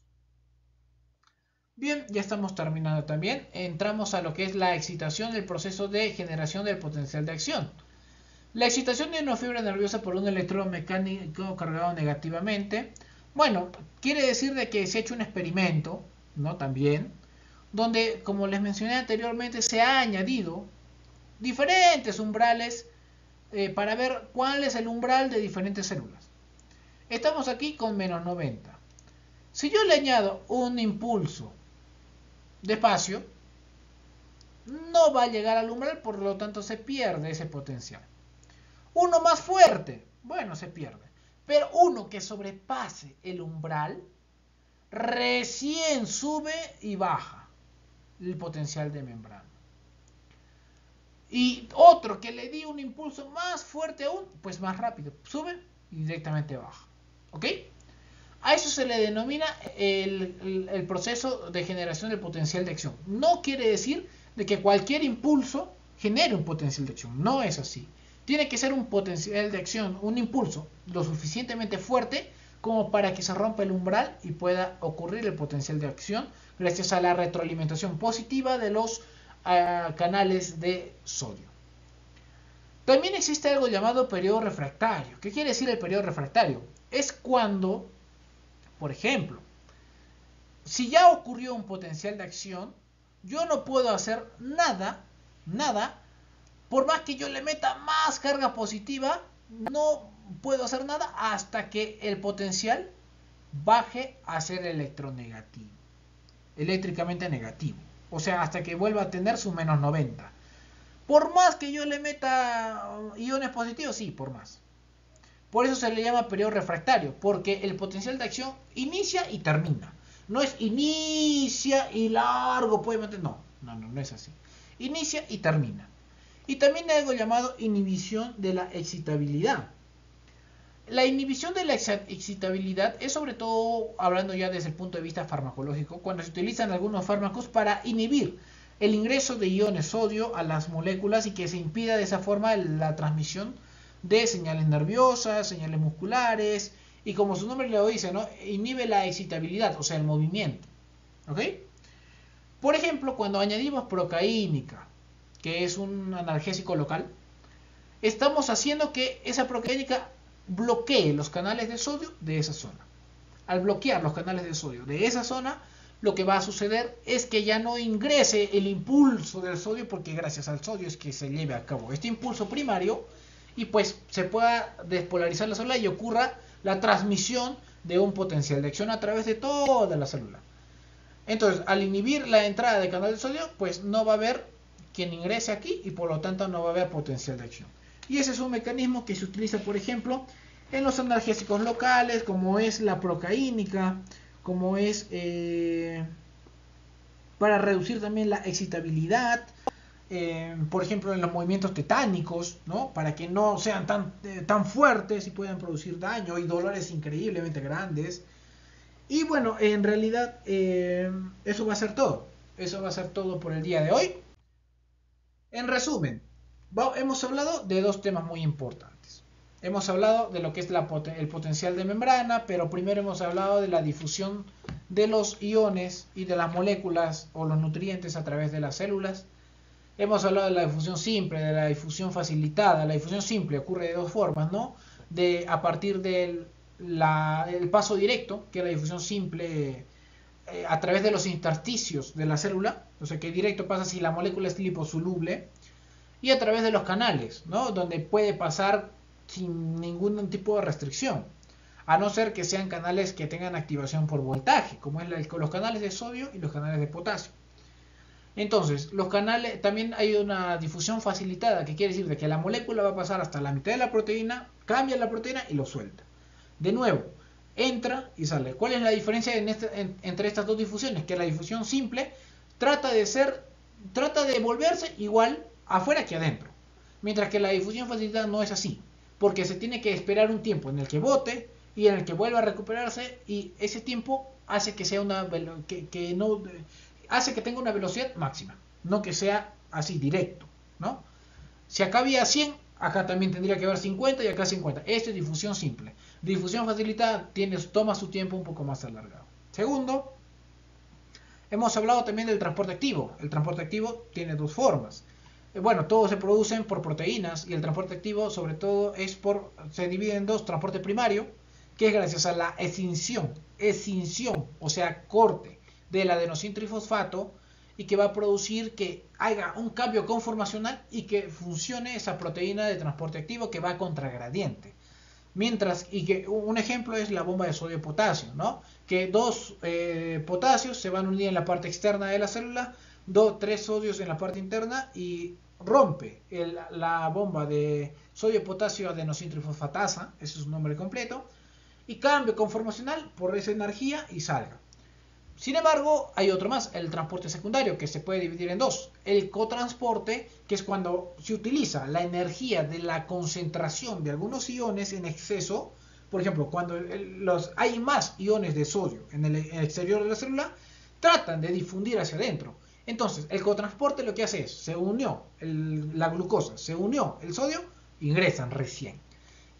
Bien, ya estamos terminando también. Entramos a lo que es la excitación del proceso de generación del potencial de acción. La excitación de una fibra nerviosa por un electrodo mecánico cargado negativamente. Bueno, quiere decir de que se ha hecho un experimento, ¿no? También, donde, como les mencioné anteriormente, se ha añadido diferentes umbrales para ver cuál es el umbral de diferentes células. Estamos aquí con -90. Si yo le añado un impulso despacio, no va a llegar al umbral, por lo tanto se pierde ese potencial. Uno más fuerte, bueno, se pierde. Pero uno que sobrepase el umbral, recién sube y baja el potencial de membrana. Y otro que le di un impulso más fuerte aún, pues más rápido, sube y directamente baja. ¿Ok? A eso se le denomina el proceso de generación del potencial de acción. No quiere decir de que cualquier impulso genere un potencial de acción. No es así. Tiene que ser un potencial de acción, un impulso lo suficientemente fuerte como para que se rompa el umbral y pueda ocurrir el potencial de acción gracias a la retroalimentación positiva de los canales de sodio. También existe algo llamado periodo refractario. ¿Qué quiere decir el periodo refractario? Es cuando, por ejemplo, si ya ocurrió un potencial de acción, yo no puedo hacer nada, por más que yo le meta más carga positiva, no puedo hacer nada hasta que el potencial baje a ser electronegativo, eléctricamente negativo. O sea, hasta que vuelva a tener su -90. Por más que yo le meta iones positivos, sí, por más. Por eso se le llama periodo refractario, porque el potencial de acción inicia y termina. No es inicia y largo, puede mantener. No es así. Inicia y termina. Y también hay algo llamado inhibición de la excitabilidad. La inhibición de la excitabilidad es sobre todo, hablando ya desde el punto de vista farmacológico, cuando se utilizan algunos fármacos para inhibir el ingreso de iones sodio a las moléculas y que se impida de esa forma la transmisión de señales nerviosas, señales musculares, y como su nombre lo dice, ¿no? Inhibe la excitabilidad, o sea, el movimiento. ¿Ok? Por ejemplo, cuando añadimos procaínica, que es un analgésico local, estamos haciendo que esa procaínica bloquee los canales de sodio de esa zona. Al bloquear los canales de sodio de esa zona, lo que va a suceder es que ya no ingrese el impulso del sodio, porque gracias al sodio es que se lleve a cabo este impulso primario, y pues se pueda despolarizar la célula y ocurra la transmisión de un potencial de acción a través de toda la célula. Entonces, al inhibir la entrada de canal de sodio, pues no va a haber quien ingrese aquí y por lo tanto no va a haber potencial de acción. Y ese es un mecanismo que se utiliza, por ejemplo, en los analgésicos locales, como es la procaínica, como es para reducir también la excitabilidad, por ejemplo en los movimientos tetánicos, ¿no? Para que no sean tan fuertes y puedan producir daño y dolores increíblemente grandes. Y bueno, en realidad eso va a ser todo. Eso va a ser todo por el día de hoy. En resumen, hemos hablado de dos temas muy importantes. hemos hablado de lo que es el potencial de membrana, pero primero hemos hablado de la difusión de los iones y de las moléculas o los nutrientes a través de las células. Hemos hablado de la difusión simple, de la difusión facilitada. La difusión simple ocurre de dos formas, ¿no? A partir del el paso directo, que es la difusión simple a través de los intersticios de la célula, o sea que directo pasa si la molécula es liposoluble, y a través de los canales, ¿no? Donde puede pasar sin ningún tipo de restricción, a no ser que sean canales que tengan activación por voltaje, como es los canales de sodio y los canales de potasio. Entonces, los canales, también hay una difusión facilitada, que quiere decir de que la molécula va a pasar hasta la mitad de la proteína, cambia la proteína y lo suelta. De nuevo, entra y sale. ¿Cuál es la diferencia entre estas dos difusiones? Que la difusión simple trata de volverse igual afuera que adentro. Mientras que la difusión facilitada no es así. Porque se tiene que esperar un tiempo en el que bote y en el que vuelva a recuperarse, y ese tiempo hace que sea hace que tenga una velocidad máxima, no que sea así directo, ¿no? Si acá había 100, acá también tendría que haber 50 y acá 50. Esto es difusión simple. Difusión facilitada toma su tiempo un poco más alargado. Segundo, hemos hablado también del transporte activo. El transporte activo tiene dos formas. Bueno, todos se producen por proteínas, y el transporte activo sobre todo se divide en dos: transporte primario, que es gracias a la escinsión, o sea, corte del adenosíntrifosfato, y que va a producir que haya un cambio conformacional y que funcione esa proteína de transporte activo que va a contragradiente. Y que un ejemplo es la bomba de sodio-potasio, ¿no? Que dos potasios se van a unir en la parte externa de la célula, tres sodios en la parte interna, y rompe la bomba de sodio-potasio adenosintrifosfatasa, ese es su nombre completo, y cambio conformacional por esa energía y salga. Sin embargo, hay otro más, el transporte secundario, que se puede dividir en dos. El cotransporte, que es cuando se utiliza la energía de la concentración de algunos iones en exceso. Por ejemplo, cuando hay más iones de sodio en el exterior de la célula, tratan de difundir hacia adentro. Entonces, el cotransporte lo que hace es, se unió la glucosa, se unió el sodio, ingresan recién.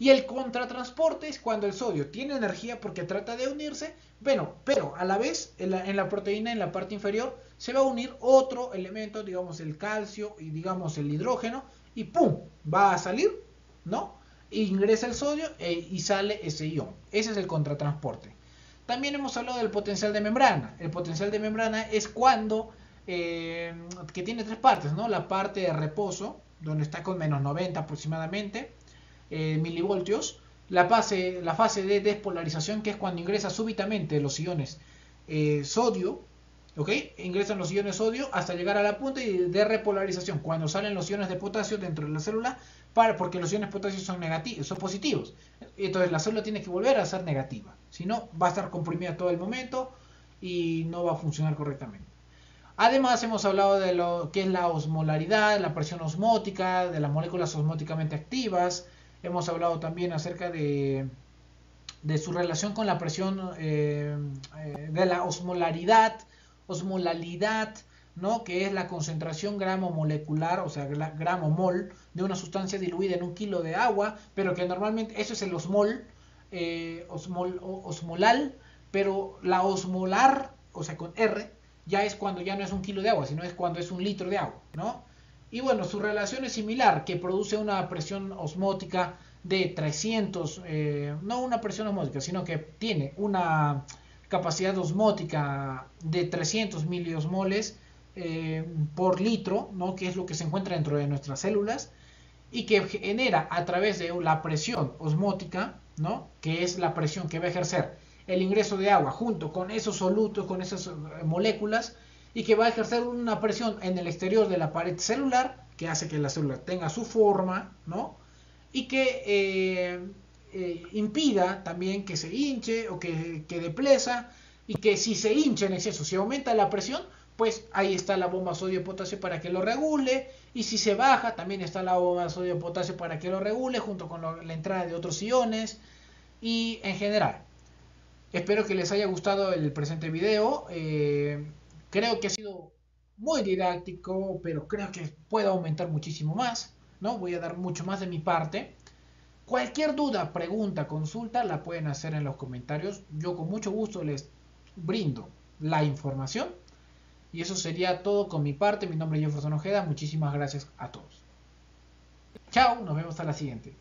Y el contratransporte es cuando el sodio tiene energía porque trata de unirse, bueno, pero a la vez en la proteína, en la parte inferior, se va a unir otro elemento, digamos el calcio y digamos el hidrógeno, y ¡pum! Va a salir, ¿no? Ingresa el sodio y sale ese ion. Ese es el contratransporte. También hemos hablado del potencial de membrana. El potencial de membrana es cuando, que tiene tres partes, ¿no? La parte de reposo, donde está con menos 90 aproximadamente, milivoltios, la fase de despolarización, que es cuando ingresa súbitamente los iones sodio, ¿ok? Ingresan los iones sodio hasta llegar a la punta, y de repolarización, cuando salen los iones de potasio dentro de la célula, porque los iones de potasio son positivos. Entonces la célula tiene que volver a ser negativa, si no va a estar comprimida todo el momento y no va a funcionar correctamente. Además hemos hablado de lo que es la osmolaridad, la presión osmótica, de las moléculas osmóticamente activas. Hemos hablado también acerca de su relación con la presión, de la osmolalidad, ¿no? Que es la concentración gramo molecular, o sea, gramo mol de una sustancia diluida en un kilo de agua, pero que normalmente, eso es el osmolal, pero la osmolar, o sea, con R, ya es cuando ya no es un kilo de agua, sino es cuando es un litro de agua, ¿no? Y bueno, su relación es similar, que produce una presión osmótica de 300, no una presión osmótica, sino que tiene una capacidad osmótica de 300 miliosmoles por litro, ¿no? Que es lo que se encuentra dentro de nuestras células, y que genera a través de la presión osmótica, ¿no? Que es la presión que va a ejercer el ingreso de agua junto con esos solutos, con esas moléculas, y que va a ejercer una presión en el exterior de la pared celular, que hace que la célula tenga su forma, ¿no? Y que impida también que se hinche o que depleza, y que si se hincha en exceso, si aumenta la presión, pues ahí está la bomba sodio-potasio para que lo regule, y si se baja, también está la bomba sodio-potasio para que lo regule, junto con la entrada de otros iones, y en general. Espero que les haya gustado el presente video. Creo que ha sido muy didáctico, pero creo que puedo aumentar muchísimo más, ¿no? Voy a dar mucho más de mi parte. Cualquier duda, pregunta, consulta, la pueden hacer en los comentarios. Yo con mucho gusto les brindo la información. Y eso sería todo con mi parte. Mi nombre es Jefferson Ojeda. Muchísimas gracias a todos. Chao, nos vemos hasta la siguiente.